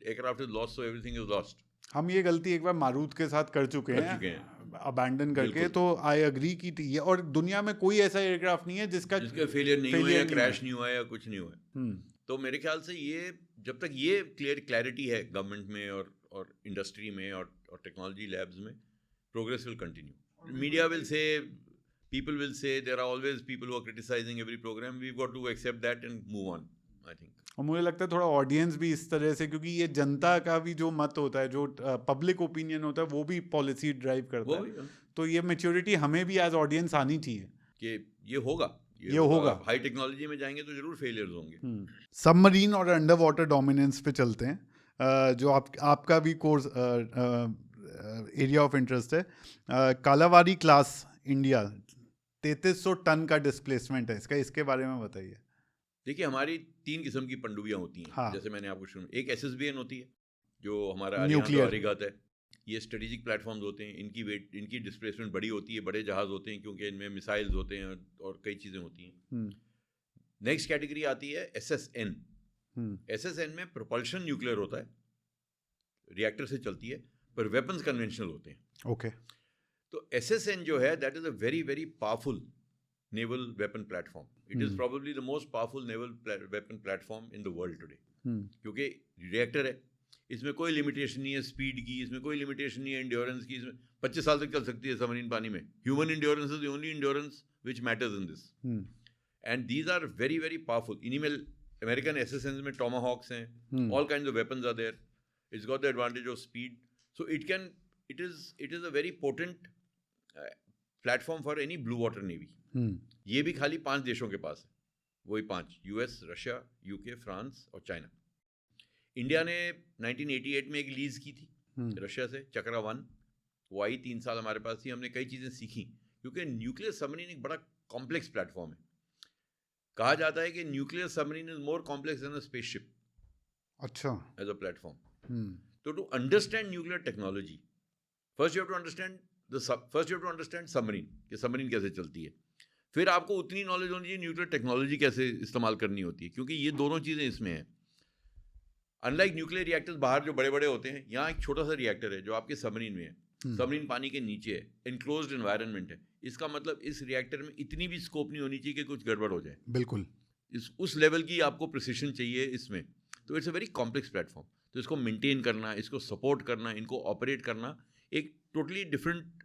Speaker 2: aircraft is lost so everything is lost.
Speaker 1: हम ये गलती एक बार मारूत के साथ कर चुके हैं, अबैंडन करके। तो आई एग्री की ये, और दुनिया में कोई ऐसा एयरक्राफ्ट नहीं है जिसका
Speaker 2: फेलियर नहीं हुआ या क्रैश नहीं हुआ या कुछ नहीं हुआ। तो मेरे ख्याल से ये, जब तक ये क्लैरिटी है गवर्नमेंट में और इंडस्ट्री में और टेक्नोलॉजी लैब्स में, progress will continue. Media will say, people will say, there are always people who are criticizing every program. We've got to accept that and move on, I think.
Speaker 1: और मुझे लगता है थोड़ा ऑडियंस भी इस तरह से, क्योंकि ये जनता का भी जो मत होता है, जो पब्लिक ओपिनियन होता है, वो भी पॉलिसी ड्राइव करता है। तो ये मैच्योरिटी हमें भी एज ऑडियंस आनी चाहिए
Speaker 2: कि ये होगा,
Speaker 1: ये होगा।
Speaker 2: हाई टेक्नोलॉजी में जाएंगे तो जरूर फेलियर्स होंगे।
Speaker 1: सबमरीन और अंडर वाटर डोमिनेंस पे चलते हैं, जो आपका भी कोर्स एरिया ऑफ इंटरेस्ट है। कालावारी क्लास इंडिया 3300 टन का डिस्प्लेसमेंट है इसका, इसके बारे में बताइए।
Speaker 2: देखिए, हमारी 3 किस्म की पनडुब्बियाँ होती हैं।
Speaker 1: हाँ।
Speaker 2: जैसे मैंने आपको शुरू, एक SSBN होती है जो हमारा न्यूक्लियर है। ये स्ट्रेटेजिक प्लेटफॉर्म्स होते हैं, इनकी डिस्प्लेसमेंट बड़ी होती है, बड़े जहाज होते हैं क्योंकि इनमें मिसाइल्स होते हैं और कई चीज़ें होती हैं। नेक्स्ट कैटेगरी आती है SSN। SSN में प्रोपल्शन न्यूक्लियर होता है, रिएक्टर से चलती है, पर वेपन्स कन्वेंशनल होते हैं।
Speaker 1: ओके।
Speaker 2: तो SSN जो है that is a very very powerful naval weapon platform. It is probably the most powerful naval weapon platform in the world today. क्योंकि रिएक्टर है, इसमें कोई लिमिटेशन नहीं है स्पीड की, इसमें कोई लिमिटेशन नहीं है एंड्योरेंस की. इसमें 25 साल तक चल सकती है सबमरीन पानी में. Human endurance is the only endurance which matters in this. And these are very very powerful. इन्हीं में अमेरिकन एसएसएन में टॉमाहॉक्स हैं, all kinds of weapons are there. It's got the advantage of speed. So it is a very potent platform for any blue water navy. ये भी खाली 5 देशों के पास है, वही 5, यूएस, रशिया, यूके, फ्रांस और चाइना. इंडिया ने 1988 में एक लीज की थी रशिया से, चक्रा 1. वो आई 3 साल हमारे पास थी. हमने कई चीज़ें सीखी क्योंकि न्यूक्लियर सबमरीन एक बड़ा कॉम्प्लेक्स प्लेटफॉर्म है. कहा जाता है कि nuclear submarine is more complex than a spaceship.
Speaker 1: अच्छा.
Speaker 2: As a platform. तो to understand nuclear technology, first you have to understand submarine, कि सबमरीन कैसे चलती है. फिर आपको उतनी नॉलेज होनी चाहिए न्यूक्लियर टेक्नोलॉजी कैसे इस्तेमाल करनी होती है, क्योंकि ये दोनों चीज़ें इसमें हैं. अनलाइक न्यूक्लियर रिएक्टर्स बाहर जो बड़े बड़े होते हैं, यहाँ एक छोटा सा रिएक्टर है जो आपके सबमरीन में है. सबमरीन पानी के नीचे है, इनक्लोज्ड एनवायरनमेंट है. इसका मतलब इस रिएक्टर में इतनी भी स्कोप नहीं होनी चाहिए कि कुछ गड़बड़ हो जाए.
Speaker 1: बिल्कुल.
Speaker 2: उस लेवल की आपको प्रिसिशन चाहिए इसमें. तो it's a very complex platform. तो इसको मेंटेन करना, इसको सपोर्ट करना, इनको ऑपरेट करना एक टोटली डिफरेंट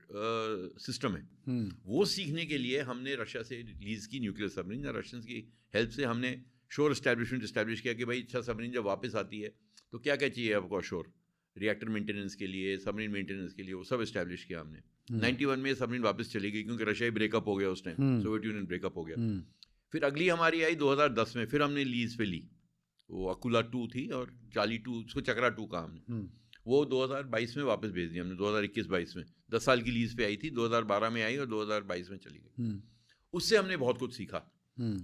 Speaker 2: सिस्टम है. वो सीखने के लिए हमने रशिया से लीज की न्यूक्लियर सबमरीन, या रशियंस की हेल्प से हमने शोर एस्टैब्लिश किया कि भाई अच्छा सबमरीन जब वापस आती है तो क्या क्या चाहिए आपको शोर, रिएक्टर मेंटेनेंस के लिए, सबमरीन मेंटेनेंस के लिए, वो सब एस्टैब्लिश किया हमने. 91 में सबमरीन वापस चली गई क्योंकि रशिया ब्रेकअप हो गया उस टाइम, सोवियत यूनियन ब्रेकअप हो गया. फिर अगली हमारी आई 2010 में, फिर हमने लीज पे ली. वो अकुला 2 थी और चाली 2, उसको चक्रा 2 कहा हमने. वो 2022 में वापस भेज दी हमने, 2021-22 में. 10 साल की लीज पे आई थी, 2012 में आई और 2022 में चली गई. उससे हमने बहुत कुछ सीखा.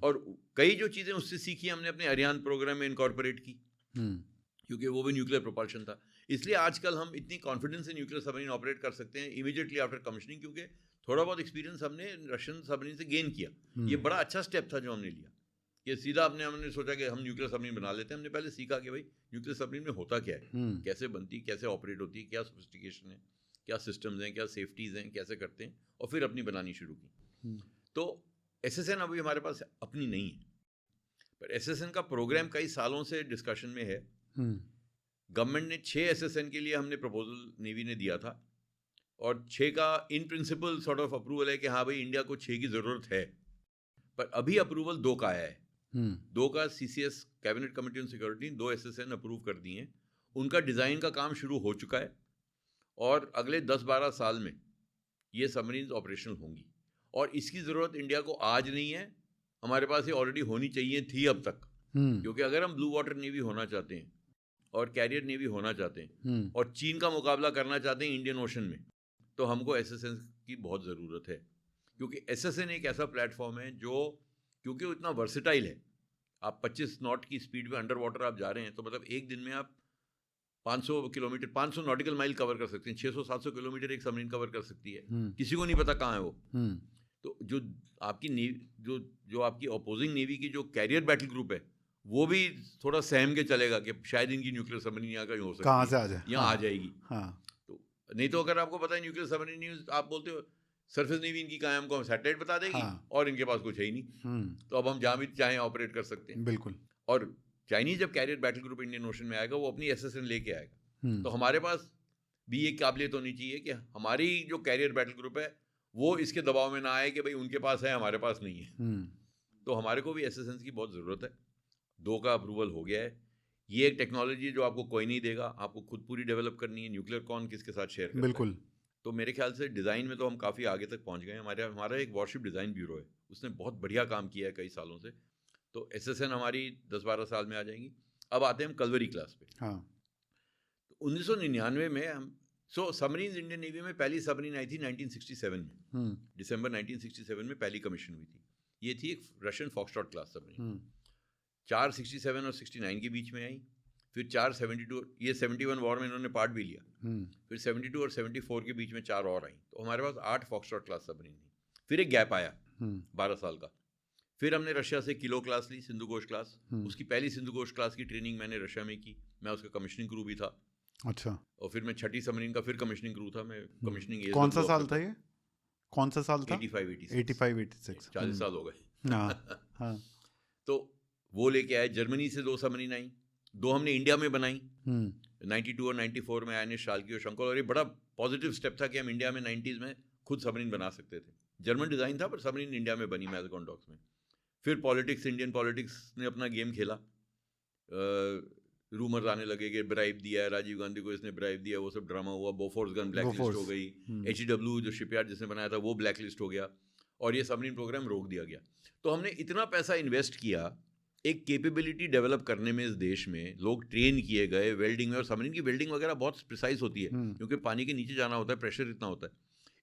Speaker 2: और कई जो चीज़ें उससे सीखी हमने अपने अरियान प्रोग्राम में इनकॉर्पोरेट की, क्योंकि वो भी न्यूक्लियर प्रोपल्शन था. इसलिए आजकल हम इतनी कॉन्फिडेंस से न्यूक्लियर सबमरीन ऑपरेट कर सकते हैं इमीडिएटली आफ्टर कमीशनिंग, क्योंकि थोड़ा बहुत एक्सपीरियंस हमने रशियन सबमरीन से गेन किया. ये बड़ा अच्छा स्टेप था जो हमने लिया, कि सीधा हमने सोचा कि हम न्यूक्लियर सबमरीन बना लेते हैं. हमने पहले सीखा कि भाई न्यूक्लियर सबमरीन में होता क्या है, कैसे बनती, कैसे ऑपरेट होती है, क्या सोफिस्टिकेशन है, क्या सिस्टम्स हैं, क्या सेफ्टीज़ हैं, कैसे करते हैं, और फिर अपनी बनानी शुरू की. तो एसएसएन अभी हमारे पास अपनी नहीं है, पर एसएसएन का प्रोग्राम कई सालों से डिस्कशन में है. गवर्नमेंट ने 6 एसएसएन के लिए हमने प्रपोजल नेवी ने दिया था, और 6 का in principle sort of approval है कि हाँ भाई इंडिया को 6 की ज़रूरत है. पर अभी अप्रूवल 2 का आया है. 2 का CCS cabinet committee on security 2 SSN approve कर दिए हैं. उनका डिज़ाइन का काम शुरू हो चुका है, और अगले 10-12 साल में ये सबमरीन ऑपरेशनल होंगी. और इसकी ज़रूरत इंडिया को आज नहीं है, हमारे पास ये ऑलरेडी होनी चाहिए थी अब तक. क्योंकि अगर हम ब्लू वाटर नेवी होना चाहते हैं और कैरियर नेवी होना चाहते हैं और चीन का मुकाबला करना चाहते हैं इंडियन ओशन में, तो हमको एसएसएन की बहुत ज़रूरत है. क्योंकि एसएसएन एक ऐसा प्लेटफॉर्म है जो, क्योंकि वो इतना वर्सेटाइल है. आप 25 नॉट की स्पीड पे अंडर वाटर आप जा रहे हैं, तो मतलब एक दिन में आप 500 किलोमीटर, 500 नॉटिकल माइल कवर कर सकते हैं. 600-700 किलोमीटर एक सबमरीन कवर कर सकती है. किसी को नहीं पता कहाँ है वो. तो जो आपकी जो आपकी अपोजिंग नेवी की जो कैरियर बैटल ग्रुप है, वो भी थोड़ा सहम के चलेगा कि शायद इनकी न्यूक्लियर सबमरीन यहाँ कहीं हो सकती है,
Speaker 1: कहाँ से आ जाए,
Speaker 2: यहाँ आ जाएगी. तो नहीं तो अगर आपको पता है न्यूक्लियर सबमरीन न्यूज, आप बोलते हो सरफेस नेवी इनकी कहाँ है, हमको सैटेलाइट बता देगी, और इनके पास कुछ है ही नहीं. तो अब हम जहाँ भी चाहें ऑपरेट कर सकते हैं.
Speaker 1: बिल्कुल.
Speaker 2: और चाइनीज जब carrier battle group Indian Ocean में आएगा, वो अपनी एसएसएन लेके आएगा. तो हमारे पास भी एक काबिलियत होनी चाहिए कि हमारी जो कैरियर बैटल ग्रुप है वो इसके दबाव में ना आए कि भाई उनके पास है, हमारे पास नहीं है. तो हमारे को भी एसएसएन की बहुत ज़रूरत है. 2 का अप्रूवल हो गया है. ये एक टेक्नोलॉजी जो आपको कोई नहीं देगा, आपको खुद पूरी डेवलप करनी है. न्यूक्लियर कौन किसके साथ शेयर करता है.
Speaker 1: बिल्कुल.
Speaker 2: तो मेरे ख्याल से डिज़ाइन में तो हम काफ़ी आगे तक पहुंच गए. हमारा एक वॉरशिप डिज़ाइन ब्यूरो है, उसने बहुत बढ़िया काम किया है कई सालों से. तो एसएसएन हमारी 10-12 साल में आ जाएंगी. अब आते हैं हम कलवरी क्लास पे. तो 1999 में हम सबमरीन इंडियन नेवी में पहली सबमरीन आई थी 1967 में. दिसंबर 1967 में पहली कमीशन हुई थी. ये थी एक रशियन फॉक्सट्रॉट क्लास सबमरीन. 467 और 69 के बीच में आई. फिर 472, ये 71 वॉर में इन्होंने पार्ट भी लिया. फिर 72 और 74 के बीच में 4 और आई. तो हमारे पास 8 फॉक्सट्रॉट क्लास सबमरीन थी. फिर एक गैप आया 12 साल का. फिर हमने रशिया से किलो क्लास ली, सिंधु घोष क्लास. उसकी पहली सिंधु घोष क्लास की ट्रेनिंग मैंने रशिया में की. मैं उसका कमीशनिंग क्रू भी था.
Speaker 1: अच्छा.
Speaker 2: और फिर मैं 6ठी सबमरीन का फिर कमीशनिंग क्रू था. मैं कमीशनिंग.
Speaker 1: कौन सा साल था ये? कौन सा साल था?
Speaker 2: 85-86 40 साल हो गए।
Speaker 1: हाँ हाँ।
Speaker 2: तो वो लेके आए, जर्मनी से 2 सबमरीन आई, 2 हमने इंडिया में बनाई 92 और 94 में, आयनिश, शाल्की और शंकर। और ये बड़ा पॉजिटिव स्टेप था कि हम इंडिया में 90s में खुद सबमरीन बना सकते थे। जर्मन डिज़ाइन था पर सबमरीन इंडिया में बनी मैज़गॉन डॉक्स में। फिर पॉलिटिक्स, इंडियन पॉलिटिक्स ने अपना गेम खेला। रूमर्स आने लगे कि ब्राइब दिया है, राजीव गांधी को इसने ब्राइब दिया, वो सब ड्रामा हुआ। बोफोर्स गन ब्लैकलिस्ट हो गई, HW जो शिपयार्ड जिसने बनाया था वो ब्लैकलिस्ट हो गया, और ये सबमरीन प्रोग्राम रोक दिया गया। तो हमने इतना पैसा इन्वेस्ट किया एक कैपेबिलिटी डेवलप करने में, इस देश में लोग ट्रेन किए गए वेल्डिंग में, और सबमरीन की वेल्डिंग वगैरह बहुत प्रिसाइज होती है क्योंकि पानी के नीचे जाना होता है, प्रेशर इतना होता है।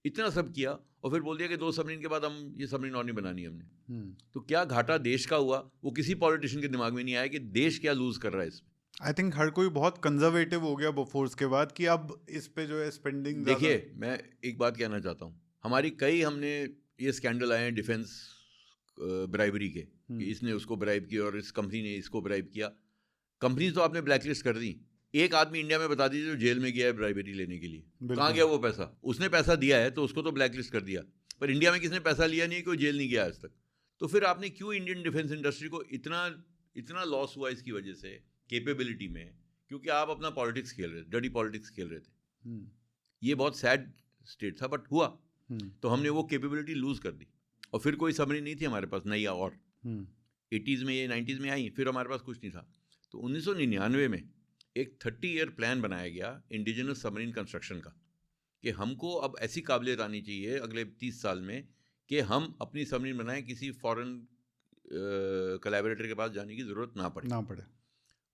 Speaker 2: इतना सब किया और फिर बोल दिया कि 2 सबमरीन के बाद हम ये सबमरीन और नहीं बनानी हमने। तो क्या घाटा देश का हुआ, वो किसी पॉलिटिशियन के दिमाग में नहीं आया कि देश क्या लूज कर रहा है इसमें।
Speaker 1: आई थिंक हर कोई बहुत कंजर्वेटिव हो गया बोफोर्स के बाद कि अब इस पे जो है स्पेंडिंग।
Speaker 2: देखिए, मैं एक बात कहना चाहता हूँ, हमारी कई, हमने ये स्कैंडल आए हैं डिफेंस ब्राइबरी के, कि इसने उसको ब्राइब किया और इस कंपनी ने इसको ब्राइब किया। कंपनी तो आपने ब्लैकलिस्ट कर दी। एक आदमी इंडिया में बता दीजिए जो जेल में गया है ब्राइबरी लेने के लिए, कहाँ गया वो पैसा? उसने पैसा दिया है तो उसको तो ब्लैकलिस्ट कर दिया, पर इंडिया में किसने पैसा लिया नहीं, कोई जेल नहीं गया आज तक। तो फिर आपने क्यों इंडियन डिफेंस इंडस्ट्री को इतना लॉस हुआ इसकी वजह से कैपेबिलिटी में? क्योंकि आप अपना पॉलिटिक्स खेल रहे थे, डर्टी पॉलिटिक्स खेल रहे थे। ये बहुत सैड स्टेट था, बट हुआ। तो हमने वो कैपेबिलिटी लूज कर दी, और फिर कोई सबमरीन नहीं थी हमारे पास नई, और 80s में, ये 90s में आई, फिर हमारे पास कुछ नहीं था। तो 1999 में एक 30-year प्लान बनाया गया इंडिजिनस सबमरीन कंस्ट्रक्शन का, कि हमको अब ऐसी काबिलियत आनी चाहिए अगले 30 साल में कि हम अपनी सबमरीन बनाएं, किसी फॉरेन कोलैबोरेटर के पास जाने की ज़रूरत ना पड़े।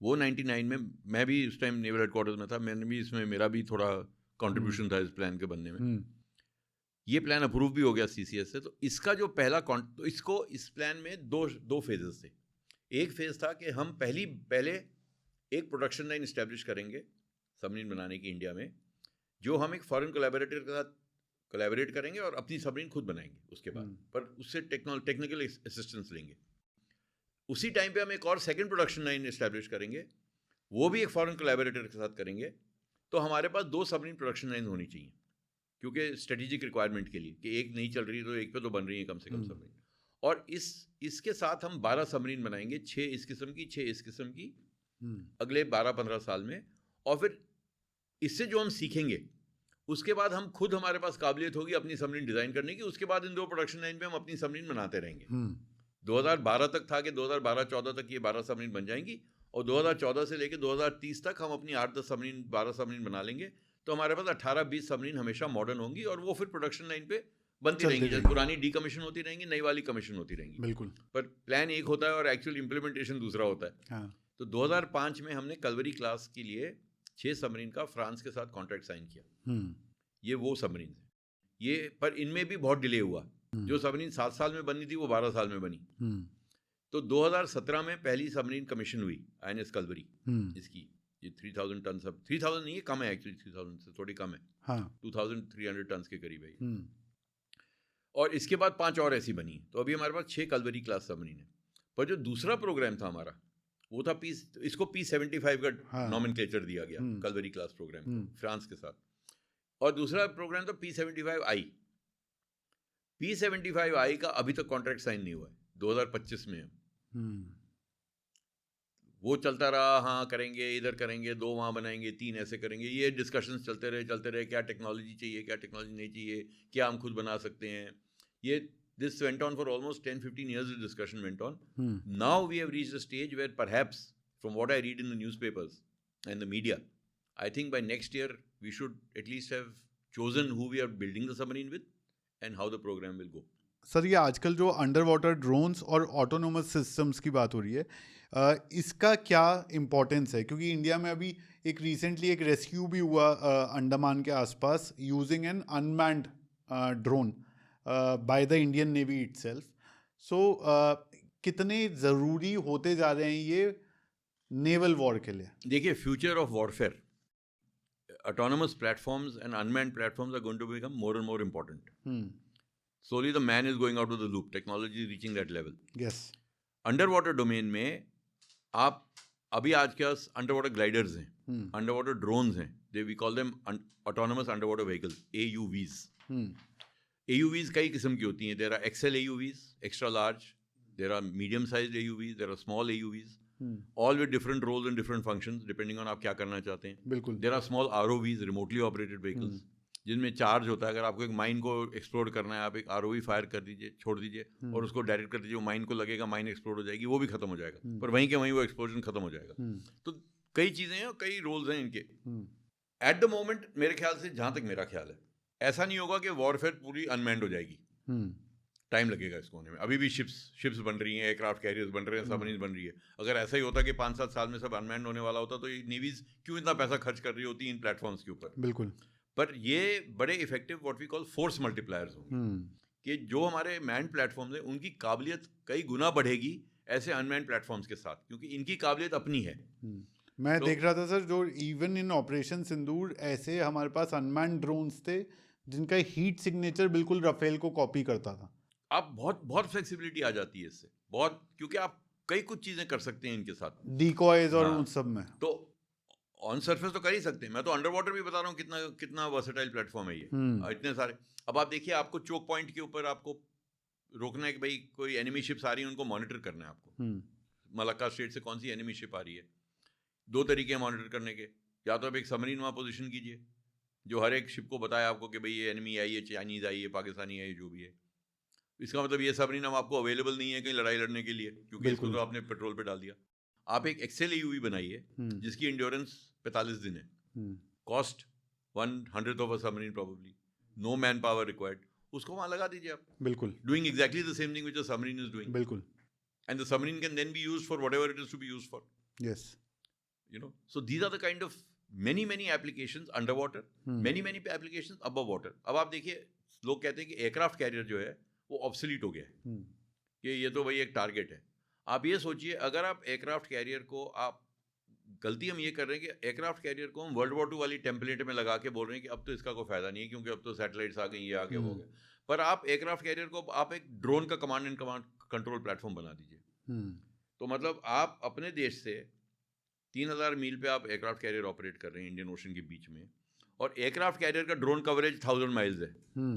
Speaker 2: वो 99 में, मैं भी उस टाइम नेवल हेडक्वार्टर्स में था, मैंने भी इसमें, मेरा भी थोड़ा कंट्रीब्यूशन था इस प्लान के बनने में। ये प्लान अप्रूव भी हो गया CCS से। तो इसका जो पहला तो इस प्लान में दो फेजेस थे। एक फेज था कि हम पहले एक प्रोडक्शन लाइन इस्टेब्लिश करेंगे सबमरीन बनाने की इंडिया में, जो हम एक फॉरेन कोलैबोरेटर के साथ कोलैबोरेट करेंगे और अपनी सबमरीन खुद बनाएंगे उसके बाद, पर उससे टेक्निकल असिस्टेंस लेंगे। उसी टाइम पे हम एक और सेकंड प्रोडक्शन लाइन इस्टेब्लिश करेंगे, वो भी एक फॉरेन कोलैबोरेटर के साथ करेंगे। तो हमारे पास 2 सबमरीन प्रोडक्शन लाइन होनी चाहिए, क्योंकि स्ट्रेटेजिक रिक्वायरमेंट के लिए, कि एक नहीं चल रही तो एक पे तो बन रही है कम से कम सबमरीन। और इसके साथ हम 12 सबमरीन बनाएंगे, 6 इस किस्म की, 6 इस किस्म की, अगले 12-15 साल में। और फिर इससे जो हम सीखेंगे, उसके बाद हम खुद, हमारे पास काबिलियत होगी अपनी सबमरीन डिज़ाइन करने की। उसके बाद इन 2 प्रोडक्शन लाइन पे हम अपनी सबमरीन बनाते रहेंगे। 2012 तक था कि 2012-14 तक ये 12 सबमरीन बन जाएंगी, और 2014 से लेकर 2030 तक हम अपनी 8-10 सबमरीन, 12 सबमरीन बना लेंगे। तो हमारे पास 18-20 सबमरीन हमेशा मॉडर्न होंगी, और वो फिर प्रोडक्शन लाइन पे बनती रहेंगी। जैसे पुरानी डीकमीशन होती रहेंगी, नई वाली कमीशन होती रहेंगी।
Speaker 1: बिल्कुल।
Speaker 2: पर प्लान एक होता है और एक्चुअल इम्प्लीमेंटेशन दूसरा होता है।
Speaker 1: हाँ।
Speaker 2: तो 2005 में हमने कलवरी क्लास के लिए 6 सबमरीन का फ्रांस के साथ कॉन्ट्रैक्ट साइन किया। ये वो सबमरीन है ये, पर इनमें भी बहुत डिले हुआ। जो सबमरीन 7 साल में बनी थी वो 12 साल में बनी। तो 2017 में पहली सबमरीन कमीशन हुई, INS कलवरी। इसकी ये 3000 टन, सब 3000 नहीं है, कम है एक्चुअली, 3000 से थोड़ी कम है। हाँ। 2300 टन के करीब है। और इसके बाद 5 और ऐसी बनी। तो अभी हमारे पास 6 कलवरी क्लास सबमरीन है। पर जो दूसरा प्रोग्राम था हमारा, वो था इसको P75 का नॉमेनक्लेचर दिया गया, कलवरी क्लास प्रोग्राम को, फ्रांस के साथ। और दूसरा प्रोग्राम था P75I। P75I का अभी तक कॉन्ट्रैक्ट साइन नहीं हुआ है, 2025 में है। वो चलता रहा, हाँ करेंगे, इधर करेंगे, 2 वहाँ बनाएंगे, 3 ऐसे करेंगे। ये डिस्कशंस चलते रहे, क्या टेक्नोलॉजी चाहिए, क्या टेक्नोलॉजी नहीं चाहिए, क्या हम खुद बना सकते हैं। ये this went on for almost 10-15 years. The discussion went on. Now we have reached a stage where perhaps, from what I read in the newspapers and the media, I think by next year we should at least have chosen who we are building the submarine with and how the program will go.
Speaker 1: Sir, ये आजकल जो अंडर वाटर ड्रोन्स और ऑटोनोमस सिस्टम्स की बात हो रही है, इसका क्या इम्पोर्टेंस है? क्योंकि इंडिया में अभी एक रिसेंटली एक रेस्क्यू भी हुआ अंडमान के आसपास, using an unmanned drone by the Indian navy itself. So कितने ज़रूरी होते जा रहे हैं ये नेवल वॉर के लिए?
Speaker 2: देखिए, future of warfare, autonomous platforms and unmanned platforms are going to become more and more important. Slowly the man is going out of the loop. Technology is reaching that level.
Speaker 1: Yes.
Speaker 2: Underwater domain में आप अभी आज के पास underwater gliders हैं, underwater drones हैं. We call them autonomous underwater vehicles, AUVs. AUVs कई किस्म की होती हैं. There are XL AUVs, extra large. There are medium-sized AUVs. There are small AUVs. All with different roles and different functions depending on आप क्या करना चाहते हैं.
Speaker 1: बिल्कुल.
Speaker 2: There are small ROVs, remotely operated vehicles, जिनमें चार्ज होता है. अगर आपको एक माइन को एक्सप्लोर करना है, आप एक ROV फायर कर दीजिए, छोड़ दीजिए और उसको डायरेक्ट कर दीजिए. वो माइन को लगेगा, माइन एक्सप्लोर हो जाएगी, वो भी खत्म हो जाएगा. पर वहीं के वहीं वो एक्सप्लोजन खत्म हो जाएगा. तो कई चीज़ें हैं और कई रोल्स हैं इनके. एट द मोमेंट मेरे ख्याल से, जहाँ तक मेरा ख्याल है, ऐसा नहीं होगा कि वॉरफेयर पूरी अनमैन्ड हो जाएगी. टाइम लगेगा इसको होने में. अभी भी शिप्स बन रही हैं, एयरक्राफ्ट कैरियर्स बन रहे हैं, सबमरीन बन रही है. अगर ऐसा ही होता कि 5-7 साल में सब अनमैन्ड होने वाला होता तो ये नेवीज क्यों इतना पैसा खर्च कर रही होती इन प्लेटफॉर्म्स के ऊपर.
Speaker 1: बिल्कुल.
Speaker 2: पर ये बड़े effective what we call force multipliers होंगे कि जो हमारे मैन्ड प्लेटफॉर्म्स हैं उनकी काबिलियत कई गुना बढ़ेगी ऐसे अनमैन्ड प्लेटफॉर्म्स के साथ, क्योंकि इनकी काबिलियत अपनी है.
Speaker 1: मैं देख रहा था सर, जो इवन इन ऑपरेशन सिंदूर ऐसे हमारे पास अनमैन्ड ड्रोन्स थे जिनका हीट सिग्नेचर बिल्कुल राफेल को कॉपी करता था.
Speaker 2: आप बहुत फ्लेक्सिबिलिटी आ जाती है इससे, बहुत, क्योंकि आप कई कुछ चीजें कर सकते हैं इनके साथ,
Speaker 1: डिकॉयज और उन सब में. तो
Speaker 2: ऑन सरफेस तो कर ही सकते हैं. मैं तो अंडर वाटर भी बता रहा हूँ कितना वर्सेटाइल प्लेटफॉर्म है ये. इतने सारे. अब आप देखिए, आपको चोक पॉइंट के ऊपर आपको रोकना है कि भाई कोई एनिमी शिप्स आ रही है, उनको मॉनिटर करना है आपको. मलक्का स्ट्रेट से कौन सी एनिमी शिप आ रही है. 2 तरीके हैं मॉनिटर करने के. या तो आप एक सबमरीन वहाँ पोजीशन कीजिए जो हर एक शिप को बताया आपको कि भाई ये एनिमी आई है, चाइनीज़ आई है, पाकिस्तानी आई है, जो भी है. इसका मतलब ये सबमरीन अब आपको अवेलेबल नहीं है कहीं लड़ाई लड़ने के लिए, क्योंकि इसको तो आपने पेट्रोल पे डाल दिया. आप एक एक्सेल AUV बनाइए जिसकी इंड्योरेंस 45 दिन है, cost 1/100 of a submarine probably, no man power required. उसको वहाँ लगा दीजिए आप.
Speaker 1: बिल्कुल.
Speaker 2: Doing exactly the same thing which a submarine is doing.
Speaker 1: बिल्कुल.
Speaker 2: And the submarine can then be used for whatever it is to be used for.
Speaker 1: Yes.
Speaker 2: You know, so these are the kind of many applications underwater, many applications above water. अब आप देखिए, लोग कहते हैं कि एयरक्राफ्ट कैरियर जो है वो ऑब्सोलीट हो गया है, कि ये तो भाई एक टारगेट है. आप ये सोचिए, अगर आप एयरक्राफ्ट कैरियर को, आप गलती हम ये कर रहे हैं कि एयरक्राफ्ट कैरियर को हम World War II वाली टेम्पलेट में लगा के बोल रहे हैं कि अब तो इसका कोई फायदा नहीं है क्योंकि अब तो सैटेलाइट्स आ गई, ये आ गया, वो गया. पर आप एयरक्राफ्ट कैरियर को आप एक ड्रोन का कमांड एंड कंट्रोल प्लेटफॉर्म बना दीजिए. तो मतलब आप अपने देश से 3000 मील पे आप एयरक्राफ्ट कैरियर ऑपरेट कर रहे हैं इंडियन ओशन के बीच में, और एयरक्राफ्ट कैरियर का ड्रोन कवरेज 1000 माइल्स है.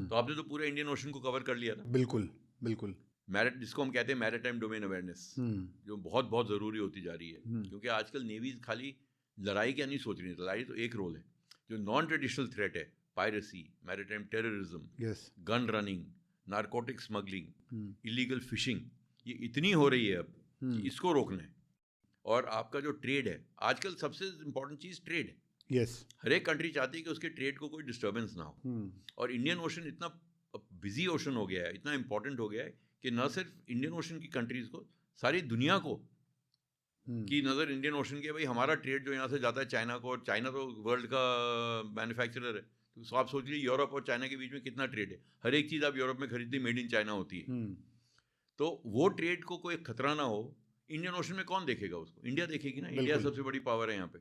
Speaker 2: तो आपने तो पूरे इंडियन ओशन को कवर कर लिया था.
Speaker 1: बिल्कुल. बिल्कुल.
Speaker 2: जिसको हम कहते हैं मैरिटाइम डोमेन अवेयरनेस, जो बहुत ज़रूरी होती जा रही है. क्योंकि आजकल नेवीज खाली लड़ाई क्या नहीं सोच रही है. लड़ाई तो एक रोल है. जो नॉन ट्रेडिशनल थ्रेट है, piracy, maritime terrorism, gun running, narcotic smuggling, illegal fishing, ये इतनी हो रही है अब कि इसको रोकना है. और आपका जो ट्रेड है, आजकल सबसे इम्पोर्टेंट चीज़ ट्रेड है.
Speaker 1: यस.
Speaker 2: हर एक कंट्री चाहती है कि उसके ट्रेड को कोई डिस्टर्बेंस ना हो. और इंडियन ओशन इतना बिजी ओशन हो गया है, इतना इंपॉर्टेंट हो गया है कि न सिर्फ इंडियन ओशन की कंट्रीज़ को, सारी दुनिया को की नज़र इंडियन ओशन की, भाई हमारा ट्रेड जो यहाँ से जाता है चाइना को, और चाइना तो वर्ल्ड का मैन्युफैक्चरर है, तो आप सोच लीजिए यूरोप और चाइना के बीच में कितना ट्रेड है. हर एक चीज़ आप यूरोप में खरीदते मेड इन चाइना होती है. तो वो ट्रेड को कोई खतरा ना हो, इंडियन ओशन में कौन देखेगा उसको? इंडिया देखेगी ना. इंडिया सबसे बड़ी पावर है यहाँ पे.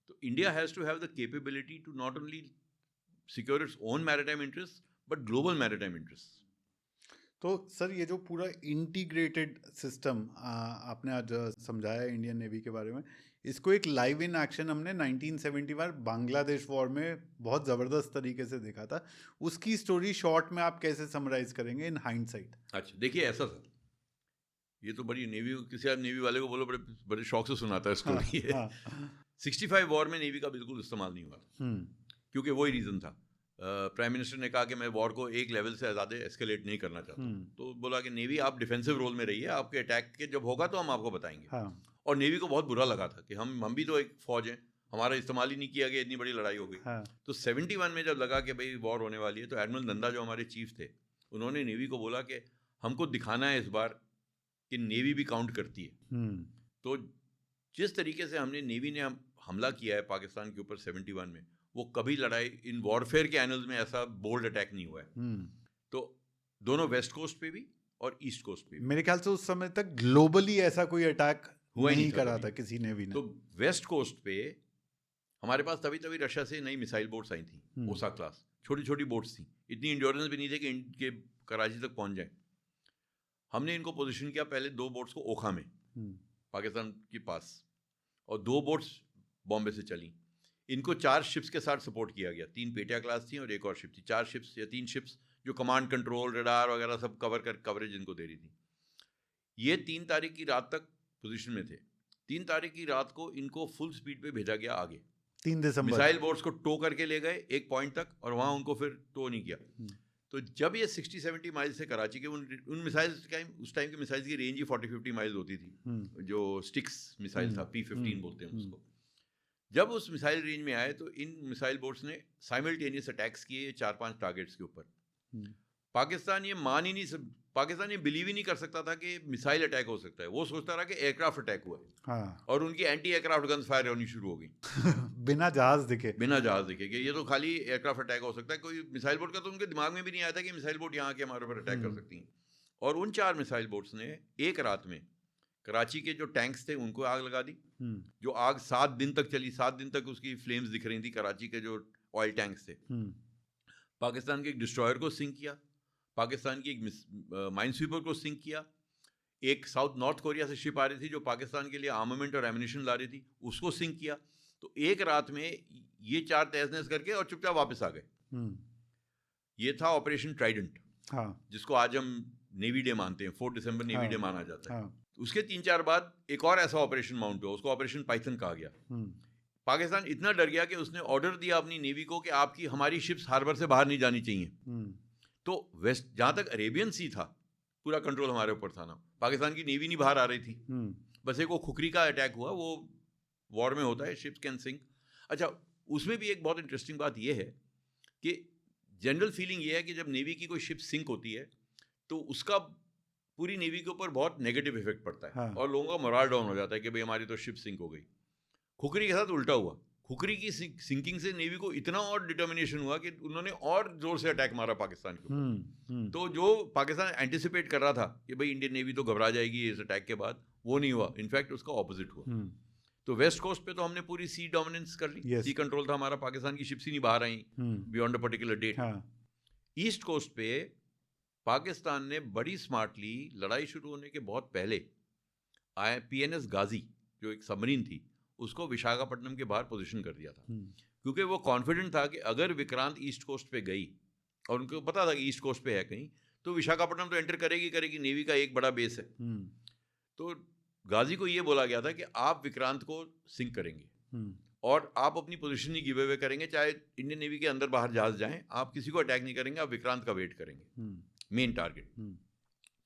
Speaker 2: तो India has to have the capability to not only secure its own maritime interest but global maritime interest.
Speaker 1: तो सर, ये जो पूरा इंटीग्रेटेड सिस्टम आपने आज समझाया इंडियन नेवी के बारे में, इसको एक लाइव इन एक्शन हमने 1971 बांग्लादेश वॉर में बहुत ज़बरदस्त तरीके से देखा था. उसकी स्टोरी शॉर्ट में आप कैसे समराइज करेंगे इन हाइंडसाइट?
Speaker 2: अच्छा, देखिए ऐसा सर, ये तो बड़ी नेवी, किसी आप नेवी वाले को बोलो बड़े शौक से सुनाता है स्टोरी. 65 वॉर में नेवी का बिल्कुल इस्तेमाल नहीं हुआ था, क्योंकि वही रीज़न था. प्राइम मिनिस्टर ने कहा कि मैं वॉर को एक लेवल से ज़्यादा एस्केलेट नहीं करना चाहता. तो बोला कि नेवी आप डिफेंसिव रोल में रहिए, आपके अटैक के जब होगा तो हम आपको बताएंगे. और नेवी को बहुत बुरा लगा था कि हम भी तो एक फौज हैं, हमारा इस्तेमाल ही नहीं किया गया, इतनी बड़ी लड़ाई हो गई. तो 71 में जब लगा कि भाई वॉर होने वाली है, तो एडमिरल नंदा जो हमारे चीफ थे, उन्होंने नेवी को बोला कि हमको दिखाना है इस बार कि नेवी भी काउंट करती है. तो जिस तरीके से हमने नेवी ने हमला किया है पाकिस्तान के ऊपर 71 में, वो कभी लड़ाई इन वॉरफेयर के एनल्स में ऐसा बोल्ड अटैक नहीं हुआ है. तो दोनों वेस्ट कोस्ट पे भी और ईस्ट कोस्ट पे भी,
Speaker 1: मेरे ख्याल से उस समय तक ग्लोबली ऐसा कोई अटैक हुआ नहीं करा था किसी नेवी ने. तो
Speaker 2: वेस्ट कोस्ट पे हमारे पास तभी रशिया से नई मिसाइल बोट्स आई थी, ओसा क्लास, छोटी छोटी बोट्स थी, इतनी इंड्योरेंस भी नहीं थे कि इनके कराची तक पहुंच जाए. हमने इनको पोजीशन किया पहले 2 बोट्स को ओखा में, पाकिस्तान के पास, और 2 बोट्स बॉम्बे से चली. इनको 4 शिप्स के साथ सपोर्ट किया गया. 3 पेटिया क्लास थी और एक और शिप थी. 4 शिप्स या 3 शिप्स जो कमांड कंट्रोल, रडार वगैरह सब कवरेज इनको दे रही थी। ये 3 तारीख की रात तक पोजीशन में थे। 3 तारीख की रात को इनको फुल स्पीड पे भेजा गया आगे।
Speaker 1: 3 दिसंबर
Speaker 2: मिसाइल बोट्स को टो करके ले गए एक पॉइंट तक, और वहाँ उनको फिर टो नहीं किया। तो जब ये 60-70 माइल से कराची के उन मिसाइल्स उस टाइम के मिसाइल्स की रेंज ही 40-50 माइल होती थी, जो स्टिक्स मिसाइल था, P-15 बोलते हैं उसको। जब उस मिसाइल रेंज में आए तो इन मिसाइल बोट्स ने साइमल्टेनियस अटैक्स किए 4-5 टारगेट्स के ऊपर। पाकिस्तान ये बिलीव ही नहीं कर सकता था कि मिसाइल अटैक हो सकता है। वो सोचता रहा कि एयरक्राफ्ट अटैक हुआ है।
Speaker 1: हाँ।
Speaker 2: और उनकी एंटी एयरक्राफ्ट गन्स फायर होनी शुरू हो गई
Speaker 1: बिना जहाज दिखे
Speaker 2: कि ये तो खाली एयरक्राफ्ट अटैक हो सकता है। कोई मिसाइल बोट का तो उनके दिमाग में भी नहीं आया था कि मिसाइल बोट यहाँ के हमारे ऊपर अटैक कर सकती हैं। और उन 4 मिसाइल बोट्स ने एक रात में कराची के जो टैंक्स थे उनको आग लगा दी, जो आग 7 दिन तक चली। 7 दिन तक उसकी फ्लेम्स दिख रही थी कराची के जो ऑयल टैंक्स थे। पाकिस्तान के एक डिस्ट्रॉयर को सिंक किया, पाकिस्तान की एक माइन स्वीपर को सिंक किया, एक साउथ नॉर्थ कोरिया से शिप आ रही थी जो पाकिस्तान के लिए आर्मामेंट और एमिनेशन ला रही थी, उसको सिंक किया। तो एक रात में ये 4 तहस-नहस करके और चुपचाप वापस आ गए। ये था ऑपरेशन ट्राइडेंट, जिसको आज हम नेवी डे मानते हैं। 4 दिसंबर नेवी डे माना जाता है। उसके 3-4 बाद एक और ऐसा ऑपरेशन माउंट हुआ, उसको ऑपरेशन पाइथन कहा गया। पाकिस्तान इतना डर गया कि उसने ऑर्डर दिया अपनी नेवी को कि आपकी हमारी शिप्स हार्बर से बाहर नहीं जानी चाहिए। तो वेस्ट, जहाँ तक अरेबियन सी था, पूरा कंट्रोल हमारे ऊपर था ना। पाकिस्तान की नेवी नहीं बाहर आ रही थी। बस एक वो खुखरी का अटैक हुआ, वो वॉर में होता है, शिप्स कैन सिंक। अच्छा, उसमें भी एक बहुत इंटरेस्टिंग बात ये है कि जनरल फीलिंग ये है कि जब नेवी की कोई शिप सिंक होती है तो उसका पूरी नेवी के ऊपर बहुत नेगेटिव इफेक्ट पड़ता है। और लोगों का मोराल डाउन हो जाता है कि भाई हमारी तो शिप सिंक हो गई। खुखरी के साथ उल्टा हुआ। खुखरी की सिंकिंग से नेवी को इतना और डिटर्मिनेशन हुआ कि उन्होंने और जोर से अटैक मारा पाकिस्तान के ऊपर। तो जो पाकिस्तान एंटिसिपेट कर रहा था कि भाई इंडियन नेवी तो घबरा जाएगी इस अटैक के बाद, वो नहीं हुआ। इनफैक्ट उसका ऑपोजिट हुआ। तो वेस्ट कोस्ट पे तो हमने पूरी सी डोमिनेंस कर ली। सी कंट्रोल था हमारा, पाकिस्तान की शिप्स ही नहीं बाहर आई beyond a particular date. East coast पे पाकिस्तान ने बड़ी स्मार्टली लड़ाई शुरू होने के बहुत पहले PNS गाजी, जो एक सबमरीन थी, उसको विशाखापट्टनम के बाहर पोजीशन कर दिया था। क्योंकि वो कॉन्फिडेंट था कि अगर विक्रांत ईस्ट कोस्ट पे गई, और उनको पता था कि ईस्ट कोस्ट पे है कहीं, तो विशाखापट्टनम तो एंटर करेगी, नेवी का एक बड़ा बेस है। तो गाजी को ये बोला गया था कि आप विक्रांत को सिंक करेंगे और आप अपनी पोजीशन नहीं गिव अवे करेंगे, चाहे इंडियन नेवी के अंदर बाहर जहाज जाएं, आप किसी को अटैक नहीं करेंगे, आप विक्रांत का वेट करेंगे, मेन टारगेट।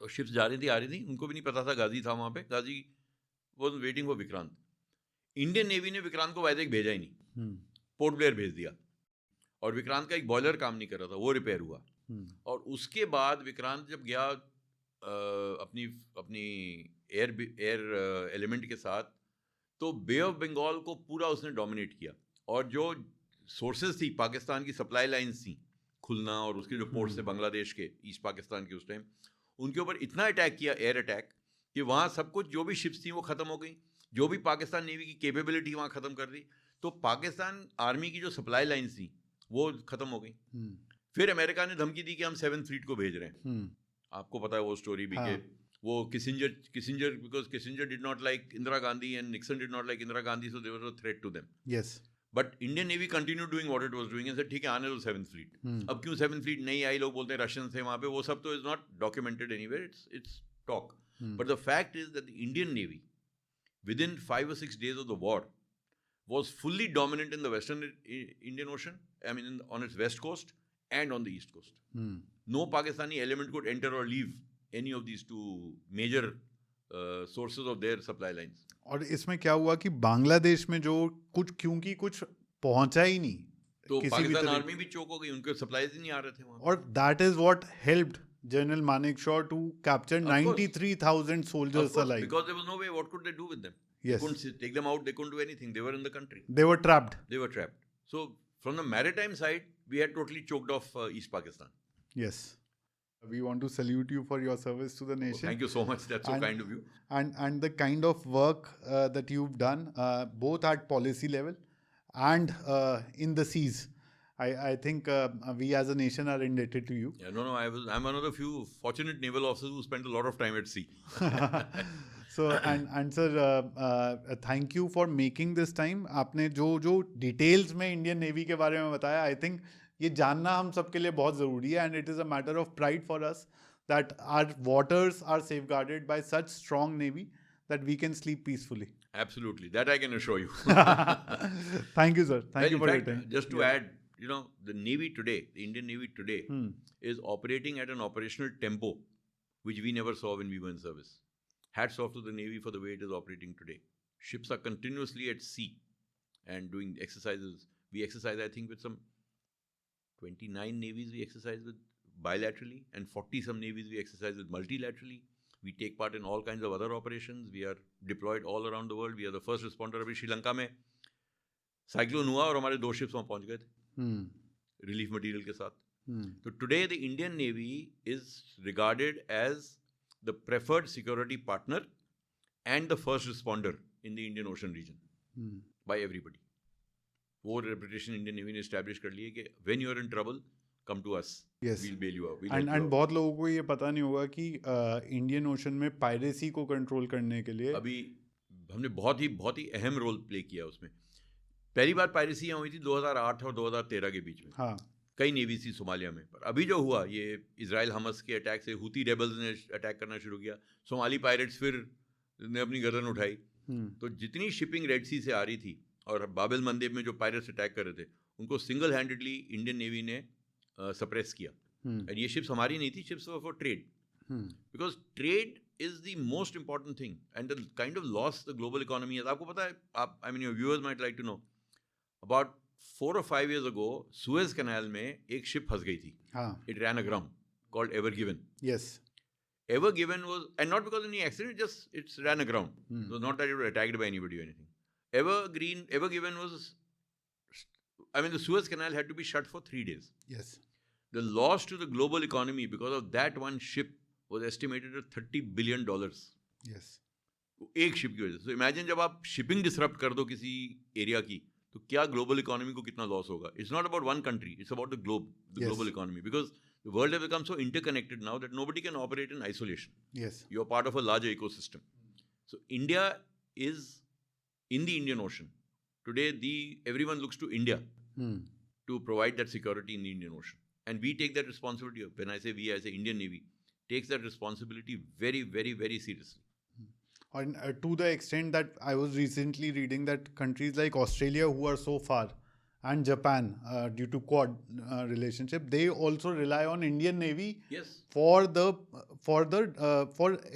Speaker 2: तो शिप्स जा रही थी, आ रही थी, उनको भी नहीं पता था गाजी था वहाँ पे। Ghazi was waiting for Vikrant. Indian navy ने विक्रांत को वायदे भेजा ही नहीं, पोर्ट ब्लेयर भेज दिया। और विक्रांत का एक बॉयलर काम नहीं कर रहा था, वो रिपेयर हुआ। और उसके बाद विक्रांत जब गया अपनी एयर एलिमेंट के साथ, तो बे ऑफ बंगाल को पूरा उसने डोमिनेट किया। और जो सोर्सेज थी पाकिस्तान की, सप्लाई लाइन्स थी, खुलना और उसके जो पोर्ट्स थे बांग्लादेश के, ईस्ट पाकिस्तान के, उस टाइम उनके ऊपर इतना अटैक किया, एयर अटैक, कि वहाँ सब कुछ जो भी शिप्स थी वो ख़त्म हो गई, जो भी पाकिस्तान नेवी की कैपेबिलिटी वहाँ ख़त्म कर दी। तो पाकिस्तान आर्मी की जो सप्लाई लाइन्स थी वो ख़त्म हो गई। फिर अमेरिका ने धमकी दी कि हम 7th फ्लीट को भेज रहे हैं। आपको पता है वो स्टोरी भी, कि वो Kissinger because Kissinger did not like Indira Gandhi and Nixon did not like Indira Gandhi, so there was a threat to them.
Speaker 1: Yes,
Speaker 2: but Indian navy continue doing what it was doing and said ठीक है आने दो 7th फ्लीट। अब क्यों 7th फ्लीट नहीं आई, लोग बोलते हैं रशियन थे वहाँ पे, वो सब तो is not documented anywhere, it's talk. But the fact is that the Indian navy within 5 or 6 days of the war was fully dominant in the western Indian Ocean, I mean on its west coast and on the east coast. No Pakistani element could enter or leave any of these two major sources of their supply lines.
Speaker 1: और इसमें क्या हुआ कि बांग्लादेश में जो क्योंकि कुछ पहुंचा ही नहीं,
Speaker 2: तो पाकिस्तान आर्मी भी चौक हो गई, उनके सप्लाईज ही नहीं आ रहे थे वहाँ।
Speaker 1: और that is what helped General Manekshaw to capture 93,000 soldiers alive.
Speaker 2: Because there was no way, what could they do with them?
Speaker 1: Yes.
Speaker 2: They couldn't take them out, they couldn't do anything, they were in the country.
Speaker 1: They were trapped.
Speaker 2: So from the maritime side, we had totally choked off East Pakistan.
Speaker 1: Yes. We want to salute you for your service to the nation.
Speaker 2: Thank you so much, that's so kind of you.
Speaker 1: And the kind of work that you've done, both at policy level and in the seas. I think we as a nation are indebted to you.
Speaker 2: Yeah, no, I'm one of the few fortunate naval officers who spent a lot of time at sea.
Speaker 1: So and sir, thank you for making this time. आपने जो डिटेल्स में इंडियन नेवी के बारे में बताया, I think ये जानना हम सबके लिए बहुत ज़रूरी है, and it is a matter of pride for us that our waters are safeguarded by such strong navy that we can sleep peacefully.
Speaker 2: Absolutely, that I can assure you.
Speaker 1: Thank you, sir. Thank you
Speaker 2: in
Speaker 1: for
Speaker 2: fact,
Speaker 1: your time.
Speaker 2: just to add, the Navy today, the Indian Navy today, is operating at an operational tempo which we never saw when we were in service. Hats off to the Navy for the way it is operating today. Ships are continuously at sea and doing exercises. We exercise, I think, with some 29 navies we exercise with bilaterally, and 40 some navies we exercise with multilaterally. We take part in all kinds of other operations. We are deployed all around the world. We are the first responder. अभी श्रीलंका में साइक्लोन हुआ और हमारे 2 ships वहाँ पहुँच गए थे रिलीफ मटेरियल के साथ. तो today the Indian Navy is regarded as the preferred security partner and the first responder in the Indian Ocean region by everybody. वो reputation Indian Navy ने establish कर ली है कि when you are in trouble, come to us.
Speaker 1: Yes.
Speaker 2: We'll bail you out. We'll
Speaker 1: and बहुत लोगों को ये पता नहीं होगा कि इंडियन ओशन में पायरेसी को कंट्रोल करने के लिए
Speaker 2: अभी हमने बहुत ही अहम रोल प्ले किया उसमें. पहली बार पायरेसी यहाँ हुई थी 2008 और 2013 के बीच में.
Speaker 1: हाँ.
Speaker 2: कई नेवी थी सोमालिया में. पर अभी जो हुआ ये इजराइल हमस के अटैक से हुती रेबल्स ने अटैक करना शुरू किया. सोमाली पायरेट्स फिर ने अपनी गर्दन उठाई. तो जितनी शिपिंग रेड सी से आ रही थी और बाबेल मंदेब में जो पायरेट्स अटैक कर रहे थे उनको सिंगल हैंडेडली इंडियन नेवी ने सप्रेस किया. एंड ये शिप्स हमारी नहीं थी, ships for trade, because trade is the most important thing and the kind of loss the global economy है. आपको पता है, आप I mean your viewers might like to know, about 4 or 5 years ago Suez canal में एक शिप फंस गई थी. It ran aground called Ever Given.
Speaker 1: Yes.
Speaker 2: Ever Given was, and not because of any accident, just it's ran aground. So not that it was attacked by anybody or anything. Ever Given was, I mean, the Suez Canal had to be shut for 3 days.
Speaker 1: Yes.
Speaker 2: The loss to the global economy because of that one ship was estimated at $30 billion.
Speaker 1: Yes.
Speaker 2: एक शिप की वजह से. So imagine जब आप shipping disrupt कर दो किसी एरिया की, तो क्या ग्लोबल इकोनॉमी को कितना लॉस होगा. It's not about one country, it's about the globe, the global economy, because the world has become so interconnected now that nobody can operate in isolation.
Speaker 1: Yes.
Speaker 2: You're part of a larger ecosystem. So India is in the Indian Ocean. Today, everyone looks to India to provide that security in the Indian Ocean. And we take that responsibility. When I say we, I say Indian Navy takes that responsibility very, very, very seriously.
Speaker 1: And to the extent that I was recently reading that countries like Australia, who are so far, and Japan, due to Quad relationship, they also rely on Indian Navy.
Speaker 2: Yes.
Speaker 1: for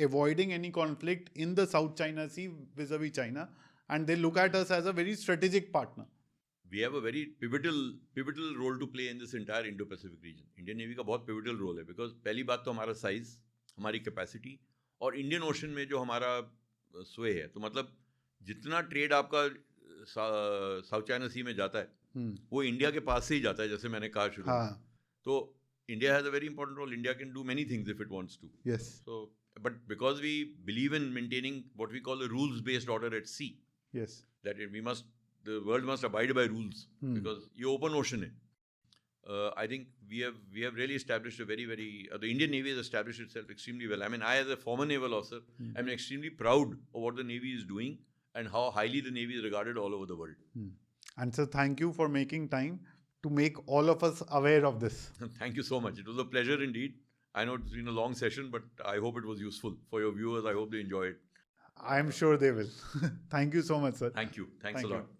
Speaker 1: avoiding any conflict in the South China Sea vis-a-vis China, and they look at us as a very strategic partner.
Speaker 2: We have a very pivotal role to play in this entire Indo-Pacific region. Indian Navy का बहुत pivotal role है, because पहली बात तो हमारा size, हमारी capacity, और Indian Ocean में जो हमारा sway है, तो मतलब जितना trade आपका साउथ चाइना सी में जाता है वो इंडिया के पास से ही जाता है, जैसे मैंने कहा शुरू में. तो India has a very important role. India can do many things if it wants to.
Speaker 1: Yes.
Speaker 2: So but because we believe in maintaining what we call a rules based order at sea,
Speaker 1: yes,
Speaker 2: that we must, the world must abide by rules, because ये ओपन ओशन है. I think we have really established a very, very the Indian Navy has established itself extremely well. I mean, I as a former naval officer, I'm extremely proud of what the Navy is doing and how highly the Navy is regarded all over the world.
Speaker 1: And so thank you for making time to make all of us aware of this.
Speaker 2: Thank you so much. It was a pleasure indeed. I know it's been a long session, but I hope it was useful for your viewers. I hope they enjoy it.
Speaker 1: I am sure they will. Thank you so much, sir.
Speaker 2: Thank you. Thanks a lot.